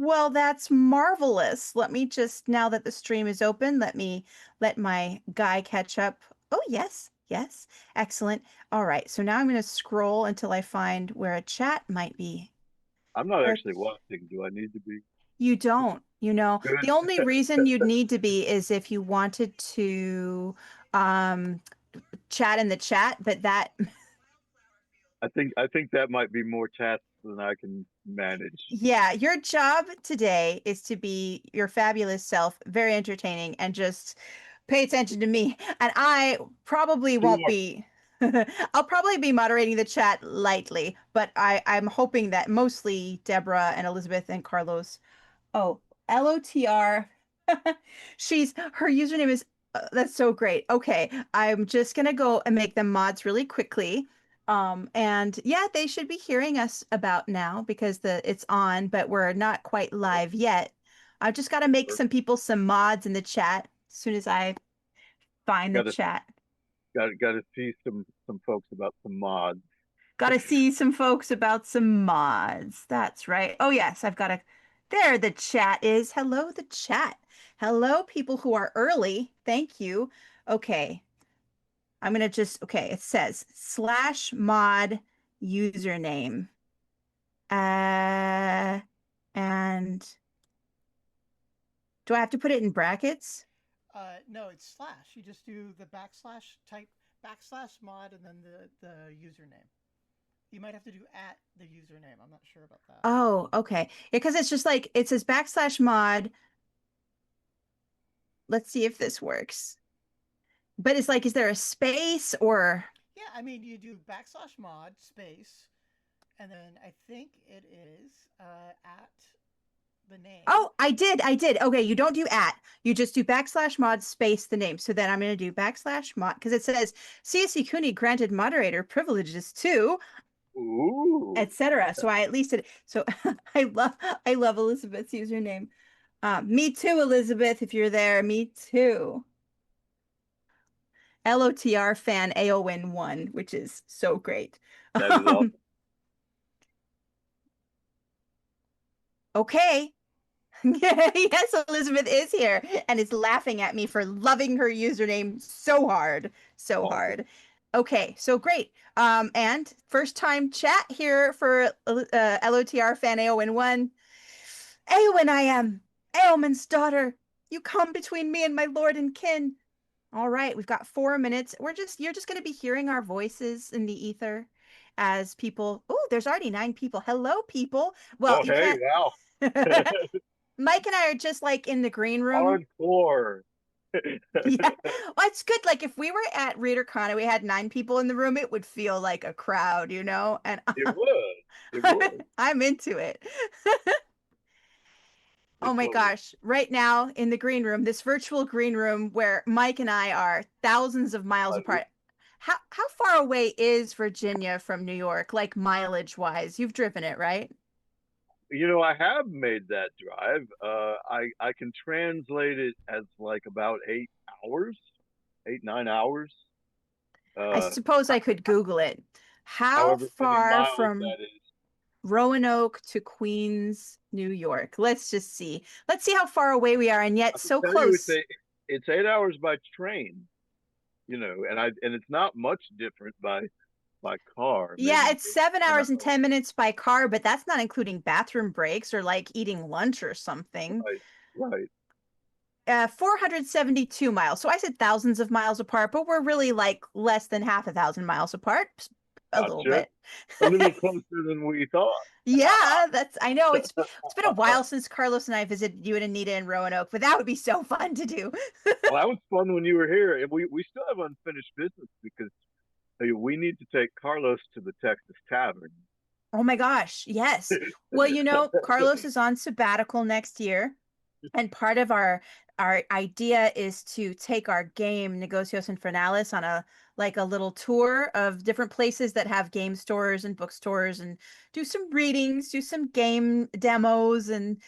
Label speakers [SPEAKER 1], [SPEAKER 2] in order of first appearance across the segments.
[SPEAKER 1] Well, that's marvelous. Let me just, now that the stream is open, let me let my guy catch up. Oh, yes, yes. Excellent. All right. So now I'm going to scroll until I find where a chat might be.
[SPEAKER 2] I'm not
[SPEAKER 1] Where
[SPEAKER 2] actually watching. Do I need to be?
[SPEAKER 1] you don't, the
[SPEAKER 2] Good.
[SPEAKER 1] only reason you'd need to be is if you wanted to um, chat in the chat, but that
[SPEAKER 2] I think that might be more tasks than I can manage.
[SPEAKER 1] yeah, your job today is to be your fabulous self, very entertaining, and just pay attention to me. And I probably won't
[SPEAKER 2] Sure.
[SPEAKER 1] be, I'll probably be moderating the chat lightly, but I'm hoping that mostly Deborah and Elizabeth and Carlos. Oh, LOTR. Her username is, that's so great. Okay, I'm just gonna go and make them mods really quickly. And yeah, they should be hearing us about now because it's on, but we're not quite
[SPEAKER 2] Sure.
[SPEAKER 1] live yet. I've just got to make
[SPEAKER 2] Sure.
[SPEAKER 1] some people some mods in the chat as soon as I find the
[SPEAKER 2] Got to
[SPEAKER 1] chat.
[SPEAKER 2] got to see some folks about some mods.
[SPEAKER 1] Got to see some folks about some mods. That's right. Oh, yes, I've got to. There, the chat is. Hello, the chat. Hello, people who are early. Thank you. Okay, I'm going to just. Okay, it says slash mod username. Uh, and do I have to put it in brackets?
[SPEAKER 3] No, it's slash. You just do the backslash type backslash mod and then the username. You might have to do at the username. I'm not sure about that.
[SPEAKER 1] Oh, okay. Because it's just like it says backslash mod. Let's see if this works. But it's like, is there a space or?
[SPEAKER 3] Yeah, I mean you do backslash mod space, and then I think it is at the name.
[SPEAKER 1] Oh, I did. I did. Okay, you don't do at. You just do backslash mod space the name. So then I'm going to do backslash mod because it says CSC Cooney granted moderator privileges to,
[SPEAKER 2] Ooh.
[SPEAKER 1] etc. So I at least did. So I love Elizabeth's username. Me too, Elizabeth, if you're there. Me too. LOTR fan AON1, which is so great.
[SPEAKER 2] That is
[SPEAKER 1] Um,
[SPEAKER 2] awesome.
[SPEAKER 1] okay. Yes, Elizabeth is here and is laughing at me for loving her username so hard, so
[SPEAKER 2] Awesome.
[SPEAKER 1] hard. Okay, so great. And first time chat here for LOTR fan AON1. Aowen I am, Aomen's daughter. You come between me and my lord and kin. All right, we've got 4 minutes. You're just going to be hearing our voices in the ether as people. Oh, there's already 9 people. Hello, people. Well,
[SPEAKER 2] Oh,
[SPEAKER 1] you
[SPEAKER 2] hey,
[SPEAKER 1] can't.
[SPEAKER 2] wow.
[SPEAKER 1] Mike and I are just like in the green room.
[SPEAKER 2] Hardcore.
[SPEAKER 1] Yeah. Well, it's good. Like if we were at ReaderCon and we had 9 people in the room, it would feel like a crowd, you know? And
[SPEAKER 2] It would. It would.
[SPEAKER 1] I'm into it. Oh
[SPEAKER 2] It
[SPEAKER 1] my
[SPEAKER 2] totally.
[SPEAKER 1] gosh. Right now in the green room, this virtual green room where Mike and I are thousands of miles
[SPEAKER 2] I,
[SPEAKER 1] apart. How far away is Virginia from New York, like mileage wise? You've driven it, right?
[SPEAKER 2] I have made that drive. I can translate it as like about 8 hours, 8 9 hours.
[SPEAKER 1] I
[SPEAKER 2] Uh,
[SPEAKER 1] suppose I could Google it. How
[SPEAKER 2] However many
[SPEAKER 1] far
[SPEAKER 2] miles
[SPEAKER 1] from
[SPEAKER 2] that is.
[SPEAKER 1] Roanoke to Queens, New York? Let's just see. Let's see how far away we are and
[SPEAKER 2] I
[SPEAKER 1] yet
[SPEAKER 2] can
[SPEAKER 1] so
[SPEAKER 2] tell you
[SPEAKER 1] close.
[SPEAKER 2] it's 8 hours by train. And it's not much different by car.
[SPEAKER 1] Yeah,
[SPEAKER 2] Maybe
[SPEAKER 1] it's seven
[SPEAKER 2] an
[SPEAKER 1] hours and
[SPEAKER 2] hour.
[SPEAKER 1] 10 minutes by car, but that's not including bathroom breaks or like eating lunch or something.
[SPEAKER 2] Right, right.
[SPEAKER 1] 472 miles. So I said thousands of miles apart, but we're really like less than half a thousand miles apart. A little
[SPEAKER 2] Gotcha.
[SPEAKER 1] bit.
[SPEAKER 2] A little closer than we thought.
[SPEAKER 1] Yeah, I know it's been a while since Carlos and I visited you and Anita in Roanoke, but that would be so fun to do.
[SPEAKER 2] Well, that was fun when you were here. And we still have unfinished business because we need to take Carlos to the Texas Tavern.
[SPEAKER 1] Oh my gosh, yes. Well, Carlos is on sabbatical next year. And part of our idea is to take our game Negocios Infernales on a little tour of different places that have game stores and bookstores and do some readings, do some game demos and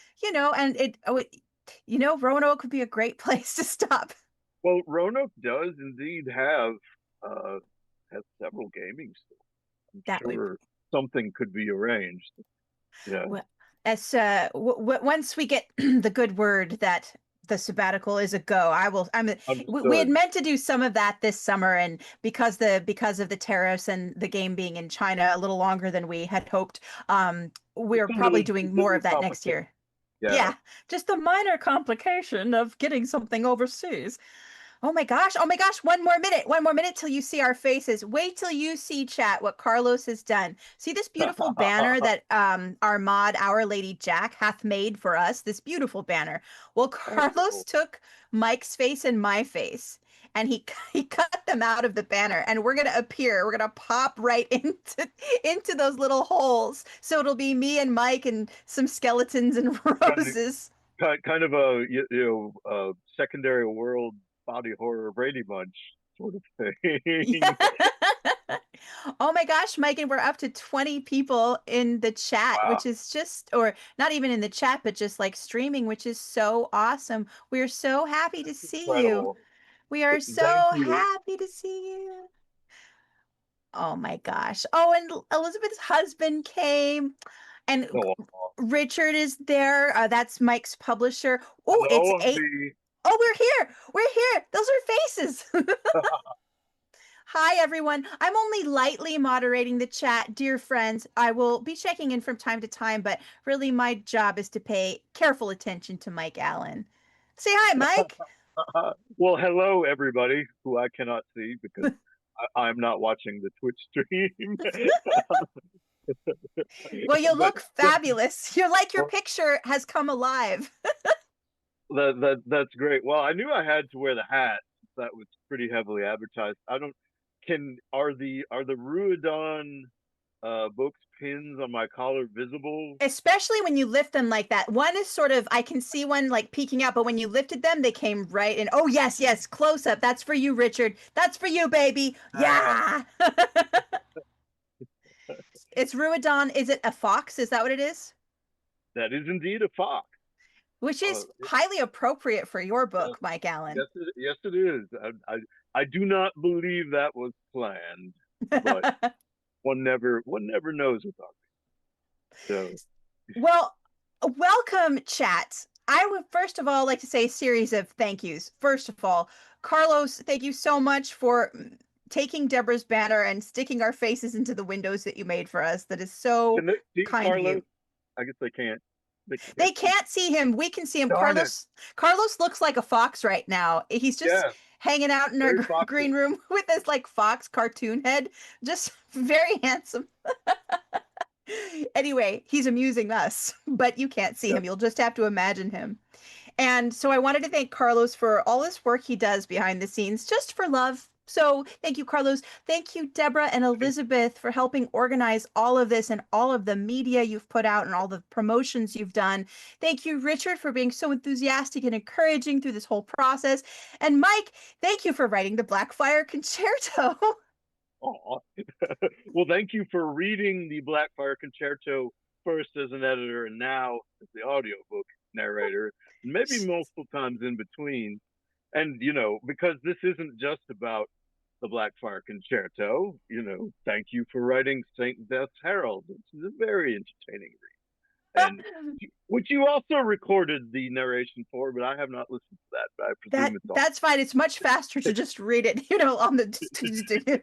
[SPEAKER 1] Roanoke could be a great place to stop.
[SPEAKER 2] Well, Roanoke does indeed uh, have several gaming stores. I'm
[SPEAKER 1] That would
[SPEAKER 2] sure something could be arranged. Yeah.
[SPEAKER 1] well, as once we get the good word that the sabbatical is a go, I will. We had
[SPEAKER 2] Understood.
[SPEAKER 1] meant to do some of that this summer, and because of the tariffs and the game being in China a little longer than we had hoped, we're probably doing
[SPEAKER 2] It's a
[SPEAKER 1] more
[SPEAKER 2] little
[SPEAKER 1] of that next
[SPEAKER 2] complicated.
[SPEAKER 1] year.
[SPEAKER 2] Yeah.
[SPEAKER 1] Yeah, just the minor complication of getting something overseas. Oh my gosh. Oh my gosh. One more minute. One more minute till you see our faces. Wait till you see chat what Carlos has done. See this beautiful banner that our mod, Our Lady Jack, hath made for us. This beautiful banner. Well, Carlos
[SPEAKER 2] Oh,
[SPEAKER 1] took Mike's face and my face and he cut them out of the banner and we're gonna appear. We're gonna pop right into those little holes. So it'll be me and Mike and some skeletons and
[SPEAKER 2] kind of,
[SPEAKER 1] roses.
[SPEAKER 2] kind of a secondary world body horror Brady Bunch sort of thing.
[SPEAKER 1] Yeah. Oh my gosh, Mike, and we're up to 20 people in the chat,
[SPEAKER 2] Wow,
[SPEAKER 1] which is just, or not even in the chat, but just like streaming, which is so awesome. We're so happy to see you.
[SPEAKER 2] incredible.
[SPEAKER 1] We are
[SPEAKER 2] Thank
[SPEAKER 1] so
[SPEAKER 2] you.
[SPEAKER 1] happy to see you. Oh my gosh. Oh, and Elizabeth's husband came, and
[SPEAKER 2] Oh,
[SPEAKER 1] Richard is there. That's Mike's publisher. Oh, it's
[SPEAKER 2] hello,
[SPEAKER 1] eight.
[SPEAKER 2] the
[SPEAKER 1] Oh, we're here. We're here. Those are faces. Hi, everyone. I'm only lightly moderating the chat, dear friends. I will be checking in from time to time, but really my job is to pay careful attention to Mike Allen. Say hi, Mike.
[SPEAKER 2] well, hello everybody who I cannot see because I'm not watching the Twitch stream.
[SPEAKER 1] Well, you
[SPEAKER 2] but
[SPEAKER 1] look fabulous. You're like your
[SPEAKER 2] well,
[SPEAKER 1] picture has come alive.
[SPEAKER 2] that's great. Well, I knew I had to wear the hat. That was pretty heavily advertised. I don't can are the Ruidon books pins on my collar visible?
[SPEAKER 1] Especially when you lift them like that. One is sort of, I can see one like peeking out, but when you lifted them, they came right in. Oh, yes, yes, close up. That's for you, Richard. That's for you, baby.
[SPEAKER 2] Ah,
[SPEAKER 1] Yeah. It's Ruidon. Is it a fox? Is that what it is?
[SPEAKER 2] that is indeed a fox.
[SPEAKER 1] Which
[SPEAKER 2] Uh,
[SPEAKER 1] is highly appropriate for your
[SPEAKER 2] yes,
[SPEAKER 1] book, Mike Allen.
[SPEAKER 2] yes, it is. I do not believe that was planned, but one never knows with art. So
[SPEAKER 1] Well, welcome, chat. I would first of all like to say a series of thank yous. First of all, Carlos, thank you so much for taking Deborah's banner and sticking our faces into the windows that you made for us. That is so
[SPEAKER 2] can they see
[SPEAKER 1] kind of you.
[SPEAKER 2] Carlos? I guess they can't. They
[SPEAKER 1] They
[SPEAKER 2] can't see.
[SPEAKER 1] can't see him. We can see him.
[SPEAKER 2] Darn it!
[SPEAKER 1] Carlos looks like a fox right now. He's just
[SPEAKER 2] Yeah,
[SPEAKER 1] hanging out in our
[SPEAKER 2] very foxy.
[SPEAKER 1] green room with his like fox cartoon head. Just very handsome. Anyway, he's amusing us, but you can't see
[SPEAKER 2] Yeah.
[SPEAKER 1] him. You'll just have to imagine him. And so I wanted to thank Carlos for all this work he does behind the scenes just for love. So thank you, Carlos. Thank you, Deborah and Elizabeth, for helping organize all of this and all of the media you've put out and all the promotions you've done. Thank you, Richard, for being so enthusiastic and encouraging through this whole process. And Mike, thank you for writing the Blackfire Concerto.
[SPEAKER 2] Aw. Well, thank you for reading the Blackfire Concerto first as an editor and now as the audiobook narrator, maybe multiple times in between. And, because this isn't just about the Blackfire Concerto, thank you for writing St. Death's Herald. It's a very entertaining read. And which you also recorded the narration for, but I have not listened to that. But I presume it's
[SPEAKER 1] That's fine. It's much faster to just read it, on the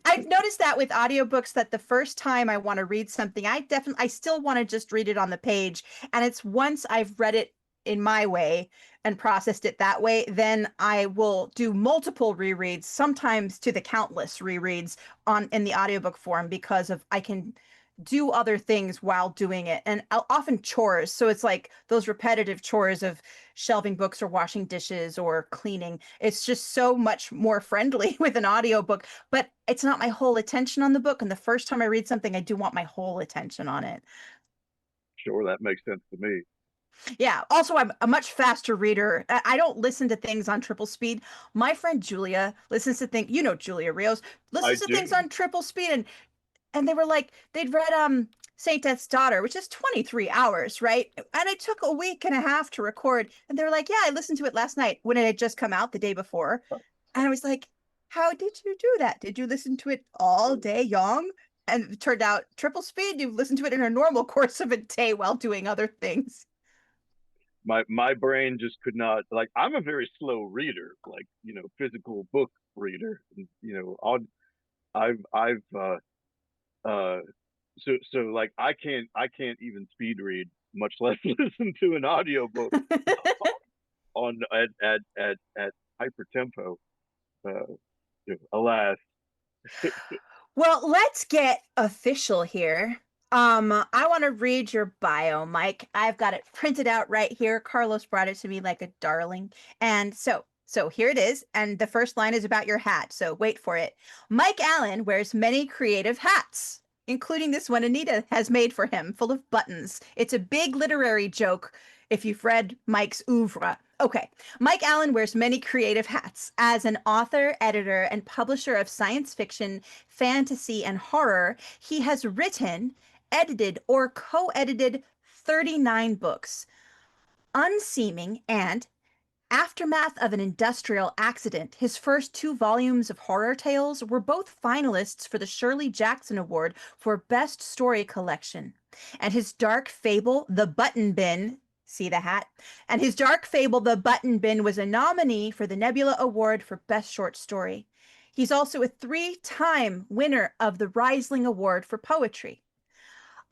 [SPEAKER 1] I've noticed that with audiobooks that the first time I want to read something, I still want to just read it on the page. And it's once I've read it in my way and processed it that way, then I will do multiple rereads, sometimes to the countless rereads on in the audiobook form because of I can do other things while doing it and often chores. So it's like those repetitive chores of shelving books or washing dishes or cleaning. It's just so much more friendly with an audiobook, but it's not my whole attention on the book. And the first time I read something, I do want my whole attention on it.
[SPEAKER 2] sure that makes sense to me.
[SPEAKER 1] Yeah. Also, I'm a much faster reader. I don't listen to things on triple speed. My friend Julia listens to things, Julia Rios
[SPEAKER 2] I
[SPEAKER 1] listens to things
[SPEAKER 2] do.
[SPEAKER 1] on triple speed, and they were like they'd read Saint Death's Daughter, which is 23 hours, right? And it took a week and a half to record. And they were like, yeah, I listened to it last night when it had just come out the day before. And I was like, how did you do that? Did you listen to it all day young? and it turned out triple speed. You listen to it in a normal course of a day while doing other things.
[SPEAKER 2] My brain just could not, like, I'm a very slow reader, like, physical book reader. I've uh so like I can't even speed read, much less listen to an audiobook on at hyper tempo. Uh, Alas.
[SPEAKER 1] Well, let's get official here. I want to read your bio, Mike. I've got it printed out right here. Carlos brought it to me like a darling. And so here it is. And the first line is about your hat. So wait for it. Mike Allen wears many creative hats, including this one Anita has made for him, full of buttons. It's a big literary joke if you've read Mike's oeuvre. Okay. Mike Allen wears many creative hats. As an author, editor, and publisher of science fiction, fantasy, and horror, he has written, edited, or co edited 39 books. Unseeming and Aftermath of an Industrial Accident, his first two volumes of horror tales, were both finalists for the Shirley Jackson Award for Best Story Collection. And his dark fable, The Button Bin, see the hat? And his dark fable, The Button Bin, was a nominee for the Nebula Award for Best Short Story. He's also a three-time winner of the Rising Award for Poetry.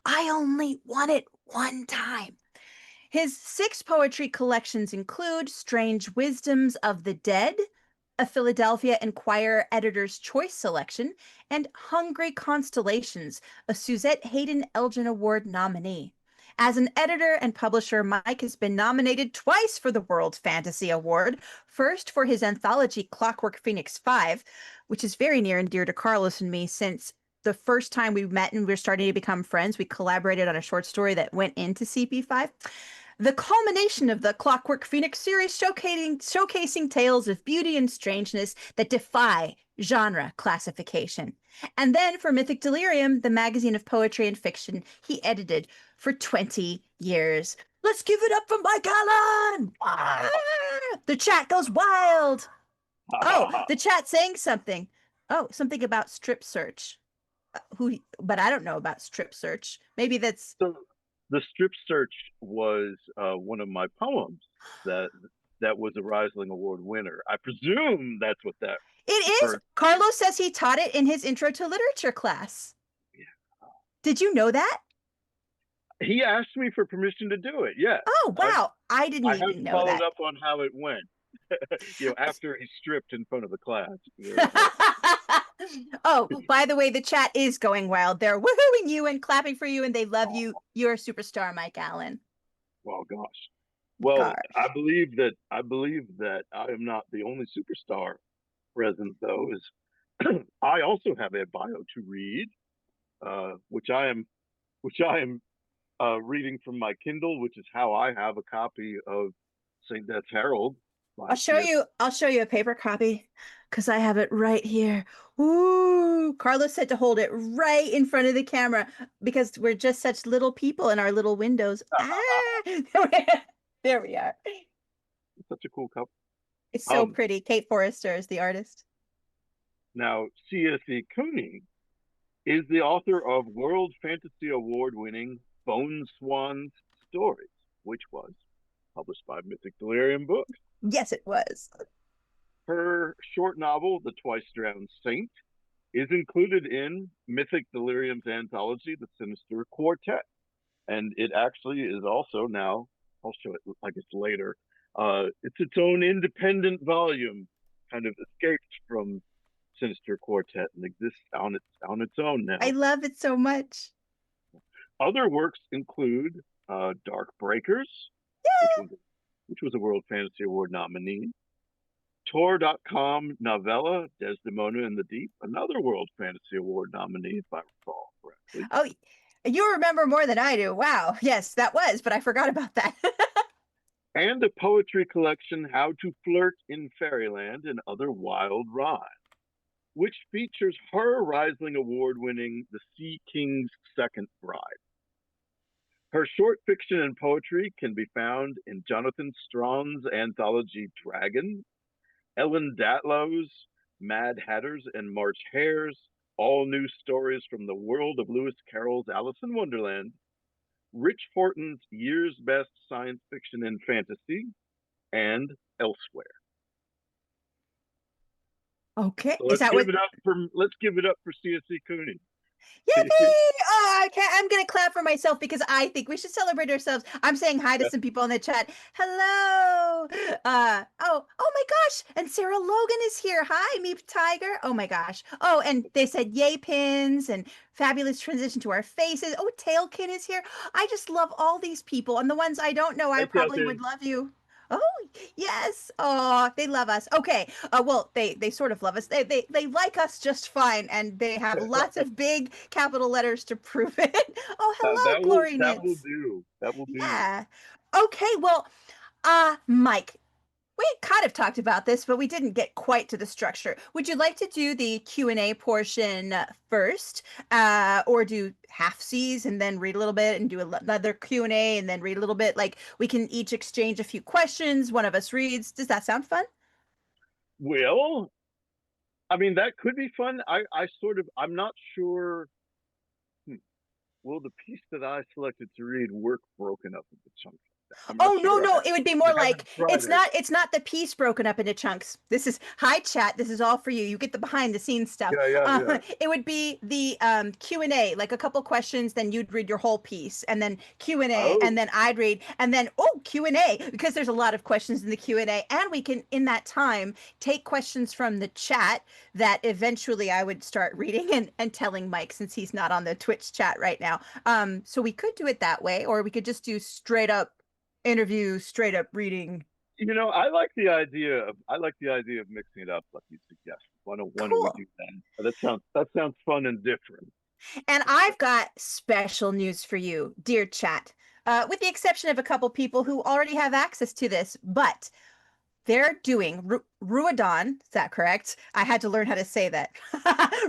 [SPEAKER 1] I only won it one time. His six poetry collections include Strange Wisdoms of the Dead, a Philadelphia Inquirer Editor's Choice selection, and Hungry Constellations, a Suzette Hayden Elgin Award nominee. As an editor and publisher, Mike has been nominated twice for the World Fantasy Award. First for his anthology Clockwork Phoenix 5, which is very near and dear to Carlos and me since the first time we met and we were starting to become friends, we collaborated on a short story that went into CP5. The culmination of the Clockwork Phoenix series, showcasing tales of beauty and strangeness that defy genre classification. And then for Mythic Delirium, the magazine of poetry and fiction he edited for 20 years. Let's give it up for Mike Allen! Ah! The chat goes wild. Oh, the chat saying something. Oh, something about strip search. But I don't know about strip search. Maybe that's
[SPEAKER 2] So the strip search was one of my poems that was a Rising Award winner. I presume that's what that
[SPEAKER 1] it is.
[SPEAKER 2] refers.
[SPEAKER 1] Carlos says he taught it in his intro to literature class.
[SPEAKER 2] Yeah.
[SPEAKER 1] Did you know that?
[SPEAKER 2] He asked me for permission to do it. Yes.
[SPEAKER 1] Oh, wow. I didn't
[SPEAKER 2] I
[SPEAKER 1] even
[SPEAKER 2] haven't
[SPEAKER 1] know
[SPEAKER 2] followed
[SPEAKER 1] that.
[SPEAKER 2] up on how it went. After he stripped in front of the class.
[SPEAKER 1] Oh, by the way, the chat is going wild. They're woohooing you and clapping for you, and they love you. You're a superstar, Mike Allen.
[SPEAKER 2] Well, gosh. Well,
[SPEAKER 1] Gosh.
[SPEAKER 2] I believe that I am not the only superstar present, though. Is I also have a bio to read, which I am reading from my Kindle, which is how I have a copy of St. Death's Herald.
[SPEAKER 1] I'll show you. I'll show you a paper copy because I have it right here. Ooh, Carlos said to hold it right in front of the camera because we're just such little people in our little windows. Ah, there we are.
[SPEAKER 2] Such a cool cover.
[SPEAKER 1] It's so pretty. Kate Forrester is the artist.
[SPEAKER 2] Now, C.S.E. Cooney is the author of World Fantasy Award winning Bone Swans Stories, which was published by Mythic Delirium Books.
[SPEAKER 1] Yes, it was.
[SPEAKER 2] Her short novel, The Twice Drowned Saint, is included in Mythic Delirium's anthology, The Sinister Quartet. And it actually is also now, I'll show it, I guess, later. It's its own independent volume, kind of escaped from Sinister Quartet and exists on its own now.
[SPEAKER 1] I love it so much.
[SPEAKER 2] Other works include Dark Breakers,
[SPEAKER 1] yeah!
[SPEAKER 2] which was a World Fantasy Award nominee. Tor.com novella, Desdemona in the Deep, another World Fantasy Award nominee, if I recall correctly.
[SPEAKER 1] Oh, you remember more than I do. Wow. Yes, that was, but I forgot about that.
[SPEAKER 2] And a poetry collection, How to Flirt in Fairyland and Other Wild Rhymes, which features her Rising Award-winning The Sea King's Second Bride. Her short fiction and poetry can be found in Jonathan Strawn's anthology Dragon, Ellen Datlow's Mad Hatters and March Hares, All new stories from the world of Lewis Carroll's Alice in Wonderland, Rich Horton's Year's Best Science Fiction and Fantasy, and Elsewhere.
[SPEAKER 1] Okay.
[SPEAKER 2] So
[SPEAKER 1] Is that what?
[SPEAKER 2] let's give it up for CSC Cooney.
[SPEAKER 1] Yippee! Oh, okay. I'm gonna clap for myself because I think we should celebrate ourselves. I'm saying hi to some people in the chat. Hello. Oh my gosh. And Sarah Logan is here. Hi, Meep Tiger. Oh my gosh. Oh, and they said yay pins and fabulous transition to our faces. Oh, Tailkin is here. I just love all these people. And the ones I don't know, I
[SPEAKER 2] Hey,
[SPEAKER 1] probably
[SPEAKER 2] Tailkin.
[SPEAKER 1] would love you. Oh, yes. Oh, they love us. Okay. Well, they sort of love us. They like us just fine, and they have lots of big capital letters to prove it. Oh, hello, Glory
[SPEAKER 2] That will
[SPEAKER 1] Knits.
[SPEAKER 2] do. That will do.
[SPEAKER 1] Yeah. Okay, well, Mike, we kind of talked about this, but we didn't get quite to the structure. Would you like to do the Q&A portion first, or do half C's and then read a little bit and do another Q&A and then read a little bit? Like we can each exchange a few questions, one of us reads. Does that sound fun?
[SPEAKER 2] Well, I mean, that could be fun. I'm not sure. Hmm, will the piece that I selected to read work broken up into chunks like that? I'm not
[SPEAKER 1] Oh no,
[SPEAKER 2] sure.
[SPEAKER 1] no, it would be
[SPEAKER 2] I
[SPEAKER 1] more
[SPEAKER 2] haven't
[SPEAKER 1] like
[SPEAKER 2] tried it.
[SPEAKER 1] it's not the piece broken up into chunks. This is hi chat, this is all for you. You get the behind the scenes stuff.
[SPEAKER 2] Yeah.
[SPEAKER 1] It would be the Q&A, like a couple questions, then you'd read your whole piece, and then Q&A, and
[SPEAKER 2] Oh,
[SPEAKER 1] then I'd read, and then Q&A, because there's a lot of questions in the Q&A, and we can in that time take questions from the chat that eventually I would start reading and telling Mike, since he's not on the Twitch chat right now. So we could do it that way, or we could just do straight up interview, straight up reading.
[SPEAKER 2] I like the idea of mixing it up like you suggest. Why don't we
[SPEAKER 1] Cool.
[SPEAKER 2] do that? That sounds fun and different.
[SPEAKER 1] And I've got special news for you, dear chat. With the exception of a couple people who already have access to this, but they're doing Ruodon. Is that correct? I had to learn how to say that.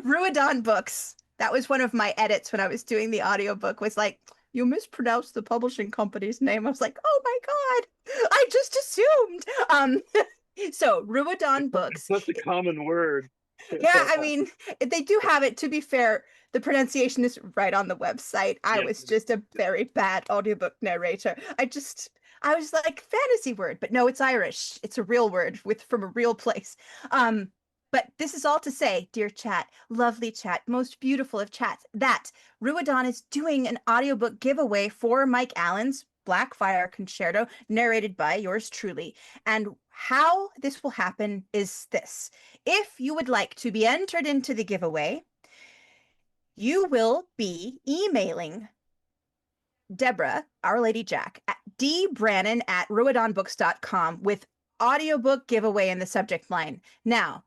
[SPEAKER 1] Ruodon books. That was one of my edits when I was doing the audiobook, was like, you mispronounced the publishing company's name. I was like, oh my God, I just assumed. So Ruodon
[SPEAKER 2] It's
[SPEAKER 1] books.
[SPEAKER 2] such a common word.
[SPEAKER 1] Yeah, I mean, they do have it. To be fair, the pronunciation is right on the website. I
[SPEAKER 2] Yes,
[SPEAKER 1] was
[SPEAKER 2] it is.
[SPEAKER 1] just a very bad audiobook narrator. I was like, fantasy word, but no, it's Irish. It's a real word with from a real place. Um, but this is all to say, dear chat, lovely chat, most beautiful of chats, that Ruodon is doing an audiobook giveaway for Mike Allen's Blackfire Concerto, narrated by yours truly. And how this will happen is this. If you would like to be entered into the giveaway, you will be emailing Deborah, Our Lady Jack, at dbrannon@ruodonbooks.com with audiobook giveaway in the subject line. Now,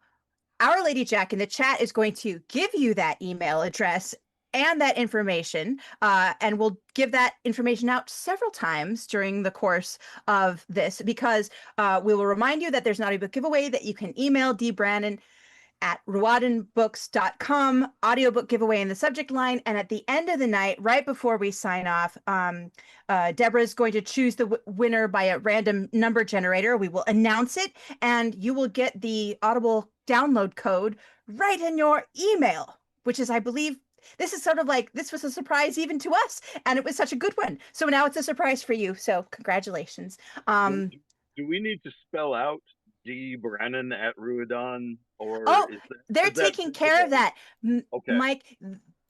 [SPEAKER 1] Our Lady Jack in the chat is going to give you that email address and that information, and we'll give that information out several times during the course of this, because we will remind you that there's an audiobook giveaway that you can email dbrannon at ruadenbooks.com, audiobook giveaway in the subject line. And at the end of the night, right before we sign off, Deborah is going to choose the winner by a random number generator. We will announce it, and you will get the Audible download code right in your email, which is, I believe, this is sort of like, this was a surprise even to us, and it was such a good one. So now it's a surprise for you. So congratulations.
[SPEAKER 2] Do,
[SPEAKER 1] Um,
[SPEAKER 2] do, do we need to spell out D. Brennan at Ruidon, or
[SPEAKER 1] Oh, they're
[SPEAKER 2] is that
[SPEAKER 1] taking care of
[SPEAKER 2] visible?
[SPEAKER 1] that.
[SPEAKER 2] Okay.
[SPEAKER 1] Mike,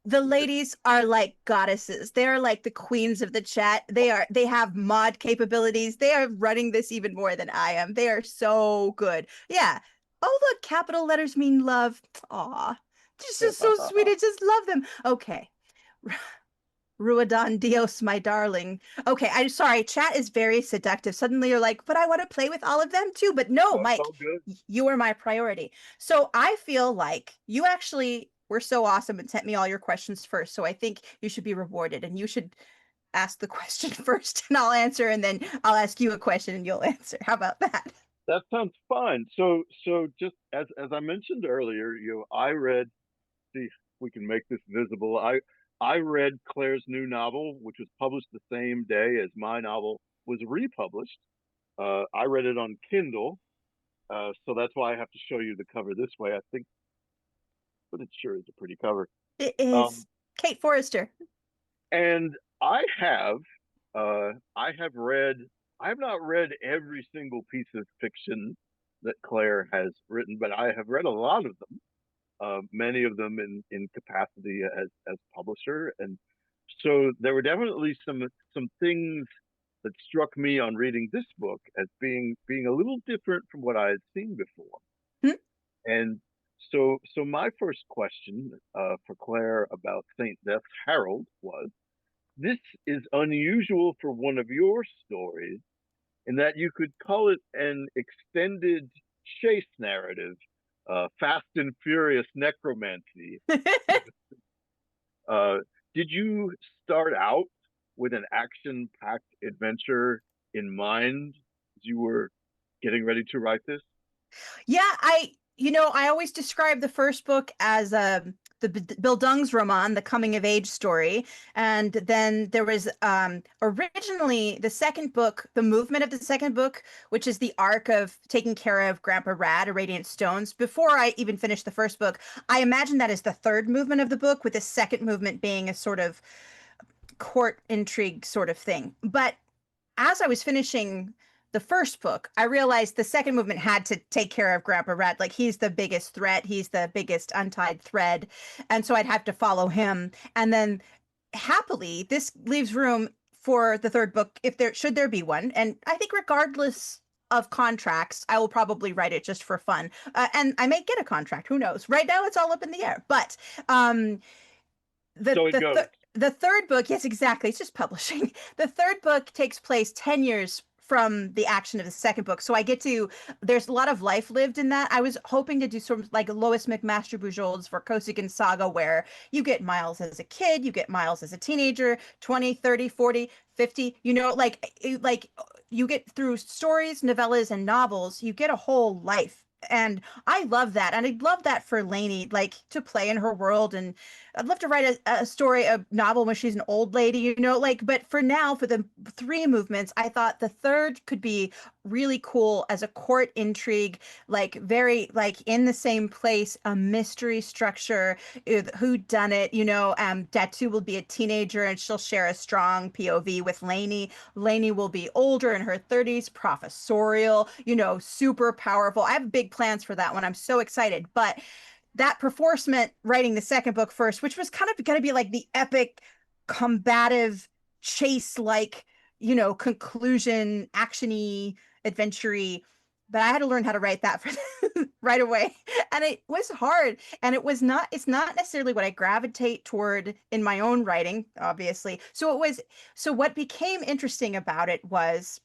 [SPEAKER 1] the ladies are like goddesses. They're like the queens of the chat. They have mod capabilities. They are running this even more than I am. They are so good. Yeah. Oh, look, capital letters mean love. Aw. Just so sweet. I just love them. Okay. Ruodon Dios, my darling. Okay, I'm sorry. Chat is very seductive. Suddenly you're like, but I want to play with all of them too. But no,
[SPEAKER 2] Oh, it's
[SPEAKER 1] Mike,
[SPEAKER 2] all good.
[SPEAKER 1] you are my priority. So I feel like you actually were so awesome and sent me all your questions first. So I think you should be rewarded, and you should ask the question first and I'll answer, and then I'll ask you a question and you'll answer. How about that?
[SPEAKER 2] That sounds fine. So just as I mentioned earlier, I read. See if we can make this visible. I read Claire's new novel, which was published the same day as my novel was republished. I read it on Kindle, so that's why I have to show you the cover this way. I think but it sure is a pretty cover.
[SPEAKER 1] It
[SPEAKER 2] Um,
[SPEAKER 1] is Kate Forrester.
[SPEAKER 2] and I have read, I have not read every single piece of fiction that Claire has written, but I have read a lot of them, many of them in capacity as publisher. And so there were definitely some things that struck me on reading this book as being a little different from what I had seen before.
[SPEAKER 1] Hmm?
[SPEAKER 2] And so my first question for Claire about Saint Death's Herald was, this is unusual for one of your stories in that you could call it an extended chase narrative, fast and furious necromancy. Uh, did you start out with an action-packed adventure in mind as you were getting ready to write this?
[SPEAKER 1] Yeah, I always describe the first book as Bill Dung's roman, the coming of age story, and then there was originally the second book, the movement of the second book, which is the arc of taking care of Grandpa Rad, a Radiant Stones. Before I even finished the first book, I imagined that as the third movement of the book, with the second movement being a sort of court intrigue sort of thing. But as I was finishing the first book, I realized the second movement had to take care of Grandpa Rat. Like he's the biggest threat, he's the biggest untied thread, and so I'd have to follow him. And then happily, this leaves room for the third book if there should there be one. And I think regardless of contracts, I will probably write it just for fun. And I may get a contract, who knows? Right now it's all up in the air. But um the
[SPEAKER 2] So it
[SPEAKER 1] the
[SPEAKER 2] goes.
[SPEAKER 1] th the third book, yes, exactly. It's just publishing. The third book takes place 10 years from the action of the second book. So I get to, there's a lot of life lived in that. I was hoping to do sort of like Lois McMaster Bujold's Vorkosigan Saga, where you get Miles as a kid, you get Miles as a teenager, 20, 30, 40, 50, like you get through stories, novellas, and novels, you get a whole life. And I love that. And I'd love that for Lainey, like to play in her world. And I'd love to write a story, a novel when she's an old lady, like, but for now, for the three movements, I thought the third could be really cool as a court intrigue, like very like in the same place, a mystery structure, who done it, Datu will be a teenager and she'll share a strong POV with Lainey. Lainey will be older in her 30s, professorial, super powerful. I have big plans for that one. I'm so excited. But that perforce meant writing the second book first, which was kind of going to be like the epic, combative, chase like, conclusion, actiony, adventure. But I had to learn how to write that for right away. And it was hard. And it's not necessarily what I gravitate toward in my own writing, obviously. So what became interesting about it was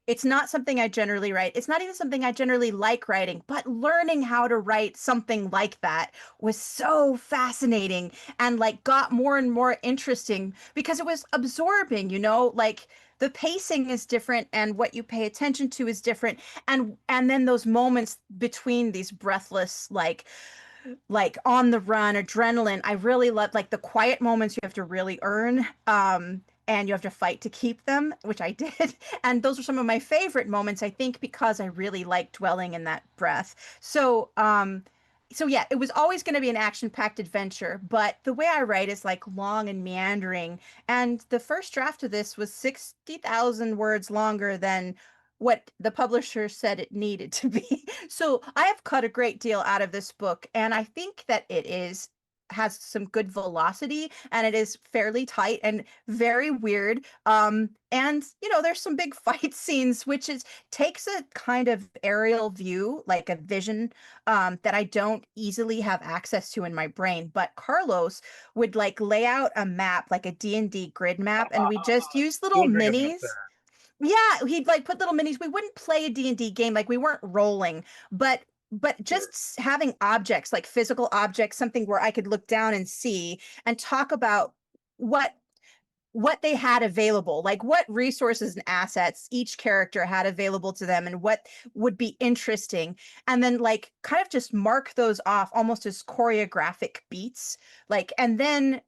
[SPEAKER 1] it's not something I generally write. It's not even something I generally like writing, but learning how to write something like that was so fascinating and like got more and more interesting because it was absorbing, like the pacing is different and what you pay attention to is different. And then those moments between these breathless like on the run adrenaline, I really love like the quiet moments you have to really earn, and you have to fight to keep them, which I did. And those are some of my favorite moments, I think, because I really like dwelling in that breath. So yeah, it was always going to be an action-packed adventure, but the way I write is like long and meandering. And the first draft of this was 60,000 words longer than what the publisher said it needed to be. So I have cut a great deal out of this book, and I think that it is has some good velocity and it is fairly tight and very weird. And there's some big fight scenes, which is takes a kind of aerial view, like a vision, that I don't easily have access to in my brain. But Carlos would like lay out a map, like a D&D grid map, and we just use little
[SPEAKER 2] Wondering about
[SPEAKER 1] minis.
[SPEAKER 2] that.
[SPEAKER 1] Yeah, he'd like put little minis. We wouldn't play a D&D game, like we weren't rolling, but
[SPEAKER 2] Sure.
[SPEAKER 1] just having objects, like physical objects, something where I could look down and see and talk about what what they had available, like what resources and assets each character had available to them and what would be interesting. And then like kind of just mark those off almost as choreographic beats. Like and then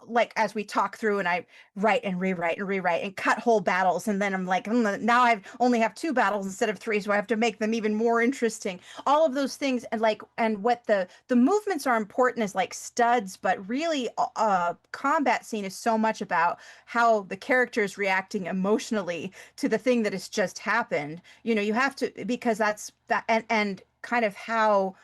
[SPEAKER 1] like as we talk through and I write and rewrite and cut whole battles, and then I'm like, now I only have two battles instead of three, so I have to make them even more interesting. All of those things, and like, and what the movements are important as like studs, but really, combat scene is so much about how the character is reacting emotionally to the thing that has just happened. You have to, because that's that, and kind of how,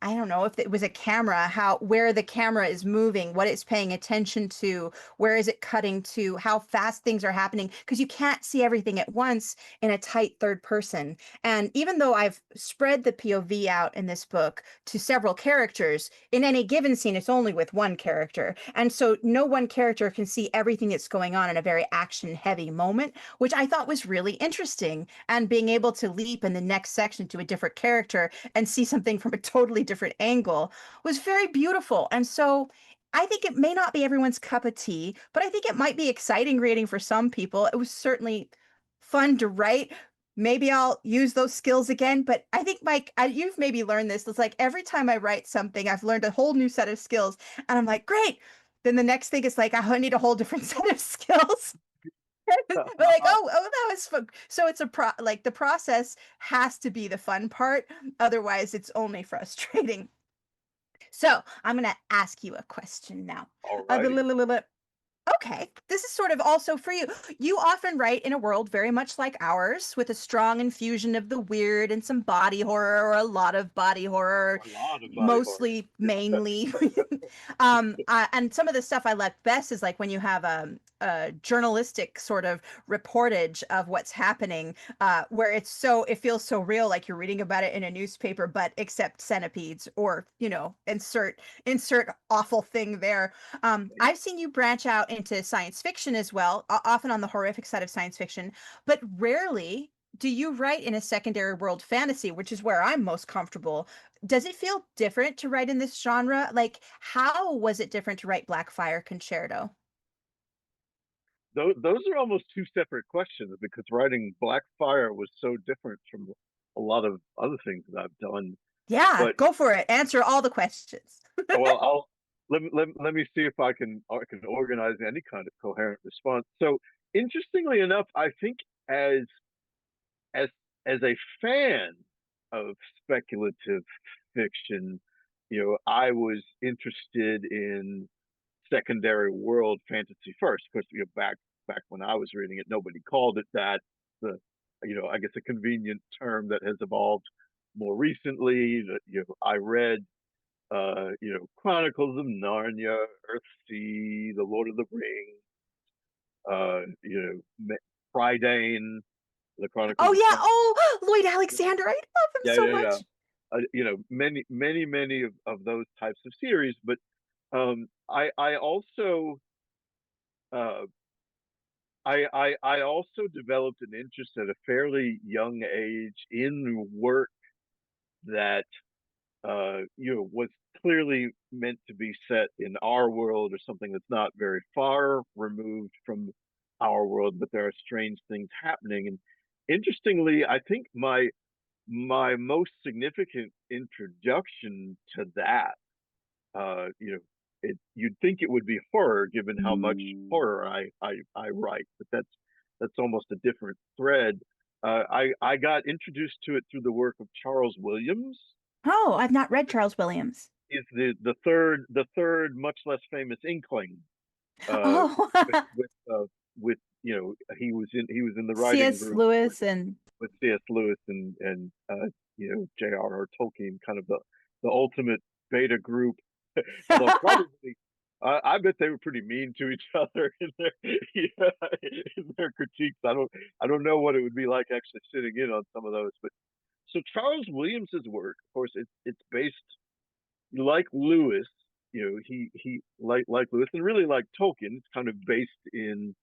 [SPEAKER 1] I don't know if it was a camera, how, where the camera is moving, what it's paying attention to, where is it cutting to, how fast things are happening, because you can't see everything at once in a tight third person. And even though I've spread the POV out in this book to several characters, in any given scene, it's only with one character. And so no one character can see everything that's going on in a very action heavy moment, which I thought was really interesting. And being able to leap in the next section to a different character and see something from a totally different angle was very beautiful. And so I think it may not be everyone's cup of tea, but I think it might be exciting reading for some people. It was certainly fun to write. Maybe I'll use those skills again, but I think, Mike, you've maybe learned this. It's like every time I write something, I've learned a whole new set of skills, and I'm like, great. Then the next thing is like, I need a whole different set of skills. Like, oh, that was fun. So it's like the process has to be the fun part. Otherwise, it's only frustrating. So I'm gonna ask you a question now.
[SPEAKER 2] All
[SPEAKER 1] Uh, the
[SPEAKER 2] righty.
[SPEAKER 1] li- li- li- li- Okay, this is sort of also for you. You often write in a world very much like ours, with a strong infusion of the weird and some body horror, or a lot of body horror,
[SPEAKER 2] A lot of body horror.
[SPEAKER 1] mostly, mainly. And some of the stuff I like best is like when you have a journalistic sort of reportage of what's happening, where it feels so real, like you're reading about it in a newspaper, but except centipedes, or insert awful thing there. I've seen you branch out into science fiction as well, often on the horrific side of science fiction, but rarely do you write in a secondary world fantasy, which is where I'm most comfortable. Does it feel different to write in this genre? Like, how was it different to write Blackfire Concerto?
[SPEAKER 2] Those are almost two separate questions because writing Blackfire was so different from a lot of other things that I've done.
[SPEAKER 1] Yeah,
[SPEAKER 2] But
[SPEAKER 1] go for it. Answer all the questions.
[SPEAKER 2] well, let me see if I can organize any kind of coherent response. So interestingly enough, I think as as as a fan of speculative fiction, I was interested in secondary world fantasy first, because back when I was reading it, nobody called it that. The I guess a convenient term that has evolved more recently. That I read Chronicles of Narnia, Earthsea, The Lord of the Rings, Prydain, the
[SPEAKER 1] Oh
[SPEAKER 2] Chronicles of
[SPEAKER 1] yeah,
[SPEAKER 2] Prydain.
[SPEAKER 1] oh, Lloyd Alexander, I love him
[SPEAKER 2] Yeah,
[SPEAKER 1] so
[SPEAKER 2] yeah, yeah.
[SPEAKER 1] much.
[SPEAKER 2] Many of those types of series, but I also uh, I also developed an interest at a fairly young age in work that was clearly meant to be set in our world or something that's not very far removed from our world, but there are strange things happening. And interestingly, I think my most significant introduction to that, you'd think it would be horror given how much horror I write, but that's almost a different thread. I got introduced to it through the work of Charles Williams.
[SPEAKER 1] Oh, I've not read Charles Williams.
[SPEAKER 2] Is the third much less famous Inkling, uh,
[SPEAKER 1] Oh,
[SPEAKER 2] with he was in the writing
[SPEAKER 1] C.S.
[SPEAKER 2] group with
[SPEAKER 1] Lewis and
[SPEAKER 2] C.S. Lewis and J.R.R. Tolkien, kind of the ultimate beta group. Although probably, I bet they were pretty mean to each other in their in their critiques. I don't know what it would be like actually sitting in on some of those. But so Charles Williams's work, of course, it's based like Lewis. He like Lewis and really like Tolkien. It's kind of based in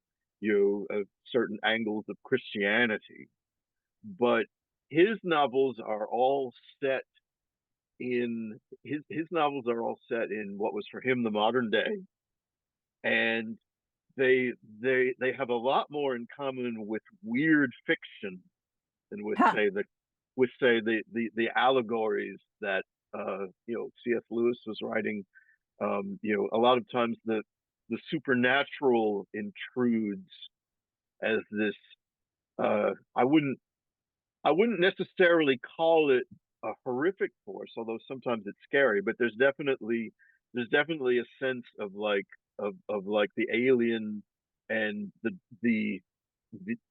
[SPEAKER 2] certain angles of Christianity, but his novels are all set his novels are all set in what was for him the modern day, and they have a lot more in common with weird fiction than
[SPEAKER 1] huh.
[SPEAKER 2] with say the allegories that C.S. Lewis was writing. A lot of times the supernatural intrudes as this. I wouldn't necessarily call it a horrific force, although sometimes it's scary. But there's definitely a sense of like the alien and the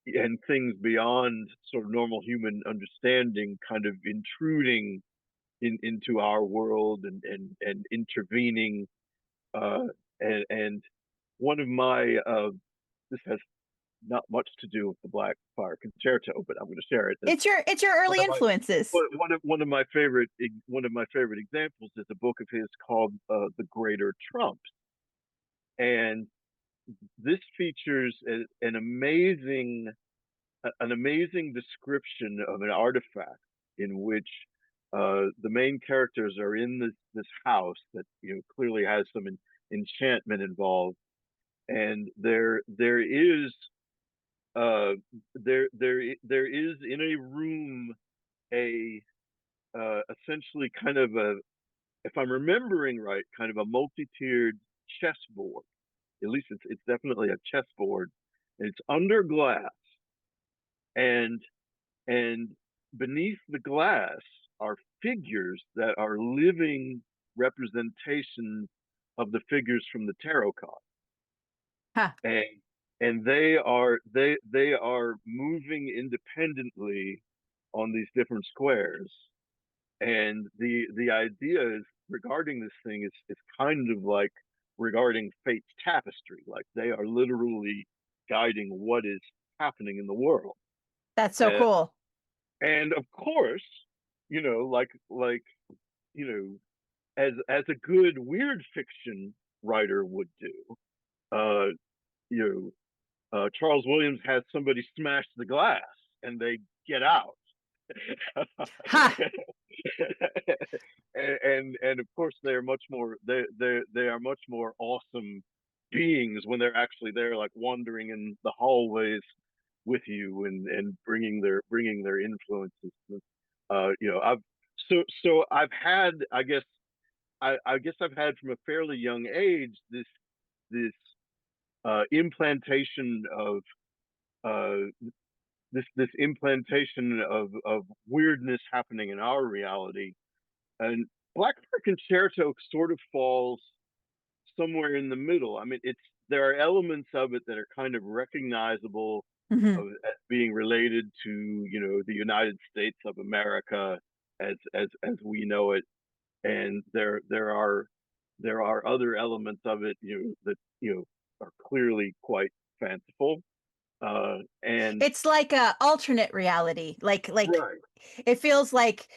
[SPEAKER 2] and things beyond sort of normal human understanding kind of intruding into our world and intervening. Uh, and one of my this has not much to do with the Black Fire Concerto, but I'm going to share it.
[SPEAKER 1] It's your
[SPEAKER 2] One
[SPEAKER 1] early
[SPEAKER 2] of my
[SPEAKER 1] influences.
[SPEAKER 2] one of my favorite examples is a book of his called The Greater Trumps, and this features an amazing description of an artifact in which the main characters are in this house that clearly has some enchantment involved, and uh, there is in a room a essentially kind of a, if I'm remembering right, kind of a multi-tiered chessboard. At least it's definitely a chessboard. And it's under glass, and and beneath the glass are figures that are living representations of the figures from the tarot card,
[SPEAKER 1] Huh.
[SPEAKER 2] and they are moving independently on these different squares. And the idea is regarding this thing is kind of like regarding fate's tapestry, like they are literally guiding what is happening in the world.
[SPEAKER 1] That's so
[SPEAKER 2] And,
[SPEAKER 1] cool.
[SPEAKER 2] and of course, like as a good weird fiction writer would do, uh, you Charles Williams has somebody smash the glass and they get out.
[SPEAKER 1] Ha.
[SPEAKER 2] And of course they are much more awesome beings when they're actually there, like wandering in the hallways with you and bringing their influences. I've so I've had, I guess I've had from a fairly young age this implantation of uh, this implantation of weirdness happening in our reality. And Black Fire Concerto sort of falls somewhere in the middle. I mean, there are elements of it that are kind of recognizable
[SPEAKER 1] Mhm.
[SPEAKER 2] as being related to the United States of America as we know it, and there are other elements of it that are clearly quite fanciful. And
[SPEAKER 1] It's like a alternate reality. Like
[SPEAKER 2] right,
[SPEAKER 1] it feels like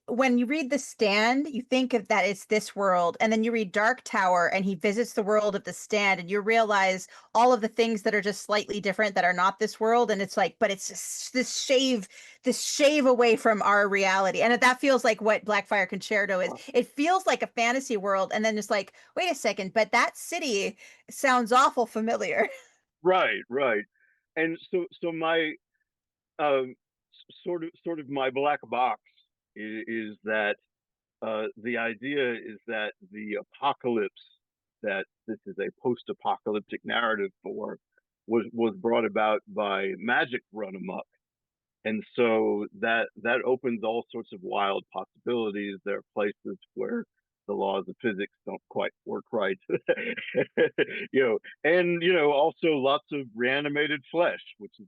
[SPEAKER 1] when you read The Stand, you think of that it's this world, and then you read Dark Tower and he visits the world of The Stand and you realize all of the things that are just slightly different that are not this world, and it's like, but it's just this shave away from our reality. And that feels like what Blackfire Concerto is. It feels like a fantasy world, and then it's like, wait a second, but that city sounds awful familiar.
[SPEAKER 2] right. And so my um, sort of my black box is that the idea is that the apocalypse that this is a post-apocalyptic narrative for was brought about by magic run amok, and so that opens all sorts of wild possibilities. There are places where the laws of physics don't quite work right, and also lots of reanimated flesh, which is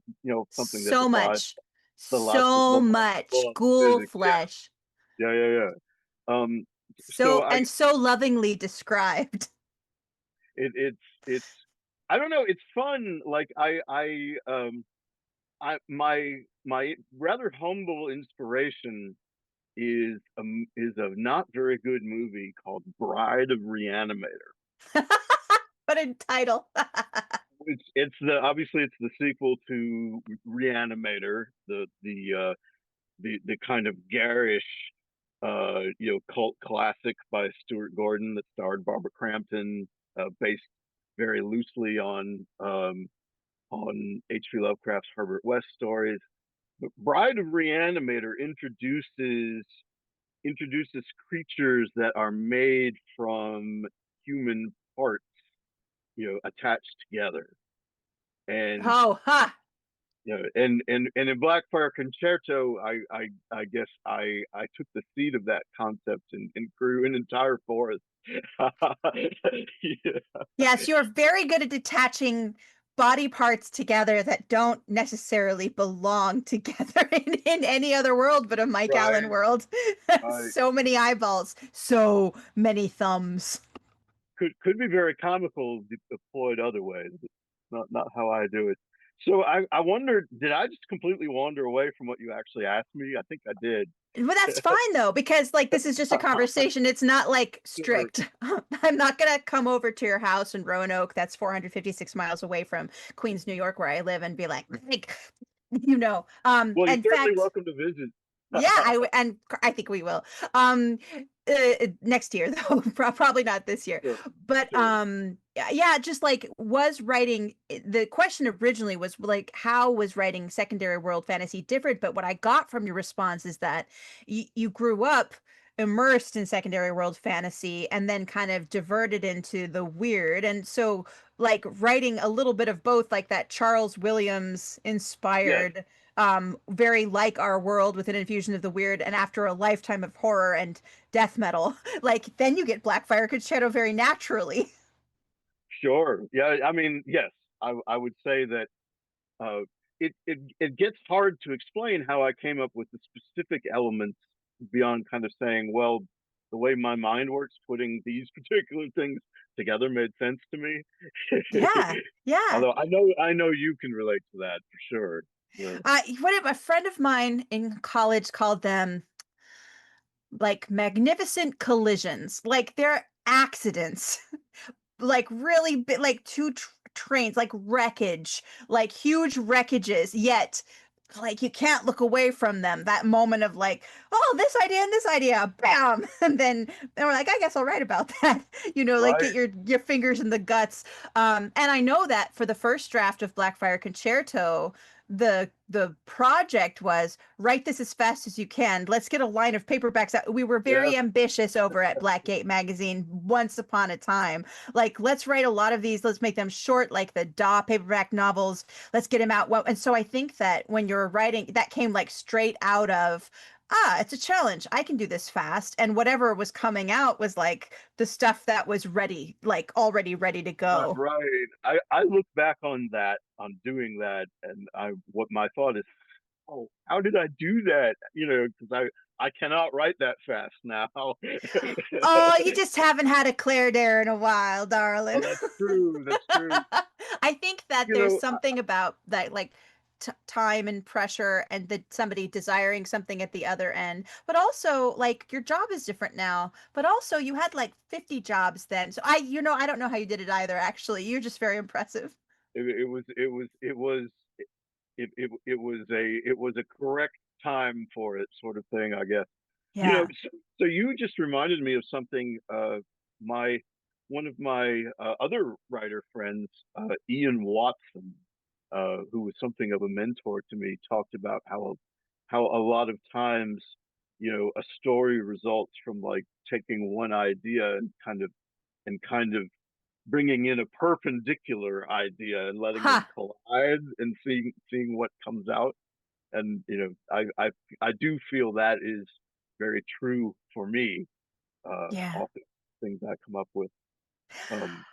[SPEAKER 2] something that
[SPEAKER 1] So
[SPEAKER 2] defies
[SPEAKER 1] much,
[SPEAKER 2] the lots of the
[SPEAKER 1] so
[SPEAKER 2] lots of
[SPEAKER 1] much
[SPEAKER 2] laws of
[SPEAKER 1] ghoul
[SPEAKER 2] physics.
[SPEAKER 1] flesh.
[SPEAKER 2] Yeah. Um, so
[SPEAKER 1] So and so lovingly described.
[SPEAKER 2] it's I don't know. It's fun. Like my rather humble inspiration is a not very good movie called Bride of Reanimator.
[SPEAKER 1] What a title.
[SPEAKER 2] Obviously it's the sequel to Reanimator, the kind of garish cult classic by Stuart Gordon that starred Barbara Crampton, based very loosely on H.P. Lovecraft's Herbert West stories. But Bride of Reanimator introduces creatures that are made from human parts, attached together. And
[SPEAKER 1] Oh, ha.
[SPEAKER 2] and in Blackfire Concerto, I guess I took the seed of that concept and grew an entire forest. Yeah.
[SPEAKER 1] Yes, you're very good at detaching body parts together that don't necessarily belong together in any other world but a Mike Allen
[SPEAKER 2] Right,
[SPEAKER 1] world.
[SPEAKER 2] right.
[SPEAKER 1] So many eyeballs, so many thumbs.
[SPEAKER 2] Could be very comical deployed other ways, but not how I do it. So I wondered, did I just completely wander away from what you actually asked me? I think I did.
[SPEAKER 1] But that's fine though, because like this is just a conversation. It's not like
[SPEAKER 2] Sure.
[SPEAKER 1] strict. I'm not gonna come over to your house in Roanoke, that's 456 miles away from Queens, New York, where I live, and be like,
[SPEAKER 2] Well, you're
[SPEAKER 1] in
[SPEAKER 2] certainly
[SPEAKER 1] fact,
[SPEAKER 2] welcome to visit.
[SPEAKER 1] yeah, and I think we will. Next year though, probably not this year.
[SPEAKER 2] Sure,
[SPEAKER 1] But
[SPEAKER 2] sure.
[SPEAKER 1] yeah, just like was writing. The question originally was like, how was writing secondary world fantasy different? But what I got from your response is that you grew up immersed in secondary world fantasy and then kind of diverted into the weird, and so like writing a little bit of both, like that Charles Williams
[SPEAKER 2] Yes,
[SPEAKER 1] inspired very like our world with an infusion of the weird, and after a lifetime of horror and death metal, like then you get Blackfire Concerto very naturally.
[SPEAKER 2] sure. Yeah, I mean, yes, I would say that uh, it gets hard to explain how I came up with the specific elements beyond kind of saying, well, the way my mind works, putting these particular things together made sense to me.
[SPEAKER 1] Yeah, yeah.
[SPEAKER 2] Although I know you can relate to that for sure. Yeah.
[SPEAKER 1] What if a friend of mine in college called them like magnificent collisions, like they're accidents, like really big, like two trains, like wreckage, like huge wreckages, yet like you can't look away from them. That moment of like, oh, this idea and this idea, bam, and then we're like, I guess I'll write about that. Like get
[SPEAKER 2] Right.
[SPEAKER 1] your fingers in the guts. And I know that for the first draft of Blackfire Concerto, the project was write this as fast as you can. Let's get a line of paperbacks out. We were
[SPEAKER 2] Yes.
[SPEAKER 1] very ambitious over at Blackgate magazine once upon a time. Like, let's write a lot of these. Let's make them short, like the Daw paperback novels. Let's get them out. Well, and so I think that when you're writing, that came like straight out of, it's a challenge. I can do this fast. And whatever was coming out was like the stuff that was ready, like already ready to
[SPEAKER 2] Right.
[SPEAKER 1] go.
[SPEAKER 2] Right. I look back on that, on doing that, and what my thought is, oh, how did I do that? Because I cannot write that fast now. Oh,
[SPEAKER 1] Oh, you just haven't had a Claire Dare in a while, darling.
[SPEAKER 2] that's true. That's true.
[SPEAKER 1] I think that
[SPEAKER 2] You
[SPEAKER 1] there's
[SPEAKER 2] know,
[SPEAKER 1] something about that, like time and pressure, and that somebody desiring something at the other end. But also, like your job is different now. But also, you had like 50 jobs then. So I don't know how you did it either. Actually, you're just very impressive.
[SPEAKER 2] it was a correct time for it, sort of thing, I guess.
[SPEAKER 1] Yeah.
[SPEAKER 2] So you just reminded me of something. My One of my other writer friends, Ian Watson, who was something of a mentor to me, talked about how a lot of times, a story results from like taking one idea and kind of bringing in a perpendicular idea and letting them
[SPEAKER 1] Ha.
[SPEAKER 2] collide and seeing what comes out. And I do feel that is very true for me.
[SPEAKER 1] Yeah.
[SPEAKER 2] Often things I come up with. Um,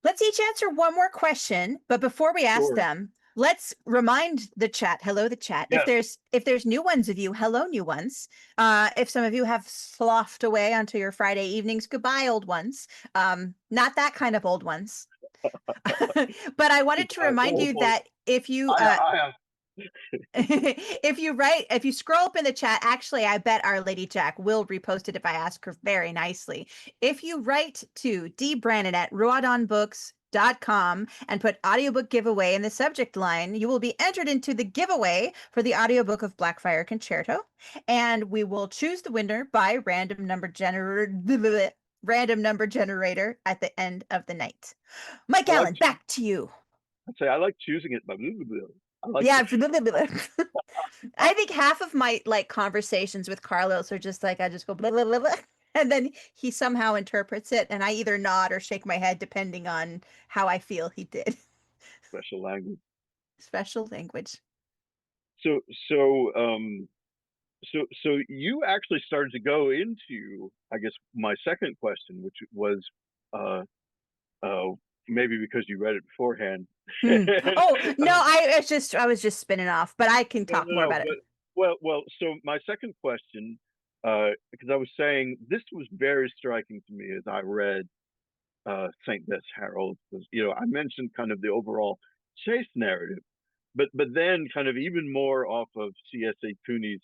[SPEAKER 1] Let's each answer one more question, but before we ask
[SPEAKER 2] sure.
[SPEAKER 1] them, let's remind the chat, hello the chat. If
[SPEAKER 2] Yes.
[SPEAKER 1] there's new ones of you, hello new ones. If some of you have sloughed away onto your Friday evenings, goodbye old ones. Not that kind of old ones. But I wanted to
[SPEAKER 2] Goodbye,
[SPEAKER 1] remind
[SPEAKER 2] old
[SPEAKER 1] you
[SPEAKER 2] one.
[SPEAKER 1] that if you
[SPEAKER 2] I
[SPEAKER 1] if you scroll up in the chat, actually, I bet Our Lady Jack will repost it if I ask her very nicely. If you write to dbrannon at ruadonbooks.com and put audiobook giveaway in the subject line, you will be entered into the giveaway for the audiobook of Blackfire Concerto. And we will choose the winner by random number generator at the end of the night. Mike
[SPEAKER 2] I like
[SPEAKER 1] Allen, back to you.
[SPEAKER 2] I say I like choosing it by blah, blah, blah. I like
[SPEAKER 1] Yeah.
[SPEAKER 2] that.
[SPEAKER 1] I think half of my like conversations with Carlos are just like I just go blah blah blah, blah. And then he somehow interprets it, and I either nod or shake my head depending on how I feel he did.
[SPEAKER 2] Special language.
[SPEAKER 1] Special language.
[SPEAKER 2] So so so you actually started to go into, I guess, my second question, which was uh uh maybe because you read it beforehand.
[SPEAKER 1] Hmm. Oh, no, I was just spinning off, but I can
[SPEAKER 2] No,
[SPEAKER 1] talk
[SPEAKER 2] no,
[SPEAKER 1] more
[SPEAKER 2] no.
[SPEAKER 1] about it.
[SPEAKER 2] But well. So my second question, because I was saying this was very striking to me as I read Saint Beth's Herald, because I mentioned kind of the overall chase narrative, but then kind of even more off of C.S.A. Cooney's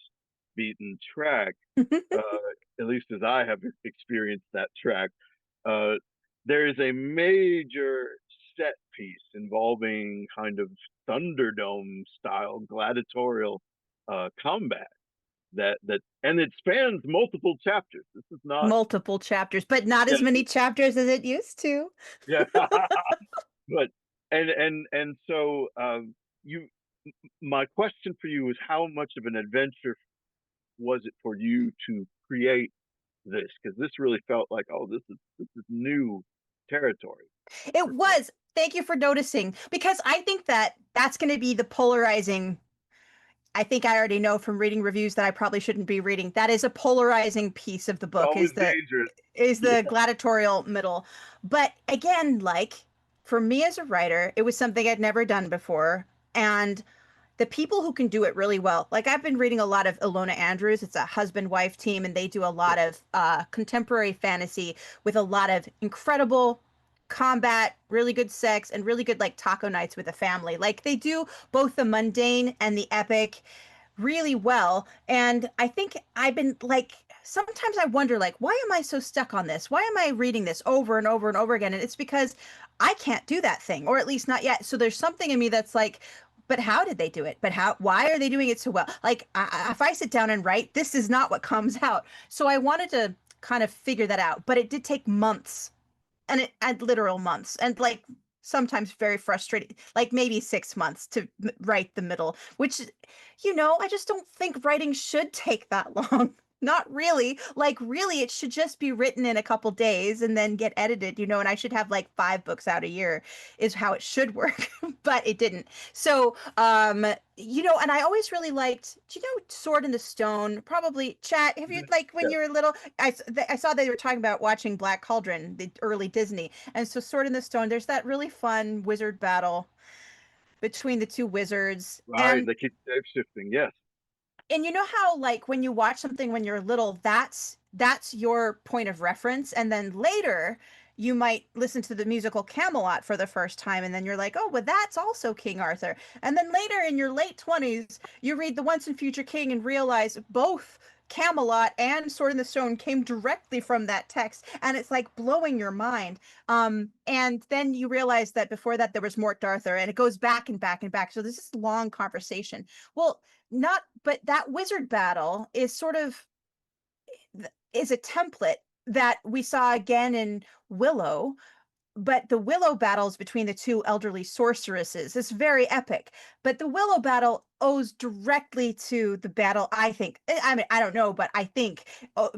[SPEAKER 2] beaten track, uh, at least as I have experienced that track. Uh, there is a major set piece involving kind of Thunderdome style gladiatorial combat and it spans multiple chapters. This is not,
[SPEAKER 1] Multiple chapters, but not
[SPEAKER 2] yeah,
[SPEAKER 1] as many chapters as it used to.
[SPEAKER 2] yeah. But and so you my question for you is, how much of an adventure was it for you to create this? Because this really felt like, oh, this is new territory
[SPEAKER 1] It
[SPEAKER 2] per se.
[SPEAKER 1] was. Thank you for noticing, because I think that that's going to be the polarizing. I think I already know from reading reviews that I probably shouldn't be reading. That is a polarizing piece of the
[SPEAKER 2] It's
[SPEAKER 1] book
[SPEAKER 2] always
[SPEAKER 1] is the
[SPEAKER 2] dangerous.
[SPEAKER 1] is
[SPEAKER 2] Yeah.
[SPEAKER 1] the gladiatorial middle. But again, like for me as a writer, it was something I'd never done before. And the people who can do it really well, like I've been reading a lot of Ilona Andrews. It's a husband wife team, and they do a lot of contemporary fantasy with a lot of incredible combat, really good sex, and really good like taco nights with a family. Like they do both the mundane and the epic really well. And I think I've been like, sometimes I wonder, like, why am I so stuck on this? Why am I reading this over and over and over again? And it's because I can't do that thing, or at least not yet. So there's something in me that's like, but how did they do it? But why are they doing it so well? Like, if I sit down and write, this is not what comes out. So I wanted to kind of figure that out, but it did take months and it and literal months and like sometimes very frustrating, like maybe 6 months to write the middle, which I just don't think writing should take that long. Not really. Like really it should just be written in a couple days and then get edited, and I should have like 5 books out a year is how it should work. But it didn't. So and I always really liked, do you know Sword in the Stone? Probably chat. Have you
[SPEAKER 2] Mhm.
[SPEAKER 1] like when
[SPEAKER 2] Yes.
[SPEAKER 1] you were little? I saw they were talking about watching Black Cauldron, the early Disney, and so Sword in the Stone. There's that really fun wizard battle between the two wizards,
[SPEAKER 2] Right. They keep shape shifting. Yes.
[SPEAKER 1] and you know how like when you watch something when you're little, that's your point of reference, and then later you might listen to the musical Camelot for the first time, and then you're like, oh, well, that's also King Arthur. And then later in your late 20s you read the Once and Future King and realize both Camelot and Sword in the Stone came directly from that text, and it's like blowing your mind. And then you realize that before that there was Mort Arthur, and it goes back and back and back, so there's this long conversation. Well, not, but that wizard battle is sort of is a template that we saw again in Willow, but the Willow battles between the two elderly sorceresses is very epic. But the Willow battle owes directly to the battle, I think. I mean, I don't know, but I think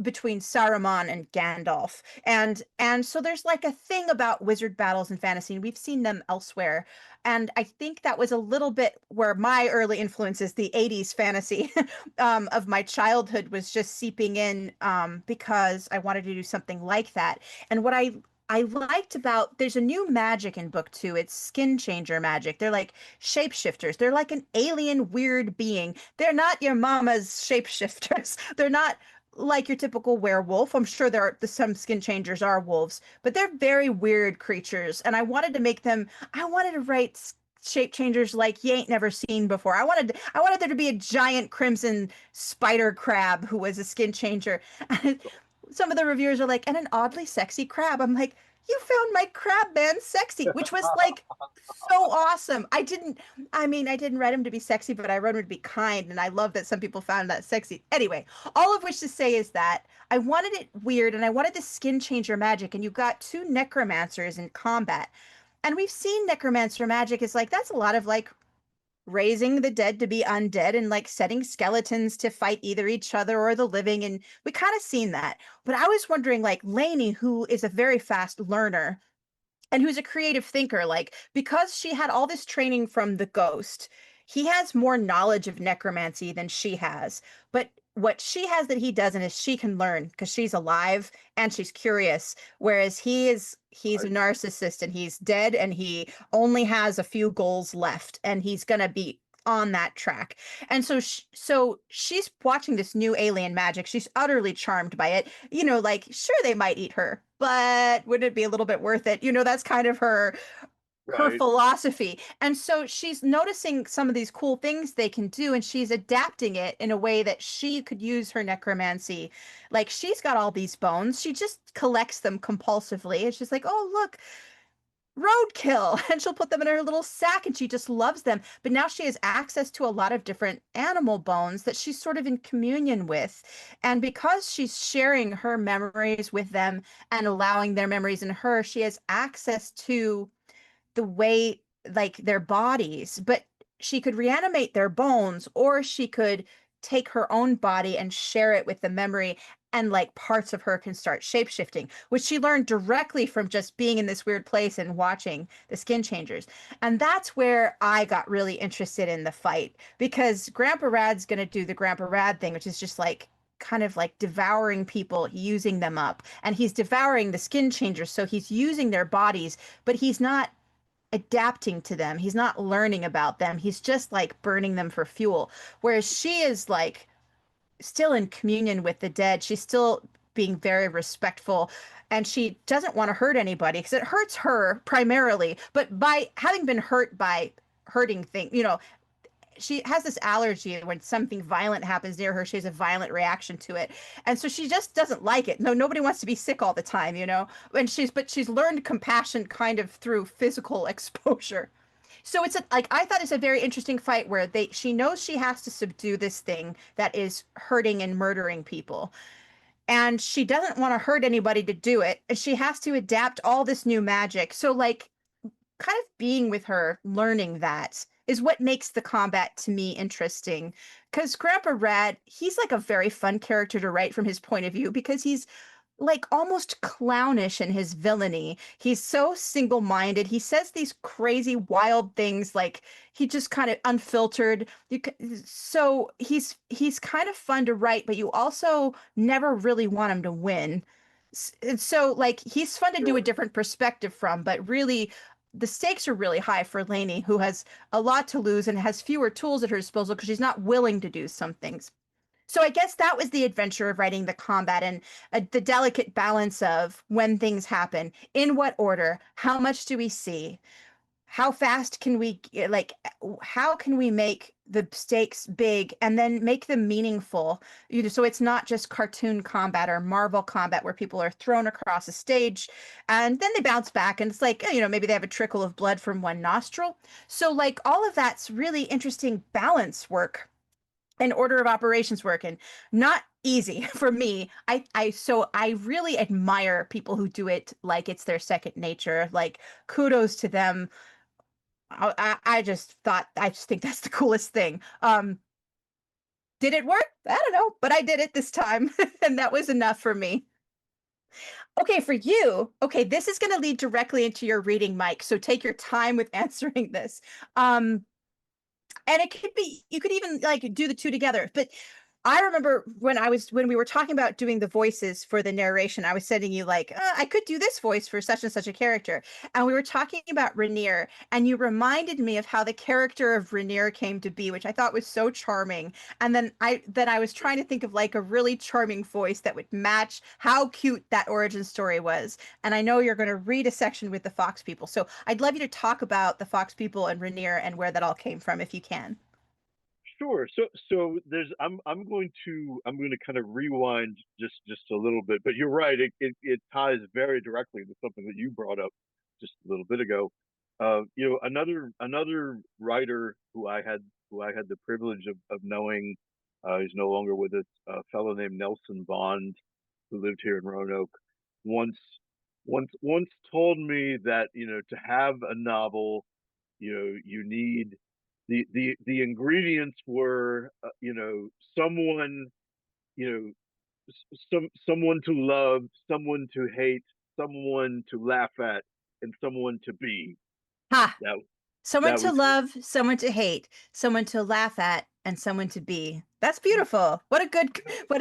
[SPEAKER 1] between Saruman and Gandalf. And so there's like a thing about wizard battles in fantasy, and we've seen them elsewhere. And I think that was a little bit where my early influences, the 80s fantasy of my childhood, was just seeping in because I wanted to do something like that. And what I liked about, there's a new magic in book 2. It's skin changer magic. They're like shapeshifters. They're like an alien weird being. They're not your mama's shapeshifters. They're not like your typical werewolf. I'm sure there are some skin changers are wolves, but they're very weird creatures. And I wanted to write shape changers like you ain't never seen before. I wanted there to be a giant crimson spider crab who was a skin changer. Some of the reviewers are like, and an oddly sexy crab. I'm like, you found my crab man sexy, which was like so awesome. I didn't write him to be sexy, but I wrote him to be kind. And I love that some people found that sexy. Anyway, all of which to say is that I wanted it weird and I wanted the skin changer magic. And you got two necromancers in combat. And we've seen necromancer magic is like, that's a lot of like raising the dead to be undead and like setting skeletons to fight either each other or the living. And we kind of seen that. But I was wondering, like, Lainey, who is a very fast learner, and who's a creative thinker, like, because she had all this training from the ghost, he has more knowledge of necromancy than she has. But what she has that he doesn't is she can learn because she's alive and she's curious, whereas he's a
[SPEAKER 2] Right.
[SPEAKER 1] narcissist and he's dead and he only has a few goals left and he's gonna be on that track. And so she's watching this new alien magic. She's utterly charmed by it. Like, sure, they might eat her, but wouldn't it be a little bit worth it? That's kind of her
[SPEAKER 2] Right.
[SPEAKER 1] philosophy. And so she's noticing some of these cool things they can do, and she's adapting it in a way that she could use her necromancy. Like, she's got all these bones, she just collects them compulsively. It's just like, oh, look, roadkill. And she'll put them in her little sack and she just loves them. But now she has access to a lot of different animal bones that she's sort of in communion with. And because she's sharing her memories with them and allowing their memories in her, she has access to the way, like, their bodies. But she could reanimate their bones, or she could take her own body and share it with the memory, and like parts of her can start shapeshifting, which she learned directly from just being in this weird place and watching the skin changers. And that's where I got really interested in the fight, because Grandpa Rad's going to do the Grandpa Rad thing, which is just like kind of like devouring people, using them up. And he's devouring the skin changers, so he's using their bodies, but he's not adapting to them. He's not learning about them. He's just like burning them for fuel. Whereas she is like still in communion with the dead. She's still being very respectful, and she doesn't want to hurt anybody because it hurts her primarily. But by having been hurt by hurting things, she has this allergy. When something violent happens near her, she has a violent reaction to it. And so she just doesn't like it. No, nobody wants to be sick all the time. And she's learned compassion kind of through physical exposure. So like, I thought it's a very interesting fight where she knows she has to subdue this thing that is hurting and murdering people. And she doesn't want to hurt anybody to do it. And she has to adapt all this new magic. So, like, kind of being with her, learning that is what makes the combat to me interesting. Because Grandpa Rad, he's like a very fun character to write from his point of view, because he's like almost clownish in his villainy. He's so single-minded. He says these crazy, wild things, like he just kind of unfiltered. So he's kind of fun to write, but you also never really want him to win. So like he's fun to do a
[SPEAKER 2] Sure.
[SPEAKER 1] different perspective from, but really the stakes are really high for Lainey, who has a lot to lose and has fewer tools at her disposal because she's not willing to do some things. So I guess that was the adventure of writing the combat, and the delicate balance of when things happen, in what order, how much do we see, how fast can we, like, how can we make the stakes big and then make them meaningful, so it's not just cartoon combat or Marvel combat where people are thrown across a stage and then they bounce back and it's like, maybe they have a trickle of blood from one nostril. So like all of that's really interesting balance work and order of operations work, and not easy for me. I really admire people who do it like it's their second nature. Like, kudos to them. I just think that's the coolest thing. Did it work? I don't know, but I did it this time, and that was enough for me. Okay, for you, okay, this is going to lead directly into your reading, Mike. So take your time with answering this. Um, and it could be, you could even like do the two together. But I remember when we were talking about doing the voices for the narration, I was sending you like, I could do this voice for such and such a character. And we were talking about Rainier, and you reminded me of how the character of Rainier came to be, which I thought was so charming. And then I was trying to think of like a really charming voice that would match how cute that origin story was. And I know you're going to read a section with the Fox people. So I'd love you to talk about the Fox people and Rainier and where that all came from, if you can.
[SPEAKER 2] Sure. So there's I'm going to kind of rewind just a little bit, but you're right. It ties very directly to something that you brought up just a little bit ago. Another writer who I had the privilege of knowing, he's no longer with us. A fellow named Nelson Bond, who lived here in Roanoke, once once told me that to have a novel, you need the ingredients were someone, you know someone to love, someone to hate, someone to laugh at, and someone to be.
[SPEAKER 1] Ha!
[SPEAKER 2] That
[SPEAKER 1] Someone
[SPEAKER 2] that
[SPEAKER 1] to
[SPEAKER 2] was his.
[SPEAKER 1] love, someone to hate, someone to laugh at, and someone to be. That's beautiful. What a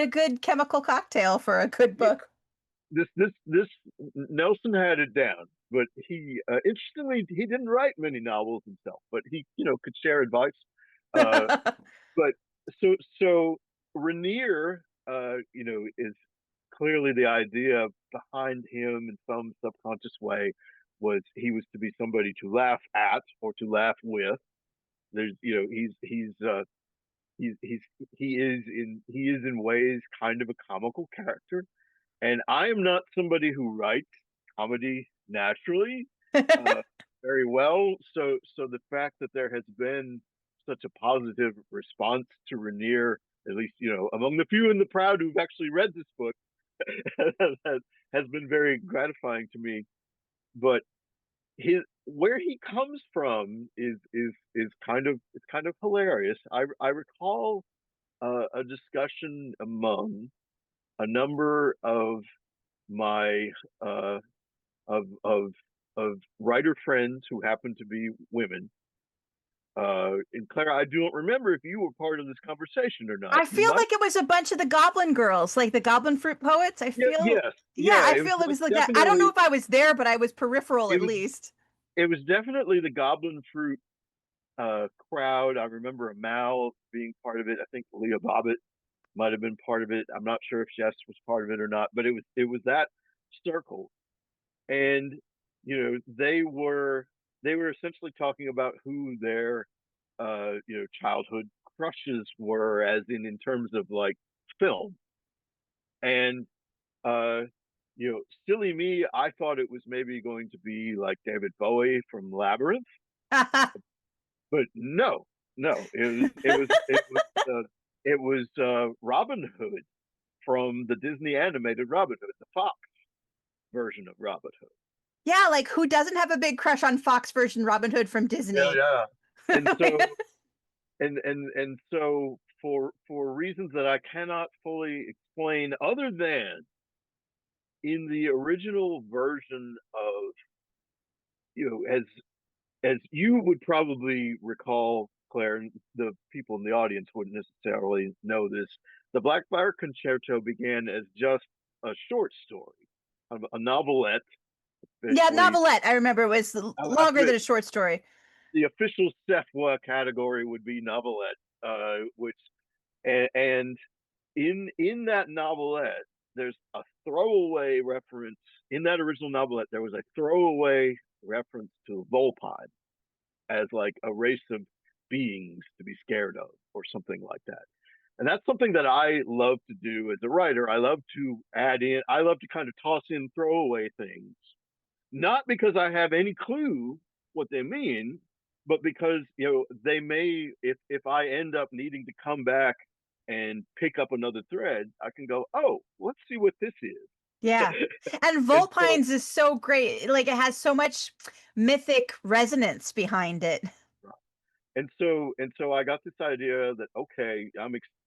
[SPEAKER 1] good chemical cocktail for a good book.
[SPEAKER 2] This Nelson had it down, but he interestingly he didn't write many novels himself, but he could share advice. Uh, but so Rainier, is clearly the idea behind him in some subconscious way was he was to be somebody to laugh at or to laugh with. There's he's he is in ways kind of a comical character, and I am not somebody who writes comedy naturally very well. So the fact that there has been such a positive response to Rainier, at least among the few and the proud who've actually read this book, has, has been very gratifying to me. But his where he comes from is kind of hilarious. I recall a discussion among a number of my uh, of writer friends who happen to be women. And Clara, I don't remember if you were part of this conversation or not.
[SPEAKER 1] I
[SPEAKER 2] You
[SPEAKER 1] feel
[SPEAKER 2] might.
[SPEAKER 1] like it was a bunch of the Goblin Girls, like the Goblin Fruit Poets.
[SPEAKER 2] Yeah. Yes.
[SPEAKER 1] Yeah,
[SPEAKER 2] Yeah.
[SPEAKER 1] I
[SPEAKER 2] It was
[SPEAKER 1] feel it
[SPEAKER 2] most
[SPEAKER 1] was like that. I don't know
[SPEAKER 2] definitely.
[SPEAKER 1] if I was there, but I was peripheral
[SPEAKER 2] It
[SPEAKER 1] at
[SPEAKER 2] was.
[SPEAKER 1] least.
[SPEAKER 2] It was definitely the Goblin Fruit crowd. I remember Amal being part of it. I think Leah Bobbitt might have been part of it. I'm not sure if Jess was part of it or not, but it was that circle. And they were essentially talking about who their childhood crushes were, as in terms of like film. And uh silly me, I thought it was maybe going to be like David Bowie from Labyrinth, but no, it was Robin Hood from the Disney animated Robin Hood, the Fox version of Robin Hood.
[SPEAKER 1] Yeah, like who doesn't have a big crush on Fox version Robin Hood from
[SPEAKER 2] Yeah,
[SPEAKER 1] Disney?
[SPEAKER 2] yeah. And so for reasons that I cannot fully explain, other than in the original version of, as you would probably recall, Claire, and the people in the audience wouldn't necessarily know this, the Blackfire Concerto began as just a short story, a novelette,
[SPEAKER 1] Yeah,
[SPEAKER 2] officially.
[SPEAKER 1] novelette. I remember it was
[SPEAKER 2] I
[SPEAKER 1] longer
[SPEAKER 2] forget,
[SPEAKER 1] than a short story.
[SPEAKER 2] the official Sephwa category would be novelette, which and in that novelette, there's a throwaway reference. In that original novelette, there was a throwaway reference to Volpine as like a race of beings to be scared of, or something like that. And that's something that I love to do as a writer. I love to add in, I love to kind of toss in throwaway things, not because I have any clue what they mean, but because they may, if I end up needing to come back and pick up another thread, I can go, oh, let's see what this is.
[SPEAKER 1] Yeah. And
[SPEAKER 2] and so
[SPEAKER 1] Volpines is so great. Like it has so much mythic resonance behind it.
[SPEAKER 2] and so I got this idea that, okay,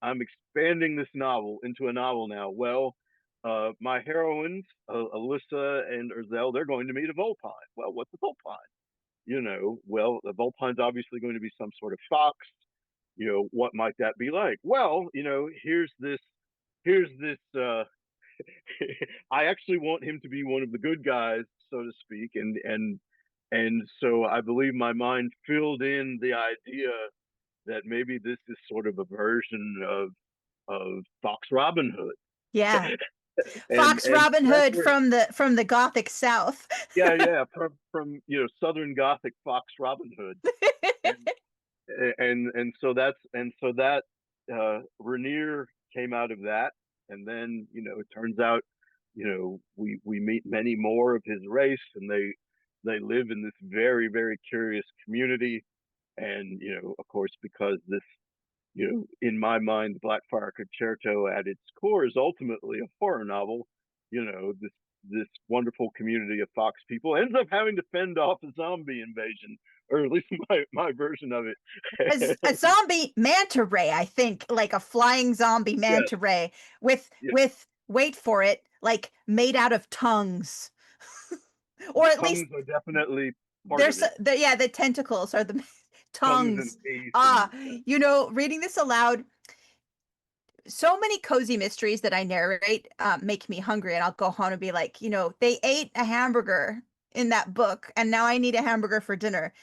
[SPEAKER 2] I'm expanding this novel into a novel now. Well, my heroines, Alyssa and Urzel, they're going to meet a Volpine. Well, what's a Volpine? Well, the Volpine's obviously going to be some sort of fox. What might that be like? Well, here's this I actually want him to be one of the good guys, so to speak, and so I believe my mind filled in the idea that maybe this is sort of a version of Fox Robin Hood.
[SPEAKER 1] Yeah. Fox
[SPEAKER 2] and
[SPEAKER 1] Robin
[SPEAKER 2] that's
[SPEAKER 1] Hood
[SPEAKER 2] where,
[SPEAKER 1] from the Gothic South.
[SPEAKER 2] yeah, from Southern Gothic Fox Robin Hood. and and so that Rainier came out of that, and then it turns out we meet many more of his race, and they live in this very, very curious community. And of course, because this, in my mind, the Blackfire Concerto at its core is ultimately a horror novel. This wonderful community of fox people ends up having to fend off a zombie invasion, or at least my version of it.
[SPEAKER 1] A zombie manta ray, I think, like a flying zombie
[SPEAKER 2] Yes,
[SPEAKER 1] manta ray with
[SPEAKER 2] yes,
[SPEAKER 1] wait for it, like made out of tongues. Or
[SPEAKER 2] the
[SPEAKER 1] at least
[SPEAKER 2] tongues are definitely part of
[SPEAKER 1] there's
[SPEAKER 2] it.
[SPEAKER 1] yeah, the tentacles are the
[SPEAKER 2] Tongues and
[SPEAKER 1] tongues.
[SPEAKER 2] face
[SPEAKER 1] Ah,
[SPEAKER 2] and
[SPEAKER 1] reading this aloud, so many cozy mysteries that I narrate make me hungry, and I'll go home and be like, they ate a hamburger in that book, and now I need a hamburger for dinner.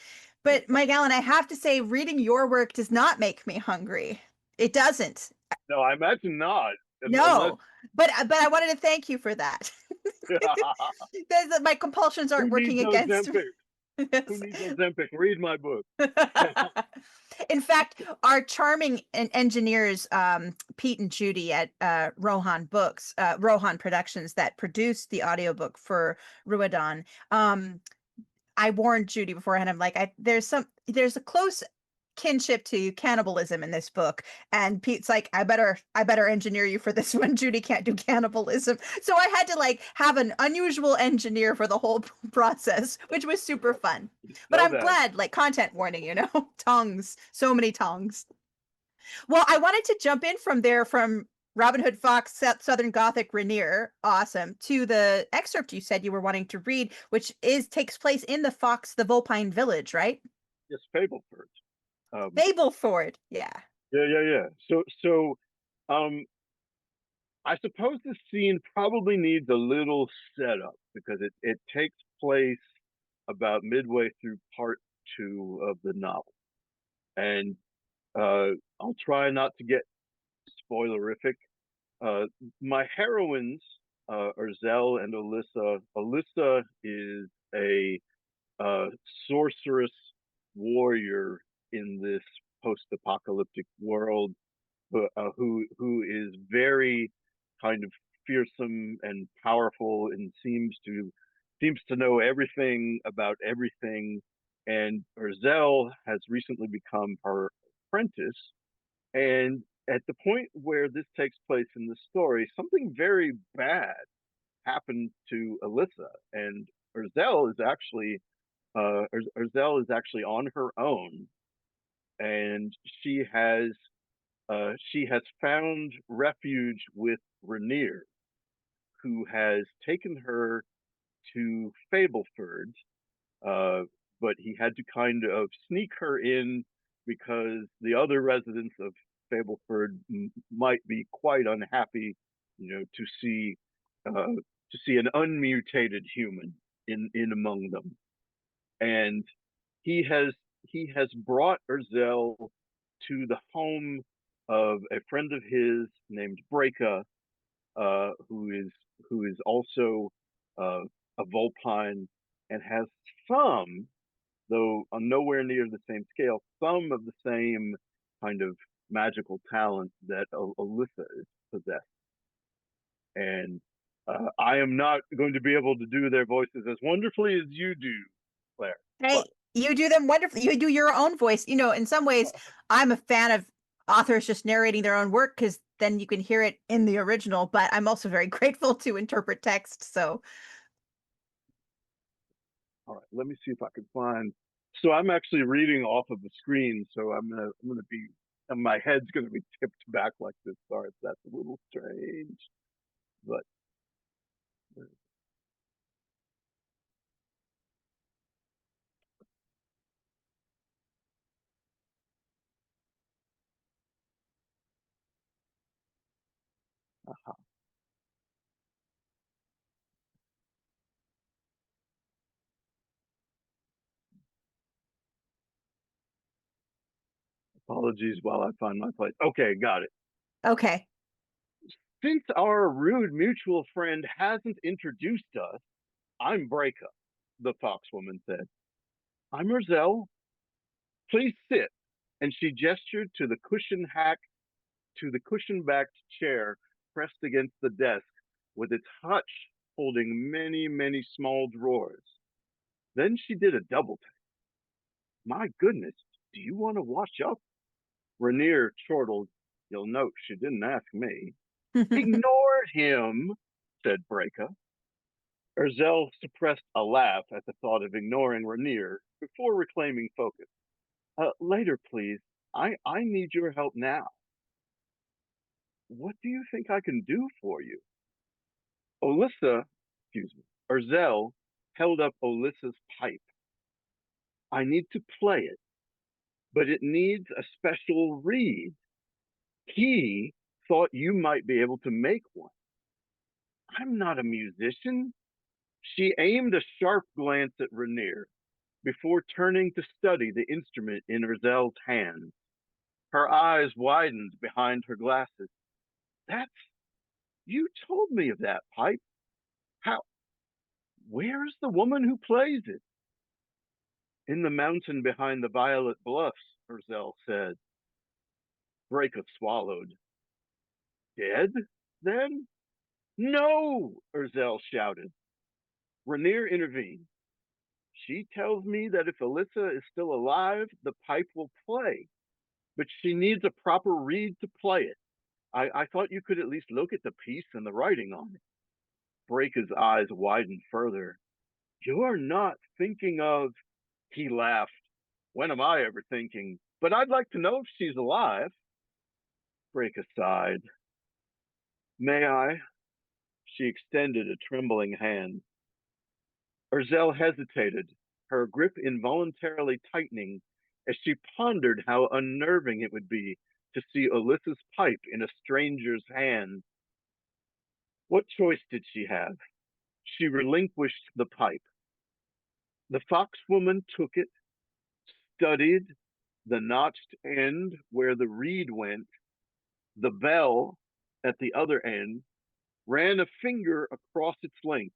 [SPEAKER 1] But Mike Allen, I have to say, reading your work does not make me hungry. It doesn't.
[SPEAKER 2] no, I imagine not, unless
[SPEAKER 1] No, but I wanted to thank you for that. My compulsions
[SPEAKER 2] who
[SPEAKER 1] aren't
[SPEAKER 2] needs
[SPEAKER 1] working against
[SPEAKER 2] Ozempic?
[SPEAKER 1] me.
[SPEAKER 2] Who needs Ozempic? Read my book.
[SPEAKER 1] In fact, our charming engineers, Pete and Judy at Rohan Productions, that produced the audiobook for Ruadan, I warned Judy beforehand. I'm like, there's a close kinship to cannibalism in this book, and Pete's like, I better engineer you for this one. Judy can't do cannibalism, so I had to like have an unusual engineer for the whole process, which was super fun. But
[SPEAKER 2] Know
[SPEAKER 1] I'm
[SPEAKER 2] that.
[SPEAKER 1] glad, like, content warning, tongues, so many tongues. Well, I wanted to jump in from there, from Robin Hood Fox, Southern Gothic Rainier, awesome, to the excerpt you said you were wanting to read, which takes place in the Vulpine village, right?
[SPEAKER 2] Yes, Fableford.
[SPEAKER 1] Fableford, yeah.
[SPEAKER 2] Yeah. Um, I suppose this scene probably needs a little setup because it takes place about midway through part two of the novel, and I'll try not to get spoilerific. Uh, my heroines are Zell and Alyssa. Alyssa is a uh, sorceress warrior in this post-apocalyptic world, who is very kind of fearsome and powerful and seems to know everything about everything. And Urzel has recently become her apprentice. And at the point where this takes place in the story, something very bad happened to Alyssa, and Urzel is actually Urzel is actually on her own, and she has found refuge with Rainier, who has taken her to Fableford, uh, but he had to kind of sneak her in because the other residents of Fableford might be quite unhappy, to see an unmutated human in among them, and he has he has brought Urzel to the home of a friend of his named Breka, who is also uh, a Vulpine and has some, though on nowhere near the same scale, some of the same kind of magical talent that Alyssa is possessed. And I am not going to be able to do their voices as wonderfully as you do, Claire.
[SPEAKER 1] Hey,
[SPEAKER 2] But
[SPEAKER 1] you do them wonderfully. You do your own voice. In some ways, I'm a fan of authors just narrating their own work, because then you can hear it in the original, but I'm also very grateful to interpret text. So,
[SPEAKER 2] all right, let me see if I can find. So I'm actually reading off of the screen, so I'm gonna be, and my head's gonna be tipped back like this. Sorry if that's a little strange, but apologies while I find my place. Okay, got it.
[SPEAKER 1] okay.
[SPEAKER 2] Since our rude mutual friend hasn't introduced us, I'm Breakup, the foxwoman said. I'm Roselle. Please sit. And she gestured to the cushion-backed chair pressed against the desk, with its hutch holding many, many small drawers. Then she did a double take. My goodness, do you want to wash up? Rainier chortled. You'll note she didn't ask me. Ignore him, said Breaka. Urzel suppressed a laugh at the thought of ignoring Rainier, before reclaiming focus. Later, please. I need your help now. What do you think I can do for you? Olyssa, excuse me, Urzel held up Olyssa's pipe. I need to play it, but it needs a special reed. He thought you might be able to make one. I'm not a musician. She aimed a sharp glance at Rainier before turning to study the instrument in Urzel's hand. Her eyes widened behind her glasses. That's, you told me of that pipe. How, where's the woman who plays it? In the mountain behind the violet bluffs, Urzel said. Breaka swallowed. Dead, then? No, Urzel shouted. Rainier intervened. She tells me that if Alyssa is still alive, the pipe will play, but she needs a proper reed to play it. I thought you could at least look at the piece and the writing on it. Breaka's eyes widened further. You're not thinking of. He laughed. When am I ever thinking? But I'd like to know if she's alive. Breaka sighed. May I? She extended a trembling hand. Urzel hesitated, her grip involuntarily tightening as she pondered how unnerving it would be to see Alyssa's pipe in a stranger's hand. What choice did she have? She relinquished the pipe. The foxwoman took it, studied the notched end where the reed went, the bell at the other end, ran a finger across its length,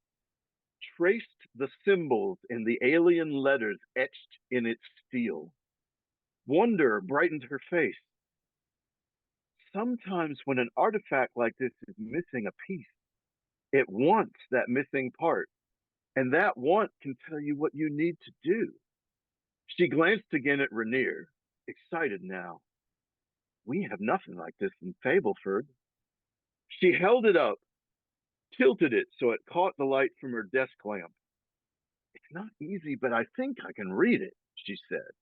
[SPEAKER 2] traced the symbols and the alien letters etched in its steel. Wonder brightened her face. Sometimes when an artifact like this is missing a piece, it wants that missing part, and that want can tell you what you need to do. She glanced again at Rainier, excited now. We have nothing like this in Fableford. She held it up, tilted it so it caught the light from her desk lamp. It's not easy, but I think I can read it, she said.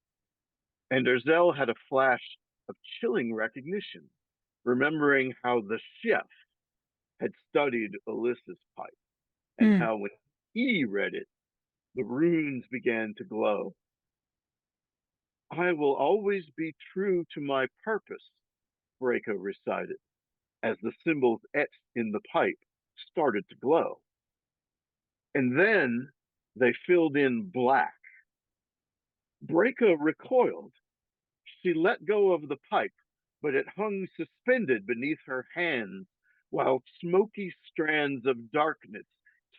[SPEAKER 2] And Urzel had a flash of chilling recognition, remembering how the chef had studied Alyssa's pipe, and
[SPEAKER 1] Hmm.
[SPEAKER 2] how when he read it, the runes began to glow. I will always be true to my purpose, Breaka recited, as the symbols etched in the pipe started to glow. And then they filled in black. Breaka recoiled. She let go of the pipe, but it hung suspended beneath her hands, while smoky strands of darkness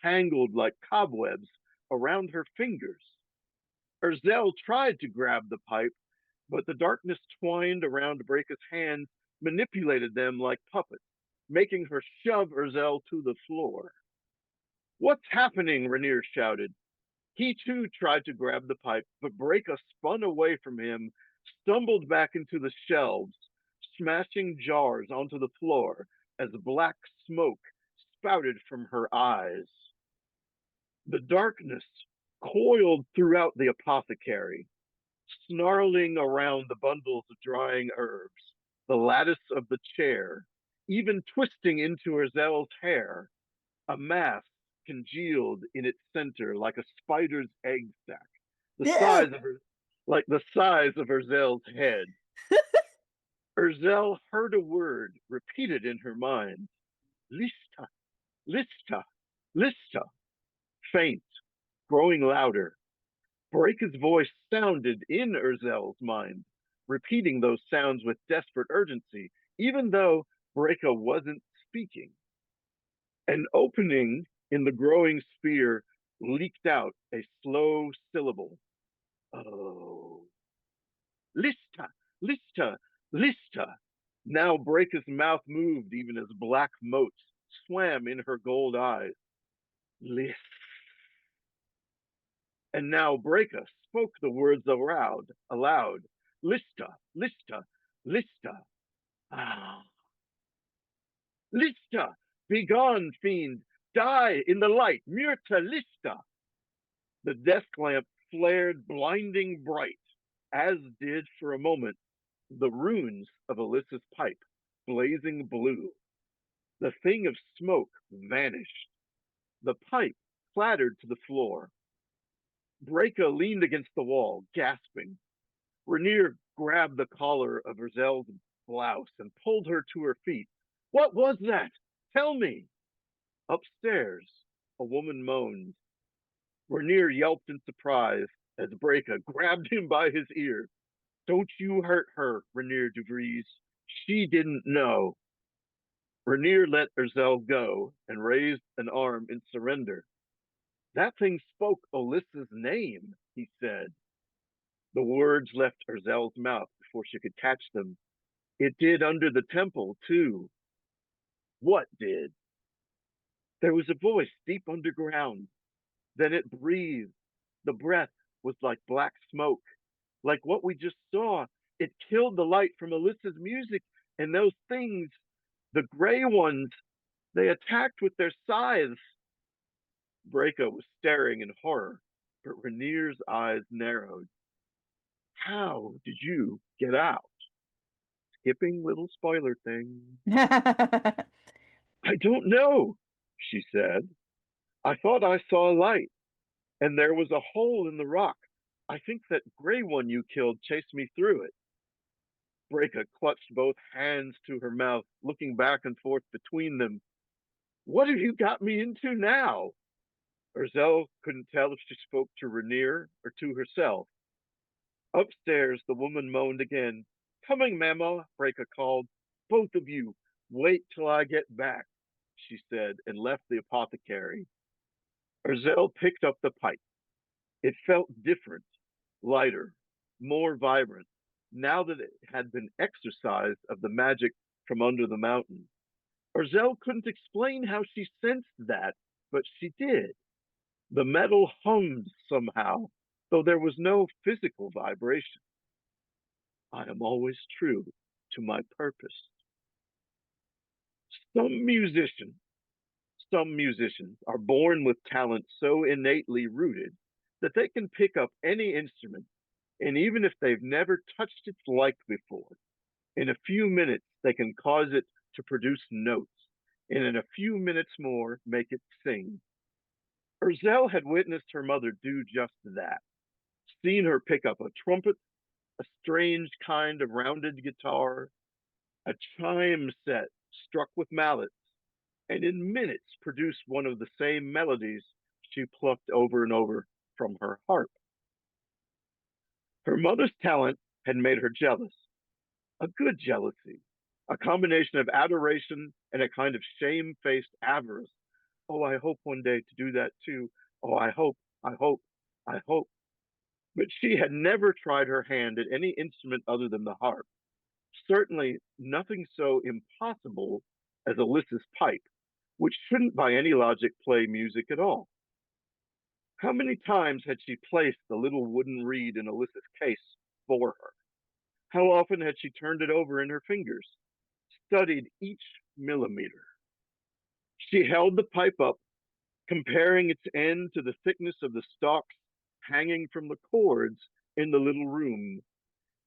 [SPEAKER 2] tangled like cobwebs around her fingers. Urzel tried to grab the pipe, but the darkness twined around Breaka's hands manipulated them like puppets, making her shove Urzel to the floor. What's happening? Rainier shouted. He too tried to grab the pipe, but Breaka spun away from him, stumbled back into the shelves, smashing jars onto the floor as black smoke spouted from her eyes. The darkness coiled throughout the apothecary, snarling around the bundles of drying herbs, the lattice of the chair, even twisting into Urzel's hair, a mass congealed in its center like a spider's egg sac, the
[SPEAKER 1] Yeah.
[SPEAKER 2] size of her, like the size of Urzel's head. Urzel heard a word repeated in her mind: Lista, Lista, Lista, faint, growing louder. Breaka's voice sounded in Urzel's mind, repeating those sounds with desperate urgency, even though Breaka wasn't speaking. An opening in the growing sphere leaked out a slow syllable. Oh. Lista, Lista, Lista. Now Breaka's mouth moved even as black motes swam in her gold eyes. List. And now Breaka spoke the words aloud. Lista, Lista, Lista. Ah. Lista, begone, fiend. Die in the light. Myrta, Lista. The desk lamp flared blinding bright, as did for a moment the runes of Alyssa's pipe, blazing blue. The thing of smoke vanished. The pipe clattered to the floor. Breka leaned against the wall, gasping. Rainier grabbed the collar of Rozelle's blouse and pulled her to her feet. What was that? Tell me. Upstairs, a woman moaned. Rainier yelped in surprise as Breka grabbed him by his ear. Don't you hurt her, Rainier DeVries. She didn't know. Rainier let Urzell go and raised an arm in surrender. That thing spoke Alyssa's name, he said. The words left Urzell's mouth before she could catch them. It did under the temple, too. What did? There was a voice deep underground. Then it breathed. The breath was like black smoke, like what we just saw. It killed the light from Alyssa's music, and those things, the gray ones, they attacked with their scythes. Breka was staring in horror, but Rainier's eyes narrowed. How did you get out? Skipping little spoiler thing. I don't know, she said. I thought I saw a light, and there was a hole in the rock. I think that gray one you killed chased me through it. Breka clutched both hands to her mouth, looking back and forth between them. What have you got me into now? Urzell couldn't tell if she spoke to Rainier or to herself. Upstairs, the woman moaned again. Coming, Mama, Breka called. Both of you, wait till I get back, she said, and left the apothecary. Urzell picked up the pipe. It felt different, lighter, more vibrant, now that it had been exorcised of the magic from under the mountain. Urzell couldn't explain how she sensed that, but she did. The metal hummed somehow, though there was no physical vibration. I am always true to my purpose. Some musicians, some musicians are born with talent so innately rooted that they can pick up any instrument, and even if they've never touched its like before, in a few minutes they can cause it to produce notes, and in a few minutes more make it sing. Urzell had witnessed her mother do just that, seen her pick up a trumpet, a strange kind of rounded guitar, a chime set struck with mallets, and in minutes produced one of the same melodies she plucked over and over from her harp. Her mother's talent had made her jealous, a good jealousy, a combination of adoration and a kind of shame-faced avarice. Oh, I hope one day to do that too. Oh, I hope, I hope, I hope. But she had never tried her hand at any instrument other than the harp. Certainly nothing so impossible as Alyssa's pipe, which shouldn't by any logic play music at all. How many times had she placed the little wooden reed in Alyssa's case for her? How often had she turned it over in her fingers, studied each millimeter? She held the pipe up, comparing its end to the thickness of the stalks hanging from the cords in the little room.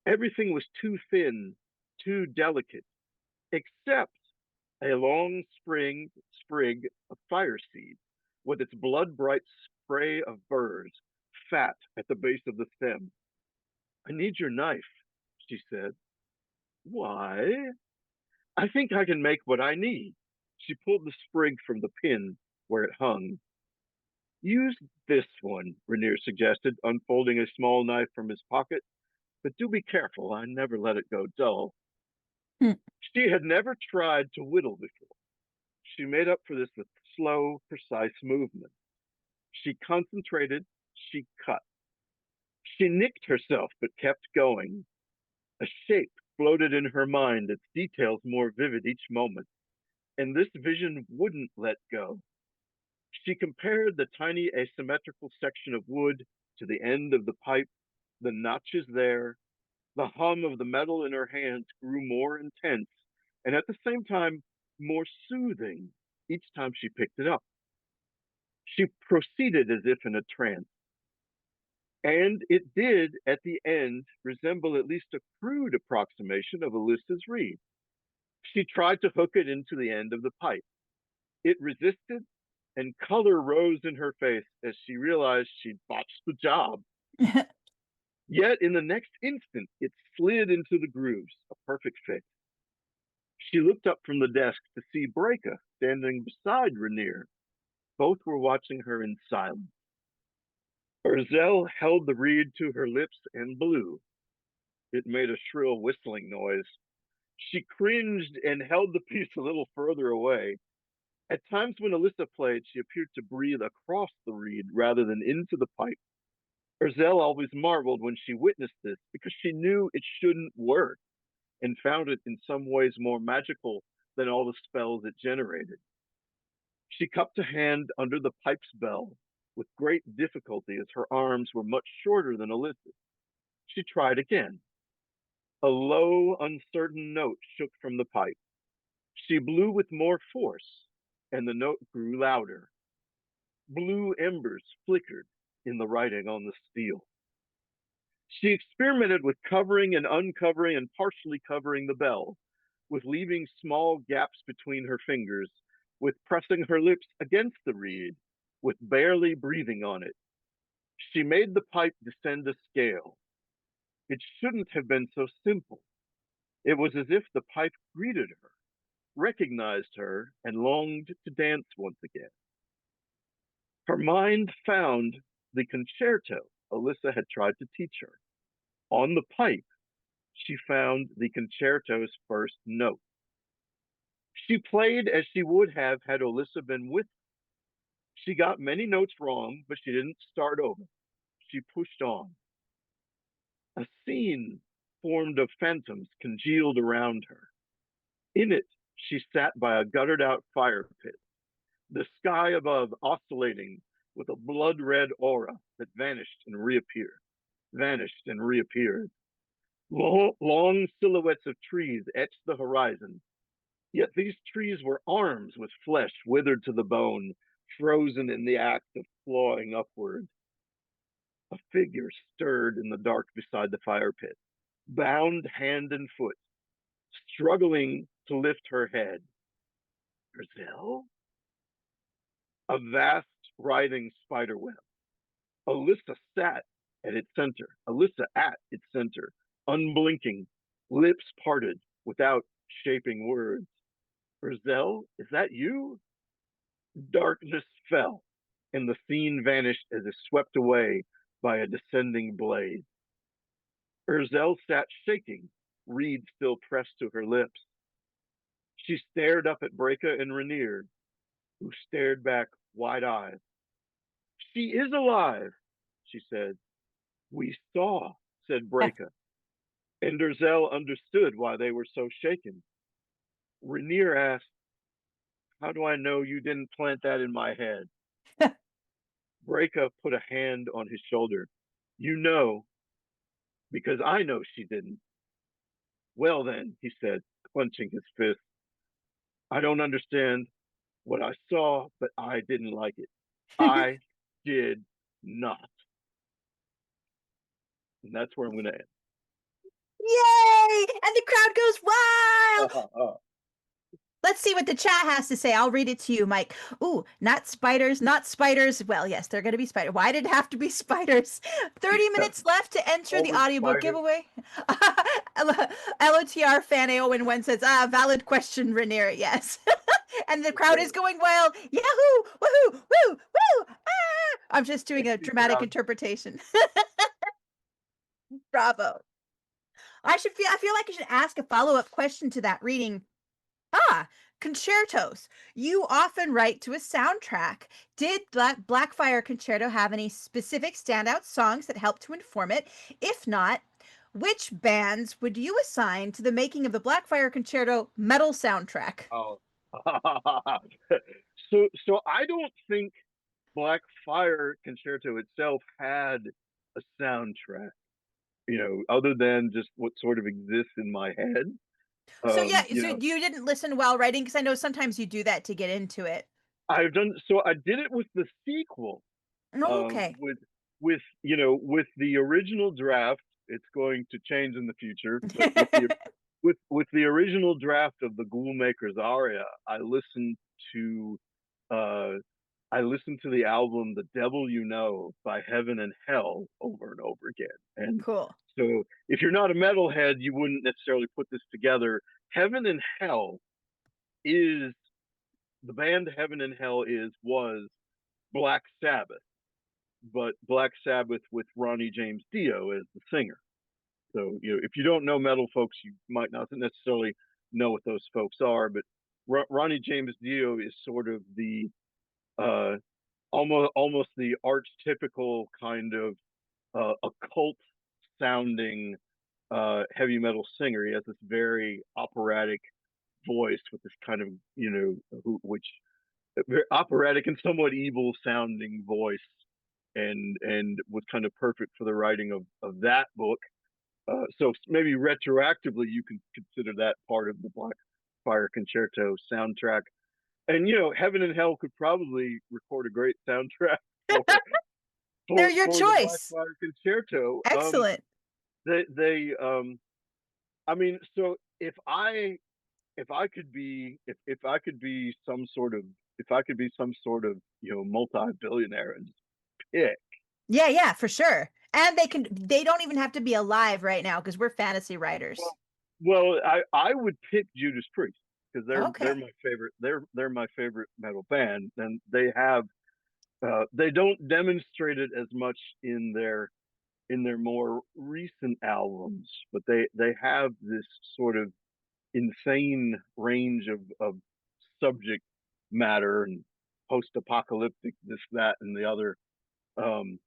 [SPEAKER 2] Everything was too thin, too delicate, except a long sprig of fireseed with its blood bright spray of burrs, fat at the base of the stem. I need your knife, she said. Why? I think I can make what I need. She pulled the sprig from the pin where it hung. Use this one, Rainier suggested, unfolding a small knife from his pocket. But do be careful, I never let it go dull.
[SPEAKER 1] Hmm.
[SPEAKER 2] She had never tried to whittle before. She made up for this with slow, precise movement. She concentrated, she cut. She nicked herself, but kept going. A shape floated in her mind, its details more vivid each moment. And this vision wouldn't let go. She compared the tiny asymmetrical section of wood to the end of the pipe, the notches there. The hum of the metal in her hands grew more intense and at the same time more soothing each time she picked it up. She proceeded as if in a trance. And it did, at the end, resemble at least a crude approximation of Alyssa's reed. She tried to hook it into the end of the pipe. It resisted, and color rose in her face as she realized she'd botched the job. Yet in the next instant, it slid into the grooves, a perfect fit. She looked up from the desk to see Breka standing beside Rainier. Both were watching her in silence. Ursel held the reed to her lips and blew. It made a shrill whistling noise. She cringed and held the piece a little further away. At times when Alyssa played, she appeared to breathe across the reed rather than into the pipe. Ursel always marveled when she witnessed this because she knew it shouldn't work and found it in some ways more magical than all the spells it generated. She cupped a hand under the pipe's bell with great difficulty as her arms were much shorter than Alyssa's. She tried again. A low, uncertain note shook from the pipe. She blew with more force, and the note grew louder. Blue embers flickered in the writing on the steel. She experimented with covering and uncovering and partially covering the bell, with leaving small gaps between her fingers, with pressing her lips against the reed, with barely breathing on it. She made the pipe descend a scale. It shouldn't have been so simple. It was as if the pipe greeted her, recognized her, and longed to dance once again. Her mind found the concerto Alyssa had tried to teach her. On the pipe, she found the concerto's first note. She played as she would have had Alyssa been with her. She got many notes wrong, but she didn't start over. She pushed on. A scene formed of phantoms congealed around her. In it, she sat by a guttered out fire pit, the sky above oscillating with a blood red aura that vanished and reappeared, vanished and reappeared. Long silhouettes of trees etched the horizon, yet these trees were arms with flesh withered to the bone, frozen in the act of clawing upward. A figure stirred in the dark beside the fire pit, bound hand and foot, struggling to lift her head. Brazil? A vast writhing spider web. Alyssa sat at its center, Alyssa at its center, unblinking, lips parted, without shaping words. Brazil, is that you? Darkness fell, and the scene vanished as if swept away by a descending blade. Ursel sat shaking, reed still pressed to her lips. She stared up at Breka and Rainier, who stared back wide-eyed. She is alive, she said. We saw, said Breka, and Ursel understood why they were so shaken. Rainier asked, how do I know you didn't plant that in my head? Breka put a hand on his shoulder. You know, because I know she didn't. Well, then, he said, clenching his fist, I don't understand what I saw, but I didn't like it. I did not. And that's where I'm going to end.
[SPEAKER 1] Yay! And the crowd goes wild. Let's see what the chat has to say. I'll read it to you, Mike. Ooh, not spiders, not spiders. Well, yes, they're going to be spiders. Why did it have to be spiders? 30 minutes left to enter the
[SPEAKER 2] Over
[SPEAKER 1] audiobook
[SPEAKER 2] spider.
[SPEAKER 1] giveaway. LOTR fan AON one says, valid question, Rainier. Yes. And the crowd is going wild. Yahoo! Woohoo! Woo! Woo! Ah! I'm just doing a dramatic interpretation. Bravo. I feel like I should ask a follow-up question to that reading. Concertos. You often write to a soundtrack. Did Blackfire Concerto have any specific standout songs that helped to inform it? If not, which bands would you assign to the making of the Blackfire Concerto metal soundtrack?
[SPEAKER 2] Oh. so I don't think Black Fire Concerto itself had a soundtrack, other than just what sort of exists in my head.
[SPEAKER 1] So
[SPEAKER 2] Um,
[SPEAKER 1] yeah,
[SPEAKER 2] you
[SPEAKER 1] so
[SPEAKER 2] know,
[SPEAKER 1] you didn't listen while writing because I know sometimes you do that to get into it.
[SPEAKER 2] I did it with the sequel,
[SPEAKER 1] Okay.
[SPEAKER 2] with with the original draft, it's going to change in the future. But with the original draft of the Ghoulmaker's aria, to uh, I listened to the album "The Devil You Know" by Heaven and Hell over and over again. And
[SPEAKER 1] Cool.
[SPEAKER 2] so, if you're not a metalhead, you wouldn't necessarily put this together. Heaven and Hell is the band. Heaven and Hell was Black Sabbath, but Black Sabbath with Ronnie James Dio as the singer. So, if you don't know metal folks, you might not necessarily know what those folks are. But Ronnie James Dio is sort of the uh, almost the archetypical kind of occult sounding heavy metal singer. He has this very operatic voice with this kind of which very operatic and somewhat evil sounding voice, and was kind of perfect for the writing of that book. So maybe retroactively, you can consider that part of the Black Fire Concerto soundtrack. And Heaven and Hell could probably record a great soundtrack for
[SPEAKER 1] They're your
[SPEAKER 2] for the Black
[SPEAKER 1] choice.
[SPEAKER 2] Fire Concerto.
[SPEAKER 1] Excellent.
[SPEAKER 2] They I mean, so if I could be some sort of multi-billionaire and just pick.
[SPEAKER 1] Yeah, yeah, for sure. And they don't even have to be alive right now because we're fantasy writers.
[SPEAKER 2] Well, I would pick Judas Priest because they're
[SPEAKER 1] Okay.
[SPEAKER 2] my favorite. They're my favorite metal band, and they don't demonstrate it as much in their more recent albums, but they have this sort of insane range of subject matter and post-apocalyptic this, that, and the other. Um,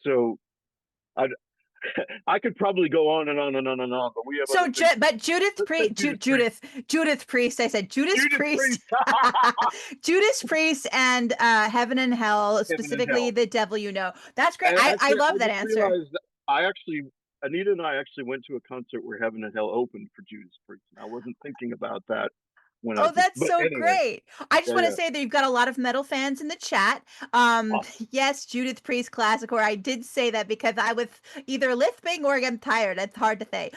[SPEAKER 2] so I I could probably go on and on and on and on, but we have
[SPEAKER 1] So,
[SPEAKER 2] other things.
[SPEAKER 1] but Judith
[SPEAKER 2] Let's say
[SPEAKER 1] Priest,
[SPEAKER 2] Judas Priest.
[SPEAKER 1] Judith Priest. I said Judas
[SPEAKER 2] Judas
[SPEAKER 1] Priest,
[SPEAKER 2] Priest.
[SPEAKER 1] Judas Priest, and Heaven and Hell,
[SPEAKER 2] Heaven and
[SPEAKER 1] specifically
[SPEAKER 2] Hell.
[SPEAKER 1] The Devil You Know. That's great.
[SPEAKER 2] And
[SPEAKER 1] I
[SPEAKER 2] actually, I
[SPEAKER 1] love that
[SPEAKER 2] just
[SPEAKER 1] answer.
[SPEAKER 2] realized that I actually, Anita and I actually went to a concert where Heaven and Hell opened for Judas Priest. And I wasn't thinking about that when I
[SPEAKER 1] Oh,
[SPEAKER 2] just,
[SPEAKER 1] that's
[SPEAKER 2] but
[SPEAKER 1] so
[SPEAKER 2] anyway,
[SPEAKER 1] great. I just
[SPEAKER 2] yeah,
[SPEAKER 1] want to
[SPEAKER 2] yeah,
[SPEAKER 1] say that you've got a lot of metal fans in the chat.
[SPEAKER 2] awesome.
[SPEAKER 1] Yes, Judith Priest classic, or I did say that because I was either lisping or I'm tired. It's hard to say.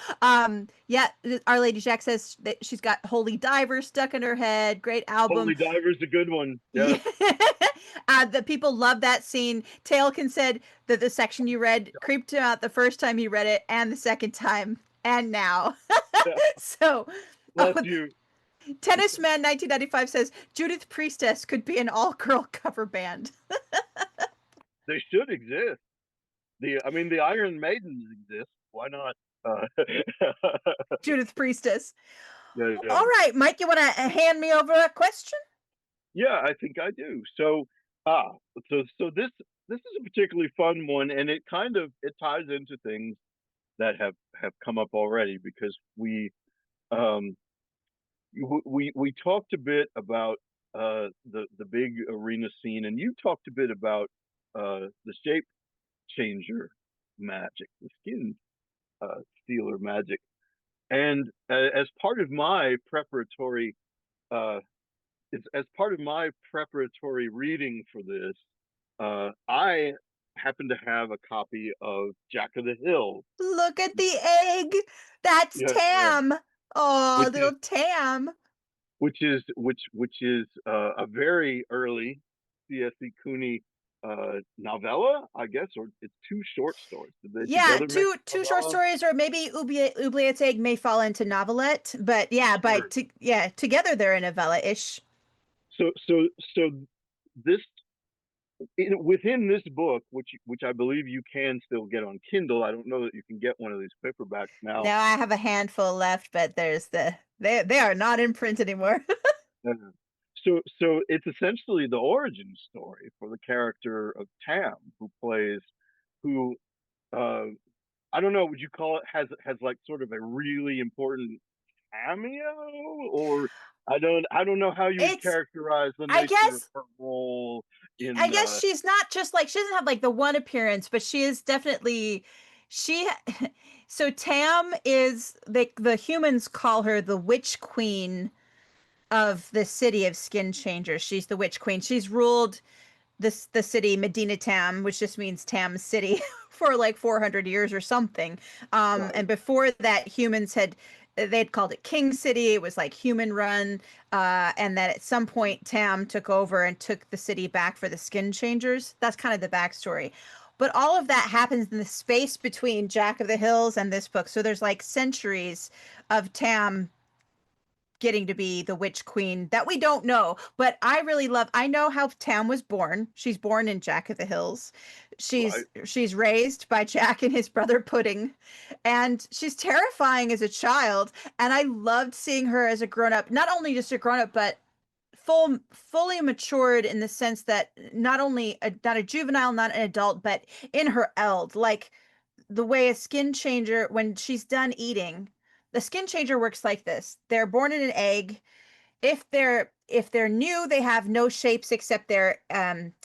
[SPEAKER 1] Yeah, Our Lady Jack says that she's got Holy Diver stuck in her head. Great album.
[SPEAKER 2] Holy Diver's a good one.
[SPEAKER 1] Yeah.
[SPEAKER 2] Yes.
[SPEAKER 1] The people love that scene. Tailkin said that the section you read creeped him out the first time he read it and the second time and now.
[SPEAKER 2] Yeah.
[SPEAKER 1] So,
[SPEAKER 2] Bless
[SPEAKER 1] oh,
[SPEAKER 2] you.
[SPEAKER 1] Tennis Man 1995 says Judith Priestess could be an all-girl cover band.
[SPEAKER 2] They should exist. The Iron Maidens exist. Why not? Uh,
[SPEAKER 1] Judith Priestess.
[SPEAKER 2] yeah, yeah,
[SPEAKER 1] All right, Mike, you want to hand me over a question?
[SPEAKER 2] yeah. I think I do. Ah, so this is a particularly fun one, and it ties into things that have come up already because um we talked a bit about the big arena scene, and you talked a bit about the shape changer magic, the skin stealer magic, and as part of my preparatory uh, reading for this, I happen to have a copy of Jack of the Hill.
[SPEAKER 1] Look at the egg. That's
[SPEAKER 2] Yeah,
[SPEAKER 1] Tam. Oh,
[SPEAKER 2] which is
[SPEAKER 1] little Tam.
[SPEAKER 2] a very early C.S.E. Cooney novella, I guess, or it's two short stories. Did they
[SPEAKER 1] Yeah,
[SPEAKER 2] together make
[SPEAKER 1] two
[SPEAKER 2] a
[SPEAKER 1] short
[SPEAKER 2] novella?
[SPEAKER 1] stories, or maybe Oubliette's egg may fall into novelette, but yeah,
[SPEAKER 2] Sure.
[SPEAKER 1] together they're a novella-ish.
[SPEAKER 2] So this within this book, which I believe you can still get on Kindle. I don't know that you can get one of these paperbacks now.
[SPEAKER 1] Now I have a handful left, but they are not in print anymore.
[SPEAKER 2] Uh, so it's essentially the origin story for the character of Tam, who uh, I don't know, would you call it has like sort of a really important cameo, or I don't know how you would
[SPEAKER 1] It's
[SPEAKER 2] characterize the
[SPEAKER 1] I
[SPEAKER 2] nature of
[SPEAKER 1] guess
[SPEAKER 2] her role
[SPEAKER 1] I
[SPEAKER 2] in
[SPEAKER 1] guess she's not just like she doesn't have like the one appearance, but she is definitely she so Tam is the humans call her the witch queen of the city of skin changers. She's the witch queen. She's ruled the city Medina Tam, which just means Tam City, for like 400 years or something.
[SPEAKER 2] Right.
[SPEAKER 1] And before that, humans had they'd called it King City. It was like human run, and that at some point Tam took over and took the city back for the Skin Changers. That's kind of the backstory. But all of that happens in the space between Jack of the Hills and this book. So there's like centuries of Tam getting to be the witch queen that we don't know. But I know how Tam was born. She's born in Jack of the Hills.
[SPEAKER 2] Right.
[SPEAKER 1] She's raised by Jack and his brother Pudding. And she's terrifying as a child. And I loved seeing her as a grown up, not only just a grown up, but fully matured in the sense that not a juvenile, not an adult, but in her eld. Like the way a skin changer, when she's done eating, the skin changer works like this. They're born in an egg. If they're new, they have no shapes except their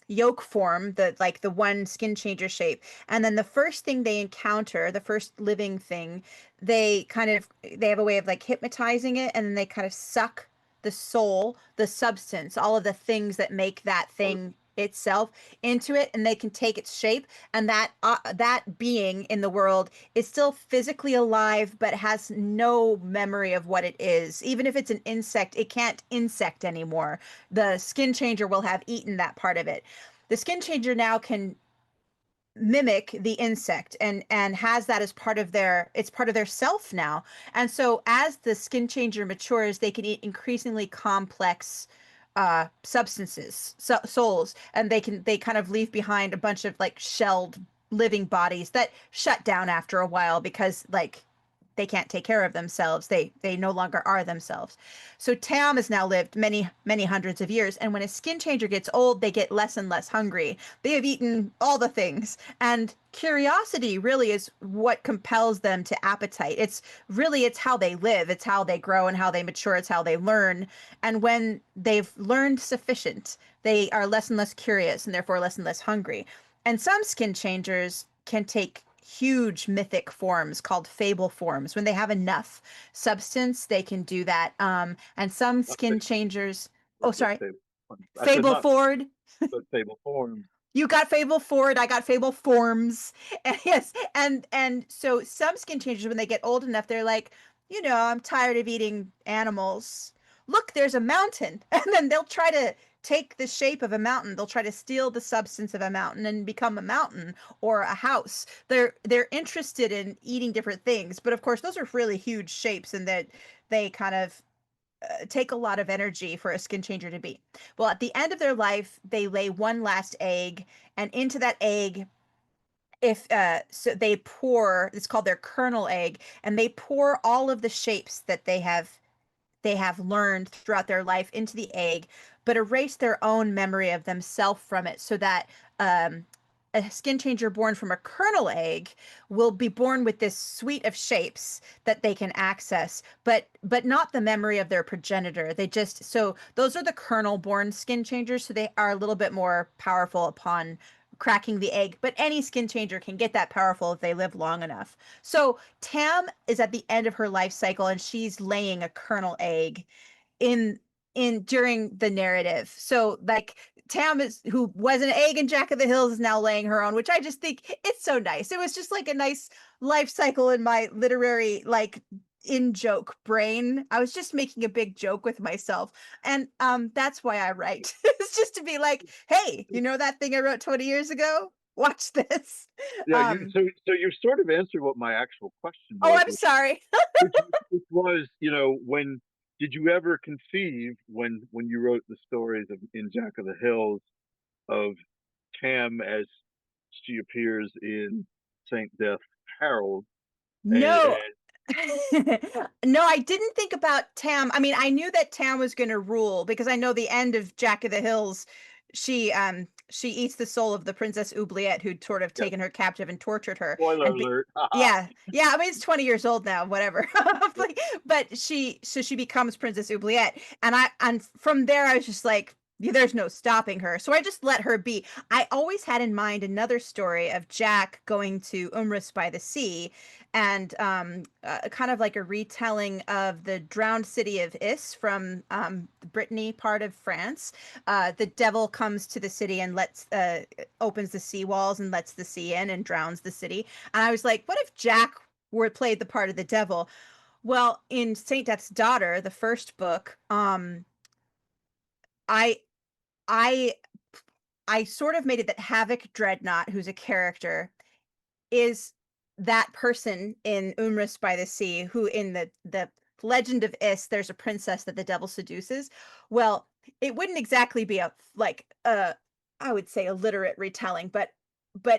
[SPEAKER 1] yolk form, the one skin changer shape. And then the first thing they encounter, the first living thing, they have a way of like hypnotizing it, and then they kind of suck the soul, the substance, all of the things that make that
[SPEAKER 2] Oh,
[SPEAKER 1] thing itself into it, and they can take its shape, and that being in the world is still physically alive but has no memory of what it is. Even if it's an insect, it can't insect anymore. The skin changer will have eaten that part of it. The skin changer now can mimic the insect and has that as part of their self now. And so as the skin changer matures, they can eat increasingly complex substances, souls, and they kind of leave behind a bunch of like shelled living bodies that shut down after a while because like they can't take care of themselves. They no longer are themselves. So Tam has now lived many hundreds of years, and when a skin changer gets old, they get less and less hungry. They have eaten all the things, and curiosity really is what compels them to appetite. It's how they live, it's how they grow and how they mature, it's how they learn. And when they've learned sufficient, they are less and less curious and therefore less and less hungry. And some skin changers can take huge mythic forms called fable forms. When they have enough substance, they can do that. And some
[SPEAKER 2] not
[SPEAKER 1] skin
[SPEAKER 2] fable,
[SPEAKER 1] changers,
[SPEAKER 2] but
[SPEAKER 1] oh, sorry,
[SPEAKER 2] fable. I said
[SPEAKER 1] fable
[SPEAKER 2] not,
[SPEAKER 1] Ford.
[SPEAKER 2] but fable form.
[SPEAKER 1] You got Fable Ford, I got Fable Forms. And yes, and so some skin changers, when they get old enough, they're like, I'm tired of eating animals. Look, there's a mountain. And then they'll try to take the shape of a mountain. They'll try to steal the substance of a mountain and become a mountain or a house. They're interested in eating different things, but of course those are really huge shapes, and that they kind of take a lot of energy for a skin changer to be. Well, at the end of their life, they lay one last egg, and into that egg, if so they pour, it's called their kernel egg, and they pour all of the shapes that they have learned throughout their life into the egg, but erase their own memory of themselves from it, so that um, a skin changer born from a kernel egg will be born with this suite of shapes that they can access, but not the memory of their progenitor. So those are the kernel born skin changers, so they are a little bit more powerful upon cracking the egg, but any skin changer can get that powerful if they live long enough. So Tam is at the end of her life cycle, and she's laying a kernel egg in in during the narrative. So like Tam is who was an egg in Jack of the Hills is now laying her own, which I just think it's so nice. It was just like a nice life cycle in my literary like in joke brain. I was just making a big joke with myself. And that's why I write. It's just to be like, hey, you know that thing I wrote 20 years ago? Watch this.
[SPEAKER 2] Yeah,
[SPEAKER 1] Um
[SPEAKER 2] so you sort of answered what my actual question
[SPEAKER 1] oh,
[SPEAKER 2] was,
[SPEAKER 1] I'm sorry.
[SPEAKER 2] which was, when did you ever conceive when you wrote the stories of in Jack of the Hills of Tam as she appears in Saint Death Harold,
[SPEAKER 1] No.
[SPEAKER 2] and
[SPEAKER 1] No, I didn't think about Tam. I mean, I knew that Tam was going to rule because I know the end of Jack of the Hills, she eats the soul of the Princess Oubliette who'd sort of
[SPEAKER 2] yeah,
[SPEAKER 1] taken her captive and tortured her.
[SPEAKER 2] spoiler
[SPEAKER 1] And
[SPEAKER 2] alert.
[SPEAKER 1] yeah. Yeah, I mean it's 20 years old now, whatever. But she becomes Princess Oubliette, and from there I was just like there's no stopping her. So I just let her be. I always had in mind another story of Jack going to Umris by the sea, and kind of like a retelling of the drowned city of Is from the Brittany part of France. The devil comes to the city and lets opens the sea walls and lets the sea in and drowns the city. And I was like, what if Jack were played the part of the devil? Well, in Saint Death's Daughter, the first book, I I I sort of made it that Havoc Dreadnought, who's a character, is that person in Umris by the Sea, who in the Legend of Is, there's a princess that the devil seduces. Well, it wouldn't exactly be a like I would say a literate retelling, but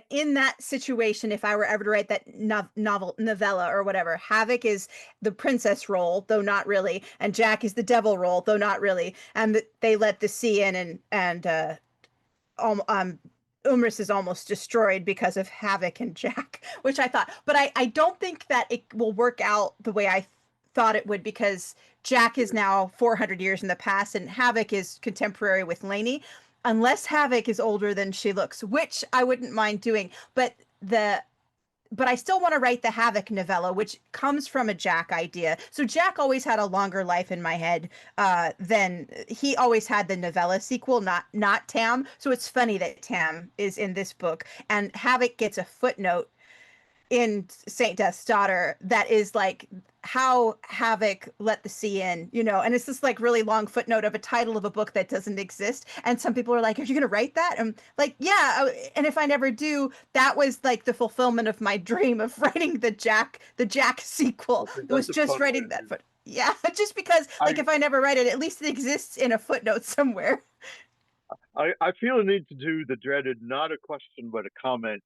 [SPEAKER 1] in that situation, if I were ever to write that novella or whatever, Havoc is the princess role, though not really, and Jack is the devil role, though not really, and they let the sea in and Umris is almost destroyed because of Havoc and Jack, which I thought, but I don't think that it will work out the way I thought it would because Jack is now 400 years in the past and Havoc is contemporary with Lainey, unless Havoc is older than she looks, which I wouldn't mind doing. But I still want to write the Havoc novella, which comes from a Jack idea. So Jack always had a longer life in my head than he always had the novella sequel, not Tam. So it's funny that Tam is in this book, and Havoc gets a footnote in Saint Death's Daughter that is like how Havoc let the sea in, and it's this like really long footnote of a title of a book that doesn't exist. And some people are like, "Are you going to write that?" I'm like, "Yeah." And if I never do, that was like the fulfillment of my dream of writing the Jack sequel.
[SPEAKER 2] Okay,
[SPEAKER 1] It was
[SPEAKER 2] that's a
[SPEAKER 1] just
[SPEAKER 2] fun way
[SPEAKER 1] writing
[SPEAKER 2] to
[SPEAKER 1] that
[SPEAKER 2] do
[SPEAKER 1] foot. Yeah, just because
[SPEAKER 2] it.
[SPEAKER 1] like if I never write it, at least it exists in a footnote somewhere.
[SPEAKER 2] I feel a need to do the dreaded, not a question but a comment,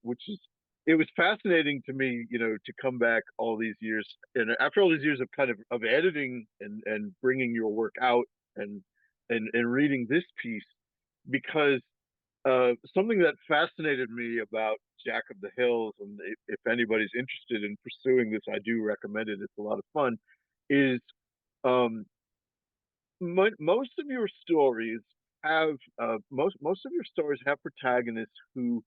[SPEAKER 2] which is, it was fascinating to me, to come back all these years, and after all these years of kind of editing and bringing your work out and and reading this piece, because something that fascinated me about Jack of the Hills, and if anybody's interested in pursuing this, I do recommend it. It's a lot of fun. Is um, most of your stories have most of your stories have protagonists who,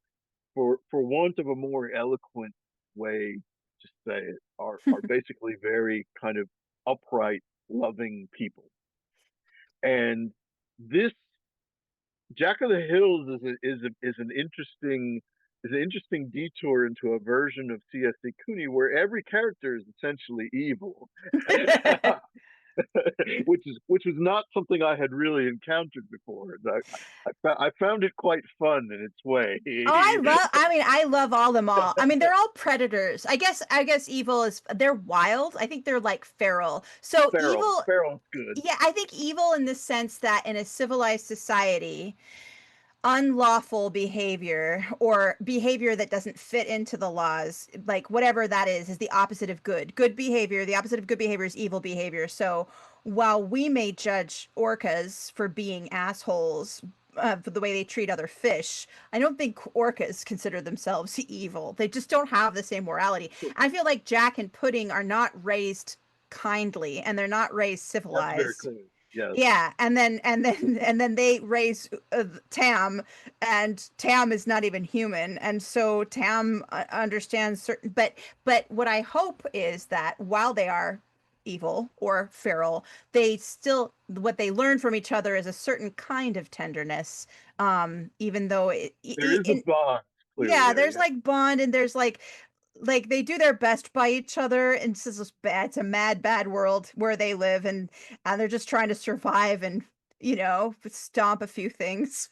[SPEAKER 2] for want of a more eloquent way to say it, are basically very kind of upright, loving people. And this Jack of the Hills is an interesting detour into a version of C.S.C. Cooney where every character is essentially evil, which was not something I had really encountered before. I found it quite fun in its way.
[SPEAKER 1] Oh, I love all them all. I mean, they're all predators. I guess evil is they're wild. I think they're like feral. So evil,
[SPEAKER 2] Farrell's good.
[SPEAKER 1] yeah, I think evil in the sense that in a civilized society, unlawful behavior or behavior that doesn't fit into the laws, like whatever that is the opposite of good. Good behavior, the opposite of good behavior is evil behavior. So while we may judge orcas for being assholes, for the way they treat other fish, I don't think orcas consider themselves evil. They just don't have the same morality. I feel like Jack and Pudding are not raised kindly and they're not raised
[SPEAKER 2] That's very
[SPEAKER 1] civilized.
[SPEAKER 2] clear. Yes.
[SPEAKER 1] Yeah, and then they raise Tam, and Tam is not even human, and so Tam understands certain. But what I hope is that while they are evil or feral, they still what they learn from each other is a certain kind of tenderness. Even though
[SPEAKER 2] There is a bond, clearly
[SPEAKER 1] yeah,
[SPEAKER 2] there.
[SPEAKER 1] there's
[SPEAKER 2] Yeah.
[SPEAKER 1] like bond and there's like they do their best by each other and it's just bad. It's a mad world where they live and they're just trying to survive and stomp a few things.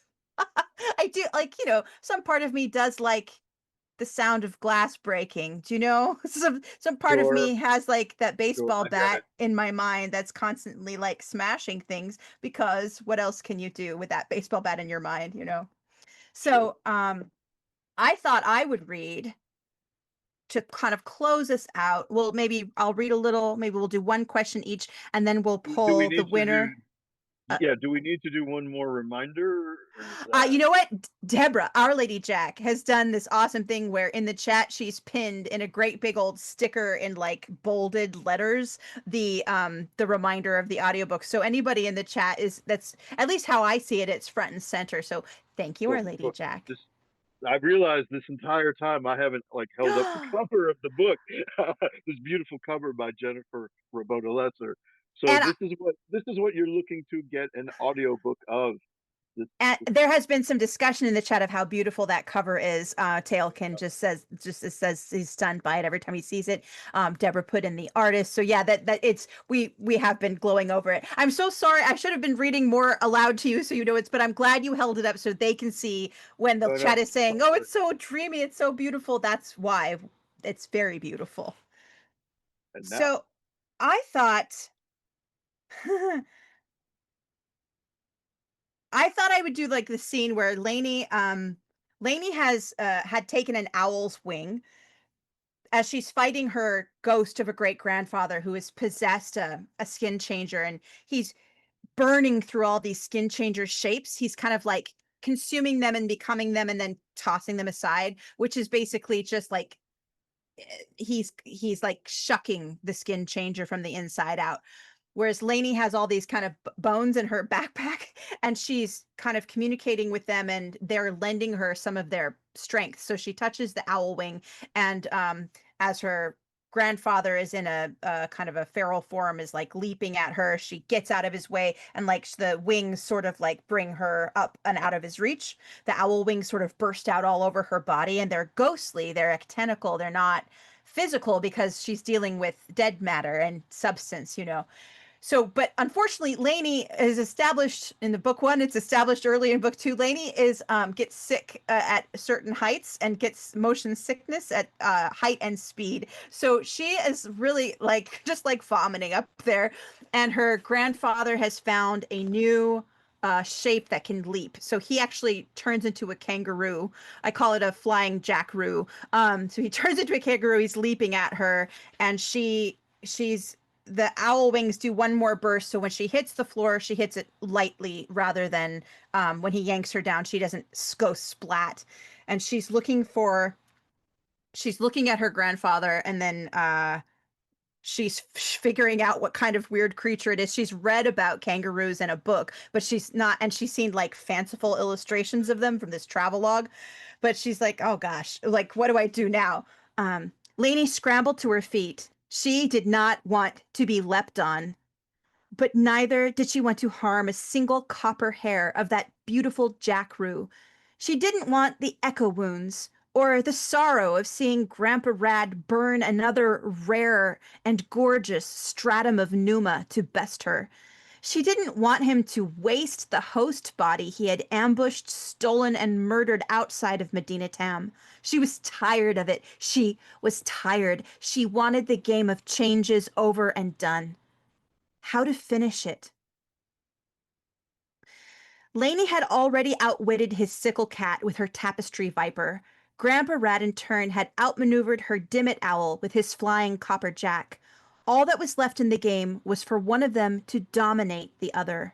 [SPEAKER 1] I do like, some part of me does like the sound of glass breaking. Do you know? Some part of
[SPEAKER 2] Sure,
[SPEAKER 1] me has like that
[SPEAKER 2] sure,
[SPEAKER 1] baseball
[SPEAKER 2] I get
[SPEAKER 1] bat
[SPEAKER 2] it.
[SPEAKER 1] in my mind that's constantly like smashing things because what else can you do with that baseball bat in your mind?
[SPEAKER 2] Sure.
[SPEAKER 1] So, I thought I would read to kind of close us out. Well, maybe I'll read a little, maybe we'll do one question each, and then we'll
[SPEAKER 2] Do we
[SPEAKER 1] pull the
[SPEAKER 2] need to do?
[SPEAKER 1] winner.
[SPEAKER 2] Yeah, do we need to do one more reminder, or is
[SPEAKER 1] You
[SPEAKER 2] that
[SPEAKER 1] know what? Deborah, Our Lady Jack, has done this awesome thing where in the chat she's pinned in a great big old sticker in like bolded letters the reminder of the audiobook. So anybody in the chat is that's at least how I see it, it's front and center. So thank you,
[SPEAKER 2] well,
[SPEAKER 1] Our Lady
[SPEAKER 2] well,
[SPEAKER 1] Jack.
[SPEAKER 2] this? I've realized this entire time I haven't like held up the cover of the book. This beautiful cover by Jennifer Roboto Lesser. So
[SPEAKER 1] And
[SPEAKER 2] this is what you're looking to get an audiobook of. This,
[SPEAKER 1] And
[SPEAKER 2] this
[SPEAKER 1] there has been some discussion in the chat of how beautiful that cover is. Tailkin just says he's stunned by it every time he sees it. Deborah put in the artist. So yeah, that it's we have been glowing over it. I'm so sorry. I should have been reading more aloud to you so you know it's, but I'm glad you held it up so they can see when the
[SPEAKER 2] oh
[SPEAKER 1] chat
[SPEAKER 2] no,
[SPEAKER 1] is saying, "Oh, it's so dreamy, it's so beautiful." That's why it's very beautiful.
[SPEAKER 2] and now
[SPEAKER 1] So I thought I thought I would do like the scene where Lainey has had taken an owl's wing as she's fighting her ghost of a great grandfather who has possessed a skin changer, and he's burning through all these skin changer shapes. He's kind of like consuming them and becoming them and then tossing them aside, which is basically just like he's like shucking the skin changer from the inside out. Whereas Lainey has all these kind of bones in her backpack, and she's kind of communicating with them, and they're lending her some of their strength. So she touches the owl wing, and as her grandfather is in a kind of a feral form, is like leaping at her, she gets out of his way, and like the wings sort of like bring her up and out of his reach. The owl wings sort of burst out all over her body, and they're ghostly, they're actinical, they're not physical because she's dealing with dead matter and substance, you know. So, but unfortunately, Lainey is established in the book one. It's established early in book two. Lainey is gets sick at certain heights and gets motion sickness at height and speed. So she is really like just like vomiting up there. And her grandfather has found a new shape that can leap. So he actually turns into a kangaroo. I call it a flying jackaroo. So he turns into a kangaroo. He's leaping at her, and she's the owl wings do one more burst. So when she hits the floor, she hits it lightly rather than when he yanks her down, she doesn't go splat. And she's looking at her grandfather, and then she's figuring out what kind of weird creature it is. She's read about kangaroos in a book, but she's not, and she's seen like fanciful illustrations of them from this travel log. But she's like, oh gosh, like, what do I do now? Lainey scrambled to her feet. She did not want to be leapt on, but neither did she want to harm a single copper hair of that beautiful jackaroo. She didn't want the echo wounds or the sorrow of seeing Grandpa Rad burn another rare and gorgeous stratum of Numa to best her. She didn't want him to waste the host body he had ambushed, stolen, and murdered outside of Medina Tam. She was tired of it. She was tired. She wanted the game of changes over and done. How to finish it? Lainey had already outwitted his sickle cat with her tapestry viper. Grandpa Rat in turn had outmaneuvered her dimmet owl with his flying copper jack. All that was left in the game was for one of them to dominate the other.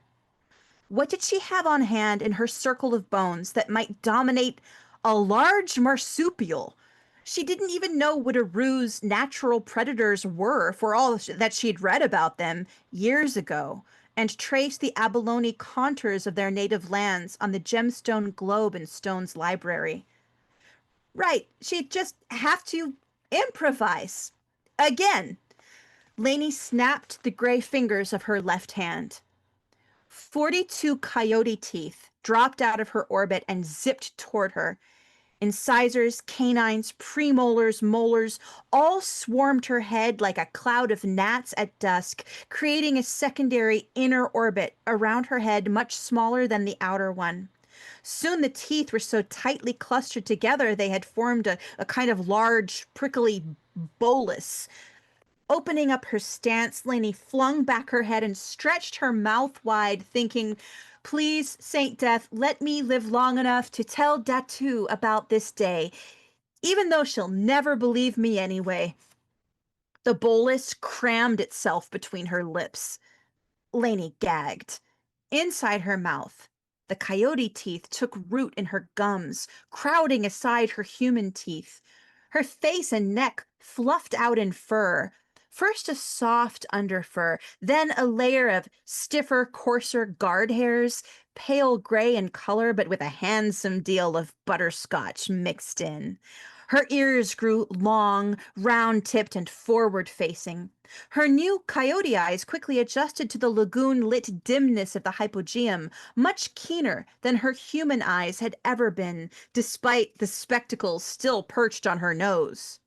[SPEAKER 1] What did she have on hand in her circle of bones that might dominate a large marsupial? She didn't even know what Aru's natural predators were for all that she'd read about them years ago, and traced the abalone contours of their native lands on the gemstone globe in Stone's library. Right, she'd just have to improvise. Again, Lainey snapped the gray fingers of her left hand. 42 coyote teeth dropped out of her orbit and zipped toward her. Incisors, canines, premolars, molars all swarmed her head like a cloud of gnats at dusk, creating a secondary inner orbit around her head much smaller than the outer one. Soon the teeth were so tightly clustered together they had formed a kind of large, prickly bolus. Opening up her stance, Lainey flung back her head and stretched her mouth wide, thinking, please, Saint Death, let me live long enough to tell Datu about this day, even though she'll never believe me anyway. The bolus crammed itself between her lips. Lainey gagged. Inside her mouth, the coyote teeth took root in her gums, crowding aside her human teeth. Her face and neck fluffed out in fur. First a soft underfur, then a layer of stiffer, coarser guard hairs, pale gray in color, but with a handsome deal of butterscotch mixed in. Her ears grew long, round-tipped, and forward-facing. Her new coyote eyes quickly adjusted to the lagoon-lit dimness of the hypogeum, much keener than her human eyes had ever been, despite the spectacles still perched on her nose.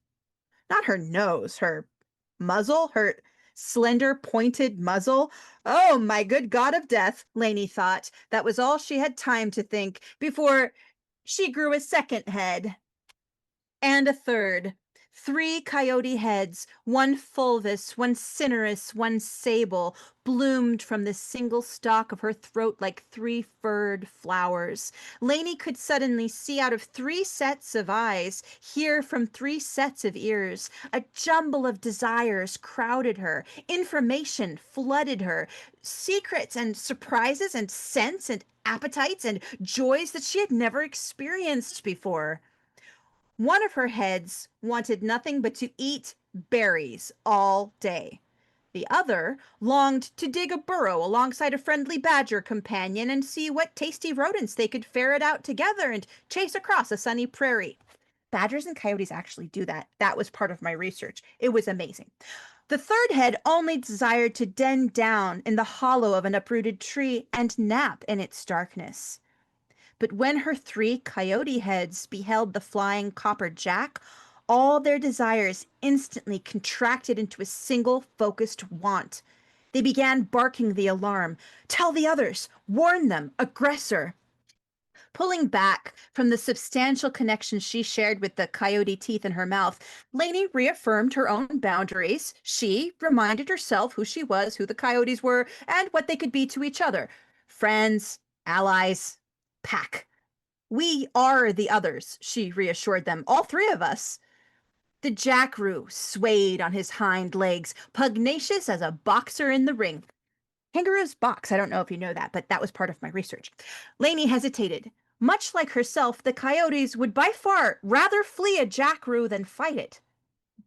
[SPEAKER 1] Not her nose, her muzzle, her slender, pointed muzzle. Oh, my good God of death, Lainey thought. That was all she had time to think before she grew a second head. And a third. 3 coyote heads, one fulvous, one cinerous, one sable, bloomed from the single stalk of her throat like 3 furred flowers. Lainey could suddenly see out of 3 sets of eyes, hear from 3 sets of ears. A jumble of desires crowded her, information flooded her, secrets and surprises and scents and appetites and joys that she had never experienced before. One of her heads wanted nothing but to eat berries all day. The other longed to dig a burrow alongside a friendly badger companion and see what tasty rodents they could ferret out together and chase across a sunny prairie. Badgers and coyotes actually do that. That was part of my research. It was amazing. The third head only desired to den down in the hollow of an uprooted tree and nap in its darkness. But when her 3 coyote heads beheld the flying copper jack, all their desires instantly contracted into a single focused want. They began barking the alarm. Tell the others! Warn them! Aggressor! Pulling back from the substantial connection she shared with the coyote teeth in her mouth, Lainey reaffirmed her own boundaries. She reminded herself who she was, who the coyotes were, and what they could be to each other. Friends, allies, pack. We are the others, she reassured them, all 3 of us. The jackaroo swayed on his hind legs, pugnacious as a boxer in the ring. Kangaroos box, I don't know if you know that, but that was part of my research. Lainey hesitated. Much like herself, the coyotes would by far rather flee a jackaroo than fight it.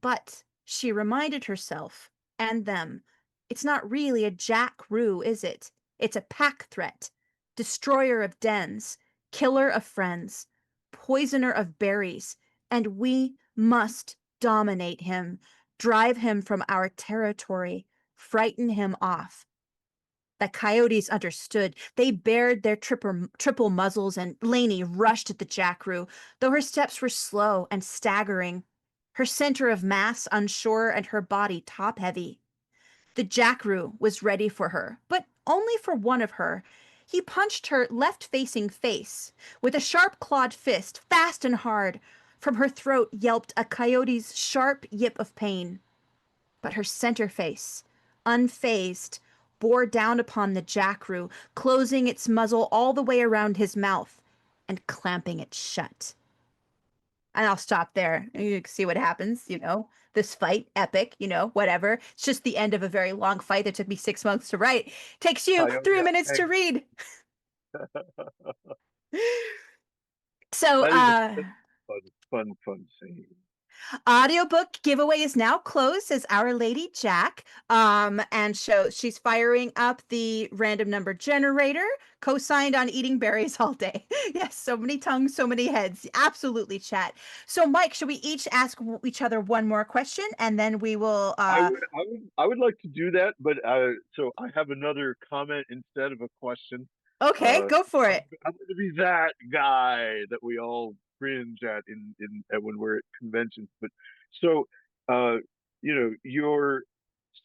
[SPEAKER 1] But she reminded herself, and them, it's not really a jackaroo, is it? It's a pack threat, destroyer of dens, killer of friends, poisoner of berries, and we must dominate him, drive him from our territory, frighten him off. The coyotes understood. They bared their triple muzzles, and Lainey rushed at the jackaroo, though her steps were slow and staggering, her center of mass unsure and her body top-heavy. The jackaroo was ready for her, but only for one of her. He punched her left-facing face with a sharp-clawed fist, fast and hard. From her throat yelped a coyote's sharp yip of pain. But her center face, unfazed, bore down upon the jackaroo, closing its muzzle all the way around his mouth and clamping it shut. And I'll stop there. You can see what happens, This fight, epic, whatever. It's just the end of a very long fight that took me 6 months to write. Takes you
[SPEAKER 2] Coyote
[SPEAKER 1] 3 minutes to
[SPEAKER 2] egg.
[SPEAKER 1] read. So,
[SPEAKER 2] That is a fun scene.
[SPEAKER 1] audiobook giveaway is now closed, says Our Lady Jack. And she's firing up the random number generator, co-signed on eating berries all day. Yes, so many tongues, so many heads. Absolutely, chat. So, Mike, should we each ask each other one more question, and then we will
[SPEAKER 2] I would like to do that, but so I have another comment instead of a question.
[SPEAKER 1] Okay, go for it.
[SPEAKER 2] I'm going to be that guy that we all cringe at when we're at conventions. But so, your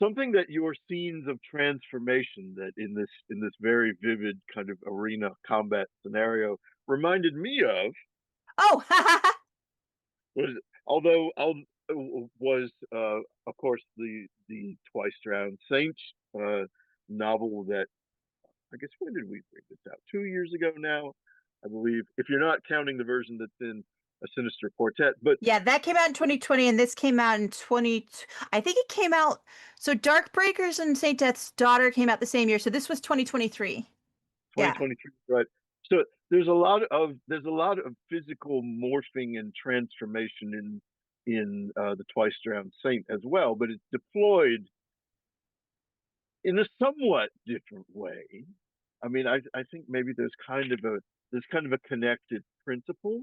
[SPEAKER 2] something that your scenes of transformation that in this very vivid kind of arena combat scenario reminded me of
[SPEAKER 1] Oh,
[SPEAKER 2] was although was of course the twice drowned saint novel that I guess when did we bring this out? 2 years ago now, I believe. If you're not counting the version that's in a Sinister Quartet, but
[SPEAKER 1] yeah, that came out in 2020, and this came out in 20. I think it came out. So, Dark Breakers and Saint Death's Daughter came out the same year. So this was 2023. Yeah.
[SPEAKER 2] 2023, right? So there's a lot of physical morphing and transformation in the Twice Drowned Saint as well, but it's deployed in a somewhat different way. I mean, I think maybe there's kind of a connected principle,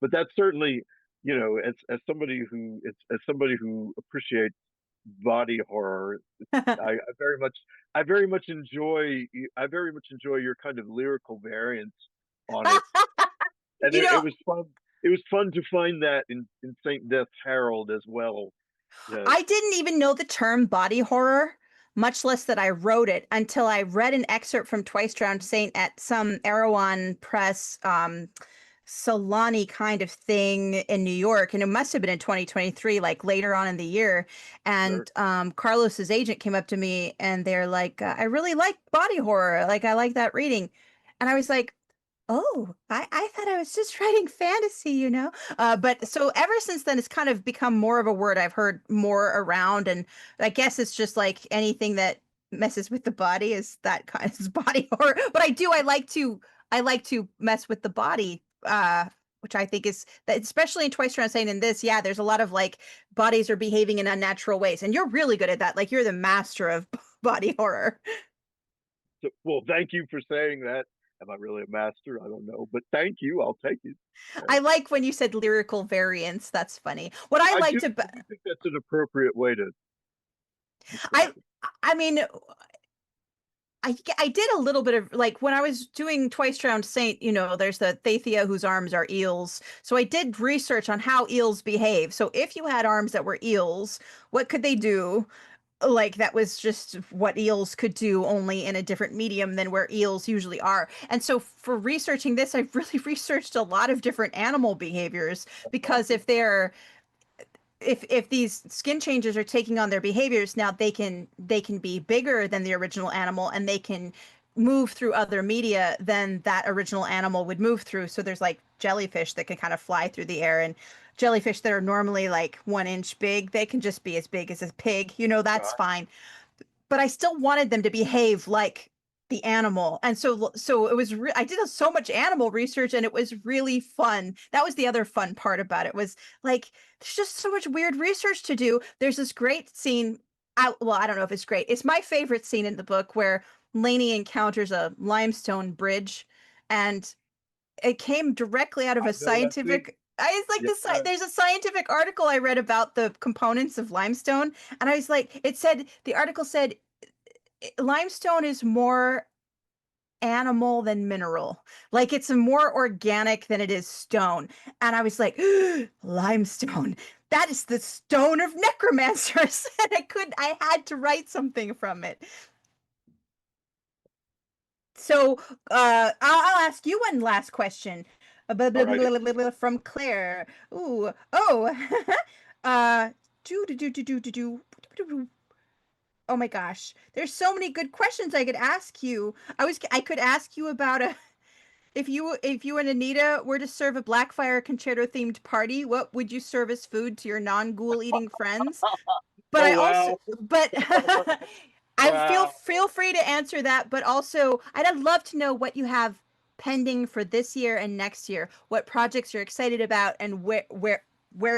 [SPEAKER 2] but that's certainly, as somebody who appreciates body horror, I, I very much I very much enjoy your kind of lyrical variance on it, and
[SPEAKER 1] You
[SPEAKER 2] it,
[SPEAKER 1] know,
[SPEAKER 2] it was fun. It was fun to find that in Saint Death's Herald as well. Yeah,
[SPEAKER 1] I didn't even know the term body horror, much less that I wrote it until I read an excerpt from Twice Drowned Saint at some Erewhon Press Solani kind of thing in New York. And it must have been in 2023, like later on in the year.
[SPEAKER 2] sure.
[SPEAKER 1] And Carlos's agent came up to me and they're like, I really like body horror. Like, I like that reading. And I was like, oh, I thought I was just writing fantasy, you know? But so ever since then, it's kind of become more of a word I've heard more around. And I guess it's just like anything that messes with the body is that kind of body horror. But I like to mess with the body, which I think is that, especially in Twice Around saying in this, yeah, there's a lot of like bodies are behaving in unnatural ways. And you're really good at that. Like you're the master of body horror.
[SPEAKER 2] So, well, thank you for saying that. Am I really a master? I don't know, but thank you. I'll take it. Yeah.
[SPEAKER 1] I like when you said lyrical variants. That's funny. What I
[SPEAKER 2] I
[SPEAKER 1] like
[SPEAKER 2] do.
[SPEAKER 1] to,
[SPEAKER 2] I do think that's an appropriate way to describe
[SPEAKER 1] I,
[SPEAKER 2] it.
[SPEAKER 1] I mean, I did a little bit of like when I was doing Twice Drowned Saint, you know, there's the Thetia whose arms are eels. So I did research on how eels behave. So if you had arms that were eels, what could they do? Like that was just what eels could do, only in a different medium than where eels usually are. And so for researching this, I've really researched a lot of different animal behaviors
[SPEAKER 2] That's
[SPEAKER 1] because
[SPEAKER 2] awesome.
[SPEAKER 1] if these skin changes are taking on their behaviors, now they can be bigger than the original animal and they can move through other media than that original animal would move through. So there's like jellyfish that can kind of fly through the air, and jellyfish that are normally like 1 inch big, they can just be as big as a pig, you know, that's
[SPEAKER 2] God.
[SPEAKER 1] fine. But I still wanted them to behave like the animal. And so it was I did so much animal research and it was really fun. That was the other fun part about it, was like there's just so much weird research to do. There's this great scene. I don't know if it's great. It's my favorite scene in the book where Lainey encounters a limestone bridge, and it came directly out of
[SPEAKER 2] I
[SPEAKER 1] a
[SPEAKER 2] know that thing.
[SPEAKER 1] scientific. It's like
[SPEAKER 2] Yeah.
[SPEAKER 1] there's a scientific article I read about the components of limestone, and I was like, the article said limestone is more animal than mineral. Like it's more organic than it is stone. And I was like, limestone. That is the stone of necromancers. And I had to write something from it. So I'll ask you one last question.
[SPEAKER 2] All right.
[SPEAKER 1] From Claire. Ooh, oh, uh, do. Oh my gosh, there's so many good questions I could ask you. I could ask you about a if you and Anita were to serve a Blackfire Concerto themed party, what would you serve as food to your non-ghoul eating friends? But
[SPEAKER 2] Oh
[SPEAKER 1] I also
[SPEAKER 2] wow.
[SPEAKER 1] but I
[SPEAKER 2] Wow.
[SPEAKER 1] feel free to answer that, but also I'd love to know what you have pending for this year and next year. What projects you're excited about and where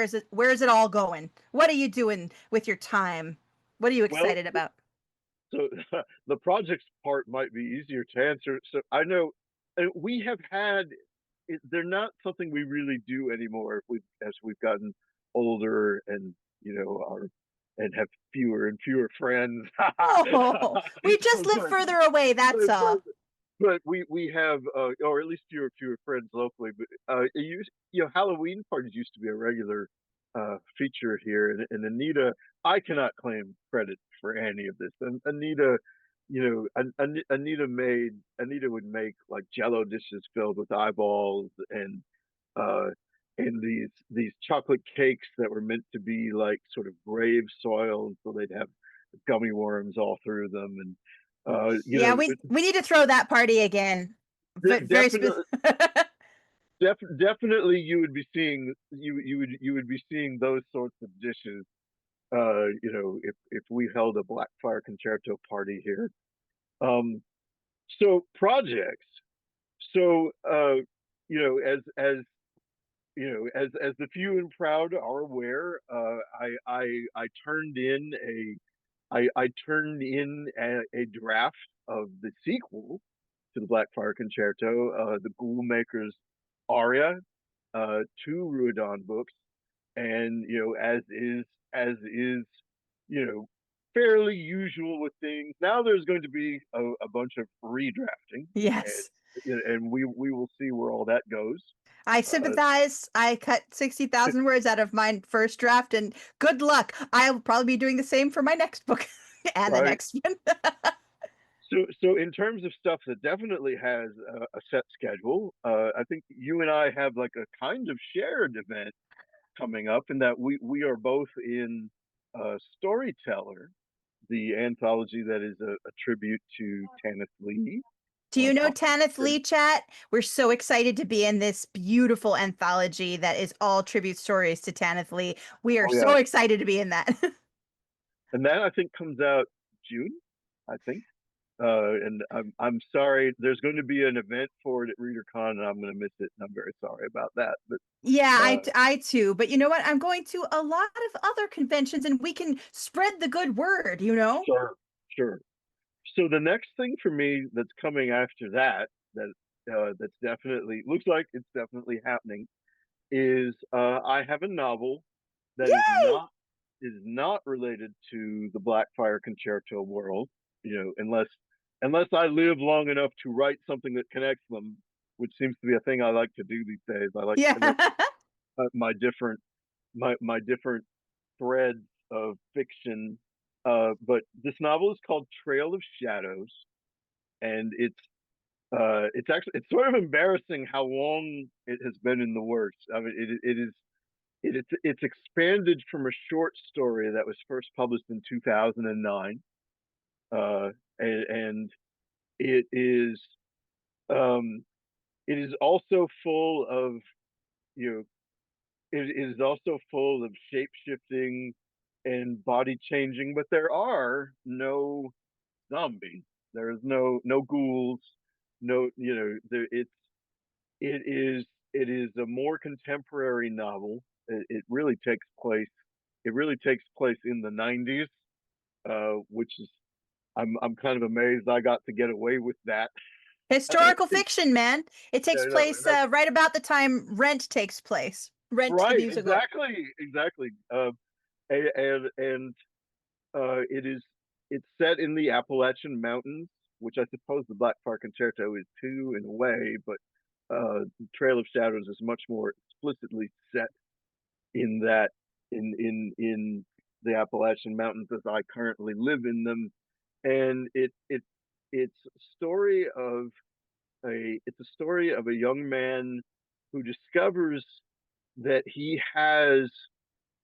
[SPEAKER 1] is it all going? What are you doing with your time? What are you
[SPEAKER 2] Well,
[SPEAKER 1] excited about?
[SPEAKER 2] so the projects part might be easier to answer. So I know we have had. They're not something we really do anymore. As we've gotten older and are and have fewer and fewer friends.
[SPEAKER 1] Oh, we just live
[SPEAKER 2] but,
[SPEAKER 1] further away, that's
[SPEAKER 2] but
[SPEAKER 1] all.
[SPEAKER 2] but we have or at least fewer friends locally. But Halloween parties used to be a regular feature here, and Anita, I cannot claim credit for any of this. And Anita, Anita would make like Jello dishes filled with eyeballs uh and these chocolate cakes that were meant to be like sort of grave soil, so they'd have gummy worms all through them, and
[SPEAKER 1] Yeah, we need to throw that party again. Very
[SPEAKER 2] definitely,
[SPEAKER 1] specific.
[SPEAKER 2] definitely, you would be seeing those sorts of dishes. If we held a Blackfire Concerto party here. Um, So projects. So as as the few and proud are aware, I turned in I turned in a draft of the sequel to the Blackfire Concerto, the Ghoulmaker's aria, two Ruodon books, and as is you know fairly usual with things. Now there's going to be a bunch of redrafting, and
[SPEAKER 1] Yes.
[SPEAKER 2] and we will see where all that goes.
[SPEAKER 1] I
[SPEAKER 2] Uh,
[SPEAKER 1] sympathize. I cut 60,000 words out of my first draft, and good luck. I'll probably be doing the same for my next book and the
[SPEAKER 2] right.
[SPEAKER 1] next one.
[SPEAKER 2] So in terms of stuff that definitely has a set schedule, I think you and I have like a kind of shared event coming up in that we are both in Storyteller, the anthology that is a tribute to Tanith Lee.
[SPEAKER 1] Do you know Tanith
[SPEAKER 2] Popular.
[SPEAKER 1] Lee, chat? We're so excited to be in this beautiful anthology that is all tribute stories to Tanith Lee. We are
[SPEAKER 2] Oh yeah,
[SPEAKER 1] so excited to be in that.
[SPEAKER 2] and that I think comes out June, I think. And I'm sorry, there's going to be an event for it at ReaderCon, and I'm going to miss it, and I'm very sorry about that. But
[SPEAKER 1] Yeah,
[SPEAKER 2] uh,
[SPEAKER 1] I too. But you know what? I'm going to a lot of other conventions and we can spread the good word, you know?
[SPEAKER 2] sure, sure. So the next thing for me that's coming after that, that's definitely looks like it's definitely happening, is I have a novel that
[SPEAKER 1] Yay!
[SPEAKER 2] is not related to the Blackfire Concerto world, unless I live long enough to write something that connects them, which seems to be a thing I like to do these days. I like to
[SPEAKER 1] Yeah.
[SPEAKER 2] connect my different threads of fiction. But this novel is called Trail of Shadows, and it's sort of embarrassing how long it has been in the works. I mean, it's expanded from a short story that was first published in 2009, and it is um, it is also full of you know it is also full of shape shifting and body changing, but there are no zombies. There is no ghouls. No, it is it is a more contemporary novel. It really takes place. It really takes place in the '90s, which is I'm kind of amazed I got to get away with that.
[SPEAKER 1] Historical fiction, man. It takes
[SPEAKER 2] No,
[SPEAKER 1] place
[SPEAKER 2] that's
[SPEAKER 1] right about the time Rent takes place. Rent the
[SPEAKER 2] right,
[SPEAKER 1] musical.
[SPEAKER 2] exactly. And it's set in the Appalachian Mountains, which I suppose the Blackfire Concerto is too in a way, but Trail of Shadows is much more explicitly set in that in the Appalachian Mountains as I currently live in them, and it's a story of a young man who discovers that he has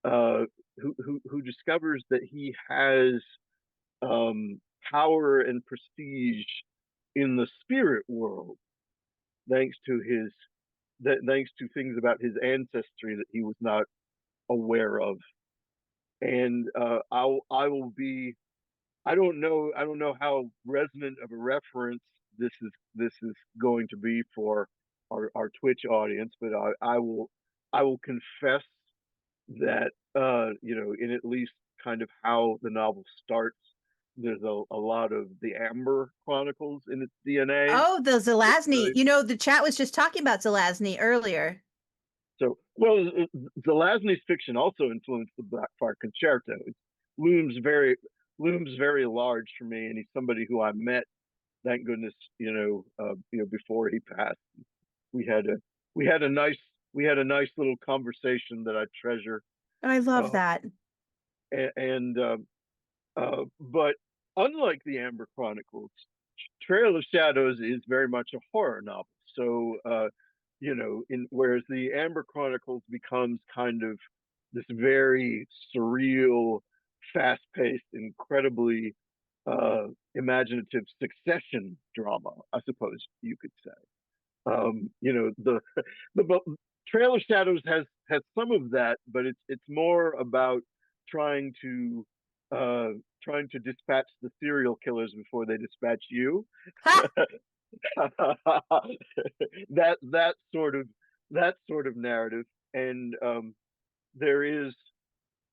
[SPEAKER 2] who discovers that he has power and prestige in the spirit world thanks to thanks to things about his ancestry that he was not aware of. And I will be I don't know how resonant of a reference this is going to be for our Twitch audience, but I will confess that in at least kind of how the novel starts, there's a lot of the Amber Chronicles in its DNA.
[SPEAKER 1] Oh, the
[SPEAKER 2] It's
[SPEAKER 1] Zelazny.
[SPEAKER 2] very
[SPEAKER 1] You know, the chat was just talking about Zelazny earlier.
[SPEAKER 2] so well. Zelazny's fiction also influenced the Blackfire Concerto. It looms very looms very large for me, and he's somebody who I met. Thank goodness, before he passed, we had a we had a nice we had a nice little conversation that I treasure.
[SPEAKER 1] I love
[SPEAKER 2] Uh,
[SPEAKER 1] that.
[SPEAKER 2] and But unlike the Amber Chronicles, Trail of Shadows is very much a horror novel. So, in whereas the Amber Chronicles becomes kind of this very surreal, fast-paced, incredibly imaginative succession drama, I suppose you could say. The Trail of Shadows has some of that, but it's more about trying to trying to dispatch the serial killers before they dispatch you.
[SPEAKER 1] Ha!
[SPEAKER 2] that sort of narrative, and there is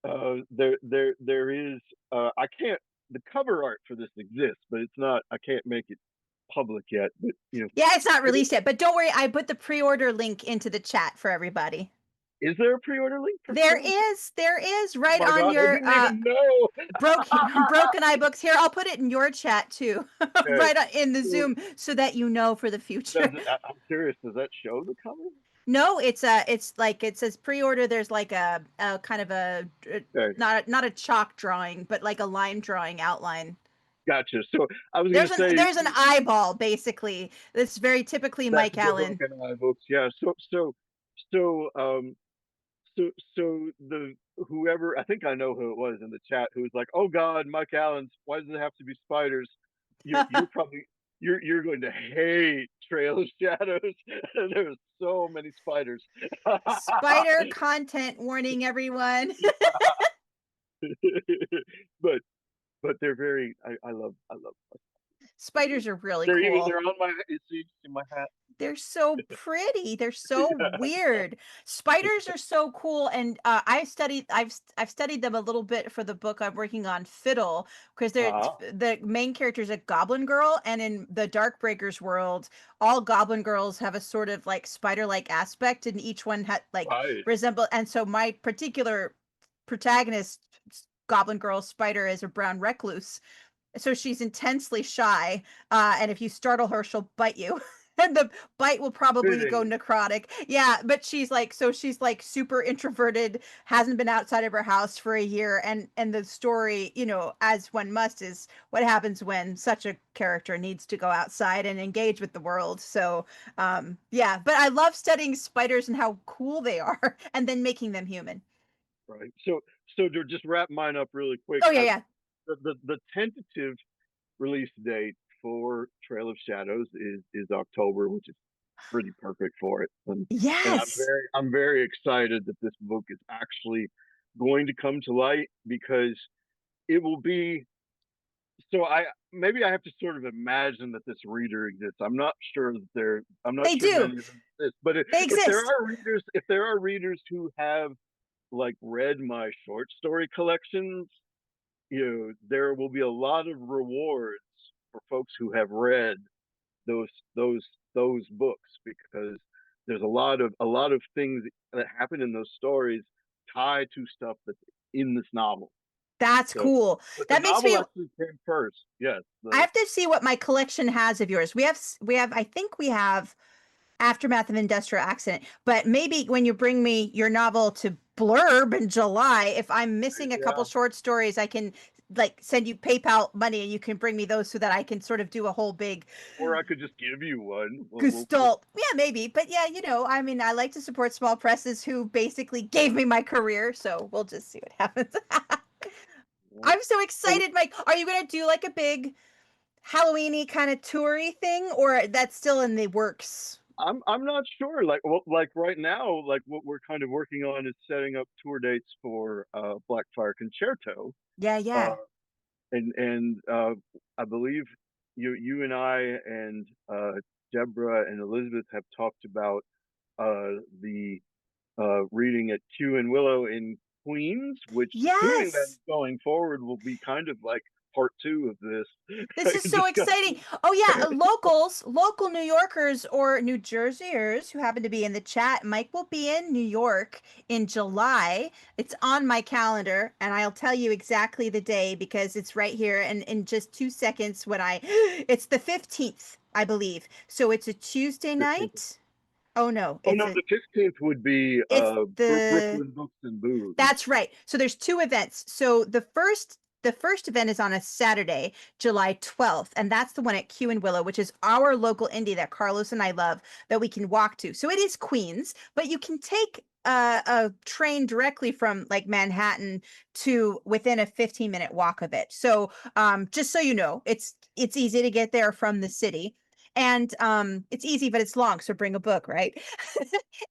[SPEAKER 2] there is I can't the cover art for this exists, but it's not. I can't make it public yet. But
[SPEAKER 1] Yeah, it's not released yet, but don't worry, I put the pre-order link into the chat for everybody.
[SPEAKER 2] is there a pre-order link for
[SPEAKER 1] There
[SPEAKER 2] Trail of Shadows?
[SPEAKER 1] is, there is
[SPEAKER 2] Oh
[SPEAKER 1] right
[SPEAKER 2] my
[SPEAKER 1] on
[SPEAKER 2] god, I
[SPEAKER 1] your
[SPEAKER 2] didn't even know.
[SPEAKER 1] Broken Eye Books. Here, I'll put it in your chat too,
[SPEAKER 2] Okay,
[SPEAKER 1] right in the
[SPEAKER 2] so
[SPEAKER 1] Zoom, so that you know for the future.
[SPEAKER 2] I'm curious. Does that show the cover?
[SPEAKER 1] No, it's like it says pre-order. There's like a kind of
[SPEAKER 2] Okay,
[SPEAKER 1] not a chalk drawing, but like a line drawing outline.
[SPEAKER 2] gotcha. So I was gonna say
[SPEAKER 1] There's an eyeball basically. That's very typically
[SPEAKER 2] that's
[SPEAKER 1] Mike
[SPEAKER 2] the
[SPEAKER 1] Allen.
[SPEAKER 2] Broken Eye books. Yeah. So so the whoever, I think I know who it was in the chat, who was like, "Oh God, Mike Allen's. Why does it have to be spiders?" You're probably you're going to hate Trail of Shadows. There's so many spiders.
[SPEAKER 1] Spider content warning, everyone.
[SPEAKER 2] but they're very. I love.
[SPEAKER 1] Spiders are really
[SPEAKER 2] They're
[SPEAKER 1] cool.
[SPEAKER 2] on my. It's in my hat.
[SPEAKER 1] They're so pretty. They're so weird. Spiders are so cool, and I've studied them a little bit for the book I'm working on, Fiddle, because they're
[SPEAKER 2] Ah,
[SPEAKER 1] the main character is a goblin girl, and in the Darkbreakers world, all goblin girls have a sort of like spider-like aspect, and each one had like
[SPEAKER 2] right.
[SPEAKER 1] resemble. And so my particular protagonist, goblin girl spider, is a brown recluse, so she's intensely shy, and if you startle her, she'll bite you. And the bite will probably go
[SPEAKER 2] Fitting.
[SPEAKER 1] necrotic. Yeah, but she's like super introverted, hasn't been outside of her house for a year, and the story, as one must, is what happens when such a character needs to go outside and engage with the world. So, yeah, but I love studying spiders and how cool they are, and then making them human.
[SPEAKER 2] Right. So to just wrap mine up really quick,
[SPEAKER 1] Oh yeah, yeah.
[SPEAKER 2] the tentative release date for Trail of Shadows is October, which is pretty perfect for it. And
[SPEAKER 1] Yes,
[SPEAKER 2] I'm very excited that this book is actually going to come to light, because it will be. So I maybe I have to sort of imagine that this reader exists. I'm not
[SPEAKER 1] they
[SPEAKER 2] sure
[SPEAKER 1] do.
[SPEAKER 2] many of them exist. But
[SPEAKER 1] They
[SPEAKER 2] if there
[SPEAKER 1] exist.
[SPEAKER 2] are readers, who have like read my short story collections, there will be a lot of rewards for folks who have read those those those books, because there's a lot of things that happen in those stories tied to stuff that's in this novel.
[SPEAKER 1] That's
[SPEAKER 2] So,
[SPEAKER 1] cool.
[SPEAKER 2] but the
[SPEAKER 1] That makes
[SPEAKER 2] novel
[SPEAKER 1] me
[SPEAKER 2] actually came first. Yes,
[SPEAKER 1] I have to see what my collection has of yours. We have I think we have Aftermath of Industrial Accident, but maybe when you bring me your novel to Blurb in July, if I'm missing a couple
[SPEAKER 2] yeah.
[SPEAKER 1] short stories, I can like send you PayPal money and you can bring me those so that I can sort of do a whole big
[SPEAKER 2] Or I could just give you one.
[SPEAKER 1] gestalt. Yeah, maybe. But yeah, I mean, I like to support small presses who basically gave me my career, so we'll just see what happens.
[SPEAKER 2] We'll,
[SPEAKER 1] I'm so
[SPEAKER 2] well,
[SPEAKER 1] excited, Mike. Are you going to do like a big Halloweeny kind of toury thing, or that's still in the works?
[SPEAKER 2] I'm not sure. Like right now, like what we're kind of working on is setting up tour dates for Blackfire Concerto.
[SPEAKER 1] Yeah,
[SPEAKER 2] Uh,
[SPEAKER 1] yeah.
[SPEAKER 2] and I believe you and I and Deborah and Elizabeth have talked about the reading at Q and Willow in Queens, which, assuming that
[SPEAKER 1] Yes.
[SPEAKER 2] going forward, will be kind of like part two of
[SPEAKER 1] This is
[SPEAKER 2] this
[SPEAKER 1] so exciting.
[SPEAKER 2] discussion.
[SPEAKER 1] Oh yeah, local New Yorkers or New Jerseyers who happen to be in the chat, Mike will be in New York in July. It's on my calendar and I'll tell you exactly the day because it's right here and in just 2 seconds when I it's the 15th, I believe. So it's a Tuesday
[SPEAKER 2] 15th.
[SPEAKER 1] night. Oh no,
[SPEAKER 2] Oh no, the 15th would be
[SPEAKER 1] it's the
[SPEAKER 2] Brooklyn Books and Booze.
[SPEAKER 1] that's right. So there's two events. So the first event is on a Saturday, July 12th, and that's the one at Q and Willow, which is our local indie that Carlos and I love that we can walk to. So it is Queens, but you can take a train directly from like Manhattan to within a 15-minute walk of it. So just so you know, it's easy to get there from the city. And it's easy, but it's long, so bring a book, right?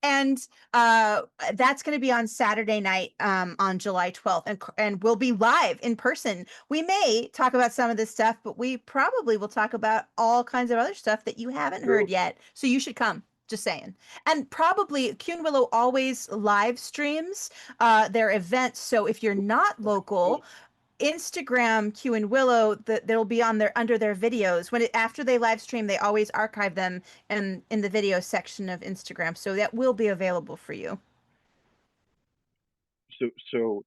[SPEAKER 1] And that's going to be on Saturday night, on July 12th, and we'll be live in person. We may talk about some of this stuff, but we probably will talk about all kinds of other stuff that you haven't heard
[SPEAKER 2] Cool.
[SPEAKER 1] yet. So you should come. Just saying. And probably Q and Willow always live streams their events. So if you're not local,
[SPEAKER 2] Cool.
[SPEAKER 1] Instagram Q and Willow, that they'll be on their under their videos. After they live stream, they always archive them in the video section of Instagram. So that will be available for you.
[SPEAKER 2] So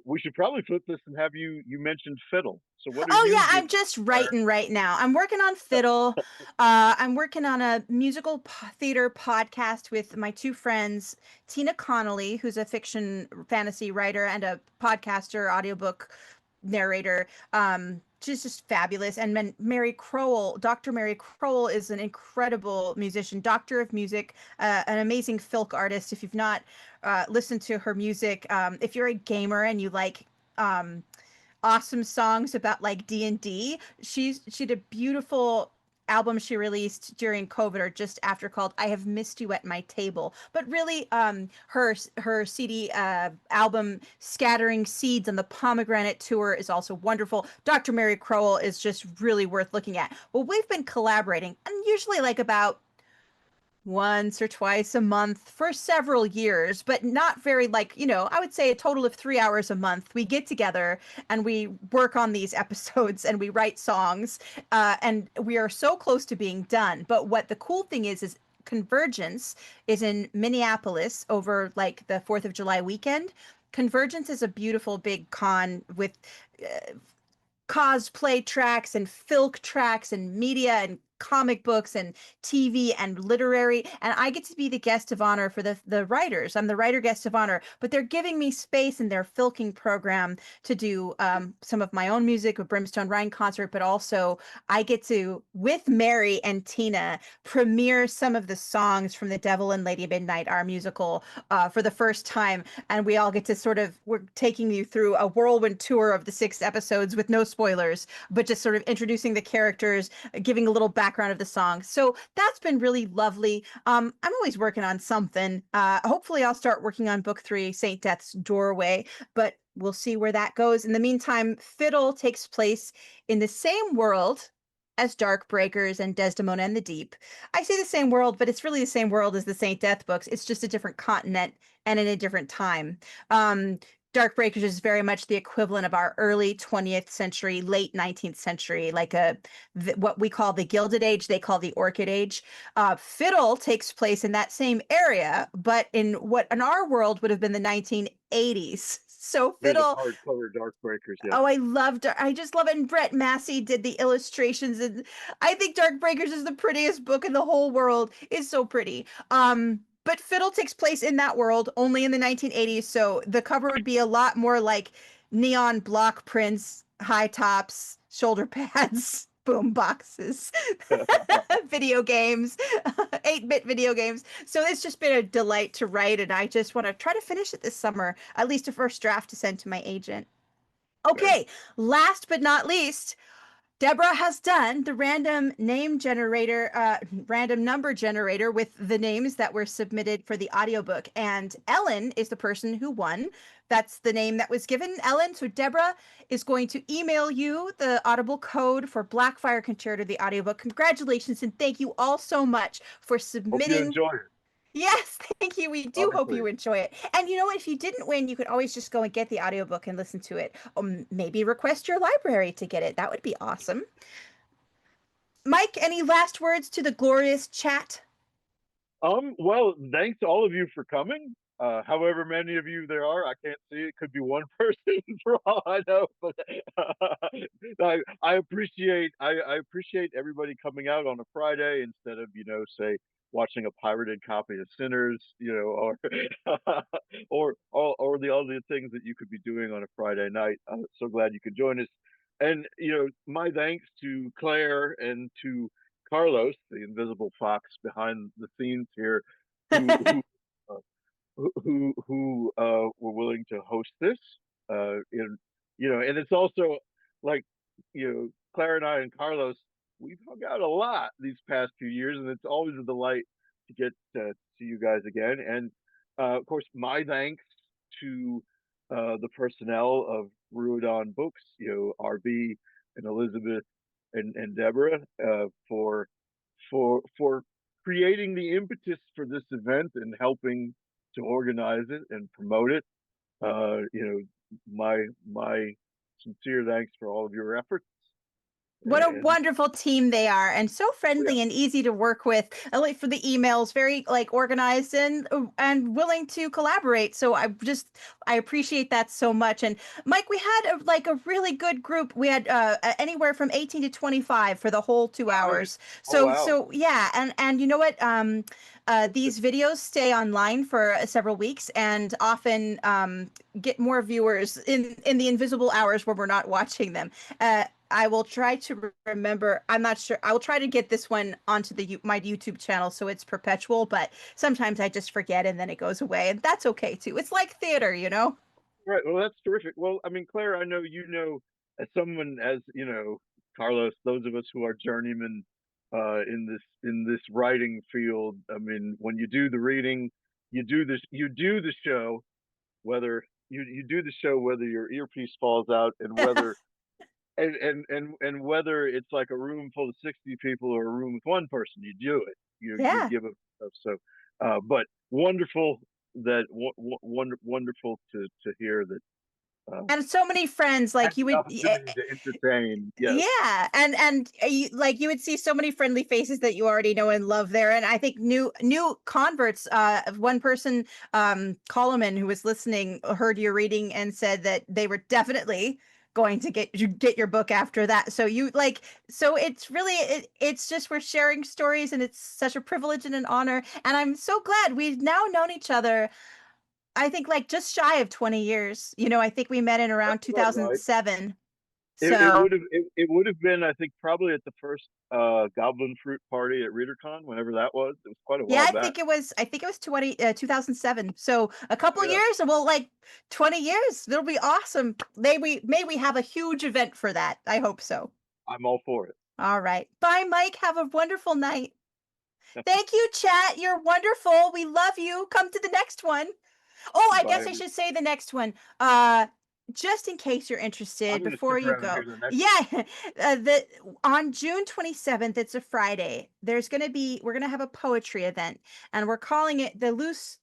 [SPEAKER 2] we should probably flip this and have you. You mentioned fiddle. So what are
[SPEAKER 1] Oh
[SPEAKER 2] you
[SPEAKER 1] yeah,
[SPEAKER 2] doing
[SPEAKER 1] I'm just
[SPEAKER 2] there?
[SPEAKER 1] writing right now. I'm working on fiddle. I'm working on a musical theater podcast with my two friends, Tina Connolly, who's a fiction fantasy writer and a podcaster, audiobook narrator. She's just fabulous. And then Mary Crowell, Dr. Mary Crowell is an incredible musician, doctor of music, an amazing folk artist. If you've not listened to her music, if you're a gamer and you like um, awesome songs about like D&D. She had a beautiful album she released during COVID or just after, called I Have Missed You at My Table. But really, her CD album Scattering Seeds on the Pomegranate Tour is also wonderful. Dr. Mary Crowell is just really worth looking at. Well, we've been collaborating, and usually like about once or twice a month for several years, but not very, like, I would say a total of 3 hours a month. We get together and we work on these episodes and we write songs, and we are so close to being done. But what the cool thing is Convergence is in Minneapolis over like the 4th of July weekend. Convergence is a beautiful big con with cosplay tracks and filk tracks and media and comic books and TV and literary, and I get to be the guest of honor for the writers. I'm the writer guest of honor, but they're giving me space in their filking program to do some of my own music with Brimstone Rhine concert, but also I get to, with Mary and Tina, premiere some of the songs from The Devil and Lady Midnight, our musical, for the first time, and we all get to we're taking you through a whirlwind tour of the 6 episodes with no spoilers, but just sort of introducing the characters, giving a little background of the song. So that's been really lovely. I'm always working on something. Hopefully I'll start working on book 3, Saint Death's Doorway, but we'll see where that goes. In the meantime, Fiddle takes place in the same world as Dark Breakers and Desdemona and the Deep. I say the same world, but it's really the same world as the Saint Death books. It's just a different continent and in a different time. Um, Dark Breakers is very much the equivalent of our early 20th century, late 19th century, like what we call the Gilded Age, they call the Orchid Age. Fiddle takes place in that same area, but in what in our world would have been the 1980s. So
[SPEAKER 2] They're the
[SPEAKER 1] Fiddle,
[SPEAKER 2] hardcover Dark Breakers. Yeah.
[SPEAKER 1] oh, I just love it. And Brett Massey did the illustrations, and I think Dark Breakers is the prettiest book in the whole world. It's so pretty. But Fiddle takes place in that world only in the 1980s, so the cover would be a lot more like neon block prints, high tops, shoulder pads, boom boxes, video games, 8-bit video games. So it's just been a delight to write, and I just want to try to finish it this summer, at least a first draft to send to my agent.
[SPEAKER 2] Good.
[SPEAKER 1] Okay, last but not least, Deborah has done the random number generator with the names that were submitted for the audiobook. And Ellen is the person who won. That's the name that was given, Ellen. So Deborah is going to email you the Audible code for Blackfire Concerto, the audiobook. Congratulations, and thank you all so much for
[SPEAKER 2] Hope you
[SPEAKER 1] submitting.
[SPEAKER 2] enjoy it.
[SPEAKER 1] Yes, thank you. We do hope
[SPEAKER 2] Obviously.
[SPEAKER 1] you enjoy it. And you know what? If you didn't win, you could always just go and get the audiobook and listen to it. Maybe request your library to get it. That would be awesome. Mike, any last words to the glorious chat?
[SPEAKER 2] Well, thanks to all of you for coming. However many of you there are, I can't see. It could be one person for all I know. But I appreciate I appreciate everybody coming out on a Friday instead of, say, watching a pirated copy of Sinners, or or the other things that you could be doing on a Friday night. I'm so glad you could join us. And my thanks to Claire and to Carlos, the invisible fox behind the scenes here, who who uh, were willing to host this. In And it's also like, Claire and I and Carlos. we've hung out a lot these past few years, and it's always a delight to get to see you guys again. And of course, my thanks to the personnel of Ruodon Books, RB and Elizabeth and Deborah, for creating the impetus for this event and helping to organize it and promote it. My sincere thanks for all of your efforts.
[SPEAKER 1] What a
[SPEAKER 2] And
[SPEAKER 1] wonderful team they are, and so
[SPEAKER 2] yeah,
[SPEAKER 1] friendly and easy to work with. Like for the emails, very like organized and willing to collaborate. So I appreciate that so much. And Mike, we had like a really good group. We had anywhere from 18 to 25 for the whole two
[SPEAKER 2] all right.
[SPEAKER 1] hours.
[SPEAKER 2] Oh wow.
[SPEAKER 1] So yeah, and you know what? These videos stay online for several weeks and often get more viewers in the invisible hours where we're not watching them. I will try to remember. I'm not sure. I will try to get this one onto my YouTube channel so it's perpetual, but sometimes I just forget and then it goes away, and that's okay too. It's like theater, you know?
[SPEAKER 2] Right. Well, that's terrific. Well, I mean, Claire, I know as someone as Carlos, those of us who are journeymen in this writing field. I mean, when you do the reading, you do the show, whether you do the show whether your earpiece falls out and whether it's like a room full of 60 people or a room with one person, you do it. You
[SPEAKER 1] Yeah.
[SPEAKER 2] give it so. But wonderful wonderful to hear that
[SPEAKER 1] And so many friends,
[SPEAKER 2] had
[SPEAKER 1] like you
[SPEAKER 2] the
[SPEAKER 1] would,
[SPEAKER 2] opportunity to entertain. Yes,
[SPEAKER 1] yeah, and like you would see so many friendly faces that you already know and love there, and I think new converts. One person, Coleman, who was listening, heard your reading and said that they were definitely going to get your book after that. So it's really it's just we're sharing stories, and it's such a privilege and an honor. And I'm so glad we've now known each other. I think like just shy of 20 years. I think we met in around
[SPEAKER 2] that's about right.
[SPEAKER 1] 2007.
[SPEAKER 2] It
[SPEAKER 1] So.
[SPEAKER 2] would have been, I think, probably at the first Goblin Fruit party at ReaderCon, whenever that was. It was quite a
[SPEAKER 1] Yeah,
[SPEAKER 2] while back.
[SPEAKER 1] I think it was 2007. So a couple
[SPEAKER 2] Yeah,
[SPEAKER 1] years, and well, like 20 years. It'll be awesome. May we have a huge event for that. I hope so.
[SPEAKER 2] I'm all for it.
[SPEAKER 1] All right. Bye, Mike. Have a wonderful night. Thank you, chat. You're wonderful. We love you. Come to the next one. Oh, I
[SPEAKER 2] Bye.
[SPEAKER 1] guess I should say the next one. Just in case you're
[SPEAKER 2] I'm
[SPEAKER 1] interested,
[SPEAKER 2] going to
[SPEAKER 1] before
[SPEAKER 2] stick
[SPEAKER 1] you
[SPEAKER 2] around and
[SPEAKER 1] go.
[SPEAKER 2] hear the next one.
[SPEAKER 1] Yeah, the on June 27th, it's a Friday. We're gonna have a poetry event, and we're calling it the loose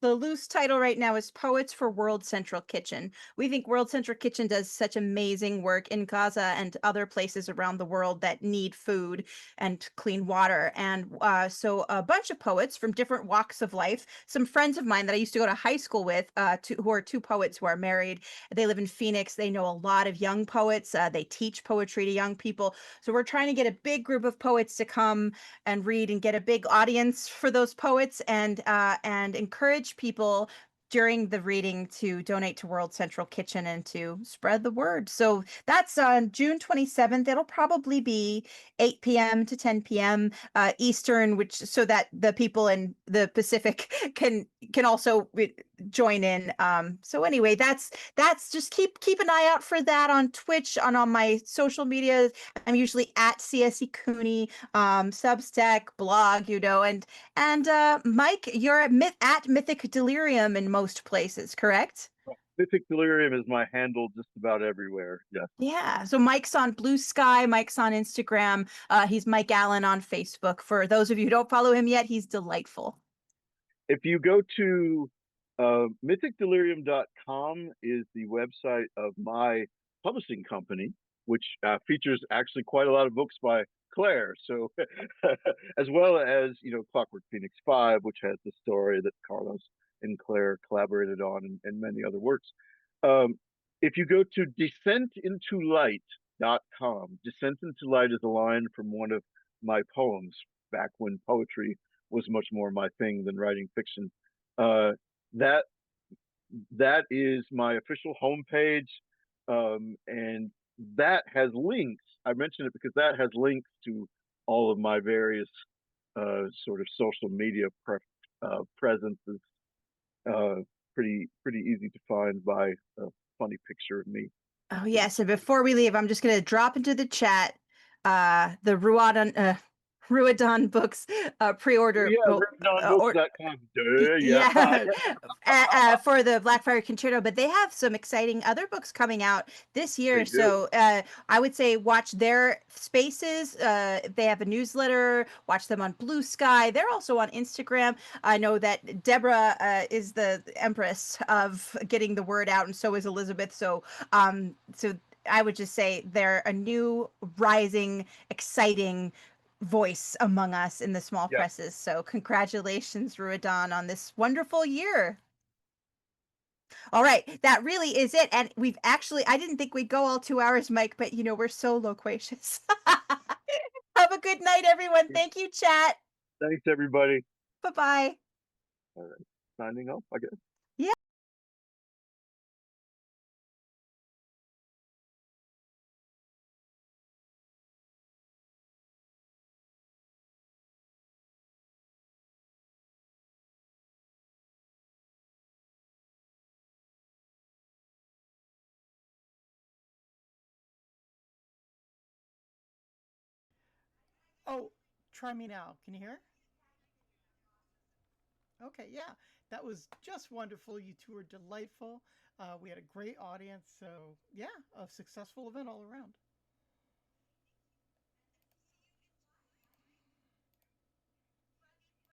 [SPEAKER 1] title right now is Poets for World Central Kitchen. We think World Central Kitchen does such amazing work in Gaza and other places around the world that need food and clean water. And so a bunch of poets from different walks of life, some friends of mine that I used to go to high school with, who are two poets who are married. They live in Phoenix. They know a lot of young poets. They teach poetry to young people. So we're trying to get a big group of poets to come and read and get a big audience for those poets and encourage people during the reading to donate to World Central Kitchen and to spread the word. So that's on June 27th. It'll probably be 8 p.m. to 10 p.m. Eastern, which so that the people in the Pacific can also join in. So anyway, that's just keep an eye out for that on Twitch, on my social media. I'm usually at CSE Cooney, Substack, blog, and Mike, you're at Mythic Delirium in most places, correct?
[SPEAKER 2] Mythic Delirium is my handle just about everywhere. Yes.
[SPEAKER 1] Yeah. So Mike's on Blue Sky, Mike's on Instagram. He's Mike Allen on Facebook. For those of you who don't follow him yet, he's delightful.
[SPEAKER 2] If you go to mythicdelirium.com is the website of my publishing company, which features actually quite a lot of books by Claire. So, as well as Clockwork Phoenix 5, which has the story that Carlos and Claire collaborated on, and many other works. If you go to descentintolight.com, Descent into Light is a line from one of my poems back when poetry was much more my thing than writing fiction. Uh, that that is my official homepage, and that has links. I mention it because that has links to all of my various sort of social media presences. Uh, pretty easy to find by a funny picture of me.
[SPEAKER 1] Oh, yes. And before we leave, I'm just going to drop into the chat. the Ruodon books
[SPEAKER 2] Oh,
[SPEAKER 1] pre-order
[SPEAKER 2] yeah,
[SPEAKER 1] or
[SPEAKER 2] rippedonbooks.com. Duh, yeah.
[SPEAKER 1] yeah, for the Blackfire Concerto, but they have some exciting other books coming out this
[SPEAKER 2] They
[SPEAKER 1] year.
[SPEAKER 2] do.
[SPEAKER 1] So I would say watch their spaces. They have a newsletter. Watch them on Blue Sky. They're also on Instagram. I know that Deborah is the empress of getting the word out, and so is Elizabeth. So I would just say they're a new, rising, exciting voice among us in the small
[SPEAKER 2] Yeah.
[SPEAKER 1] presses. So congratulations, Ruadan, on this wonderful year. All right, that really is it. And we've actually, I didn't think we'd go all 2 hours, Mike, but we're so loquacious. Have a good night, everyone. Thank you, chat.
[SPEAKER 2] Thanks, everybody.
[SPEAKER 1] Bye bye.
[SPEAKER 2] All right. Signing off, I guess.
[SPEAKER 1] Yeah.
[SPEAKER 3] Oh, try me now. Can you hear? Okay, yeah, that was just wonderful. You two were delightful. We had a great audience, so yeah, a successful event all around.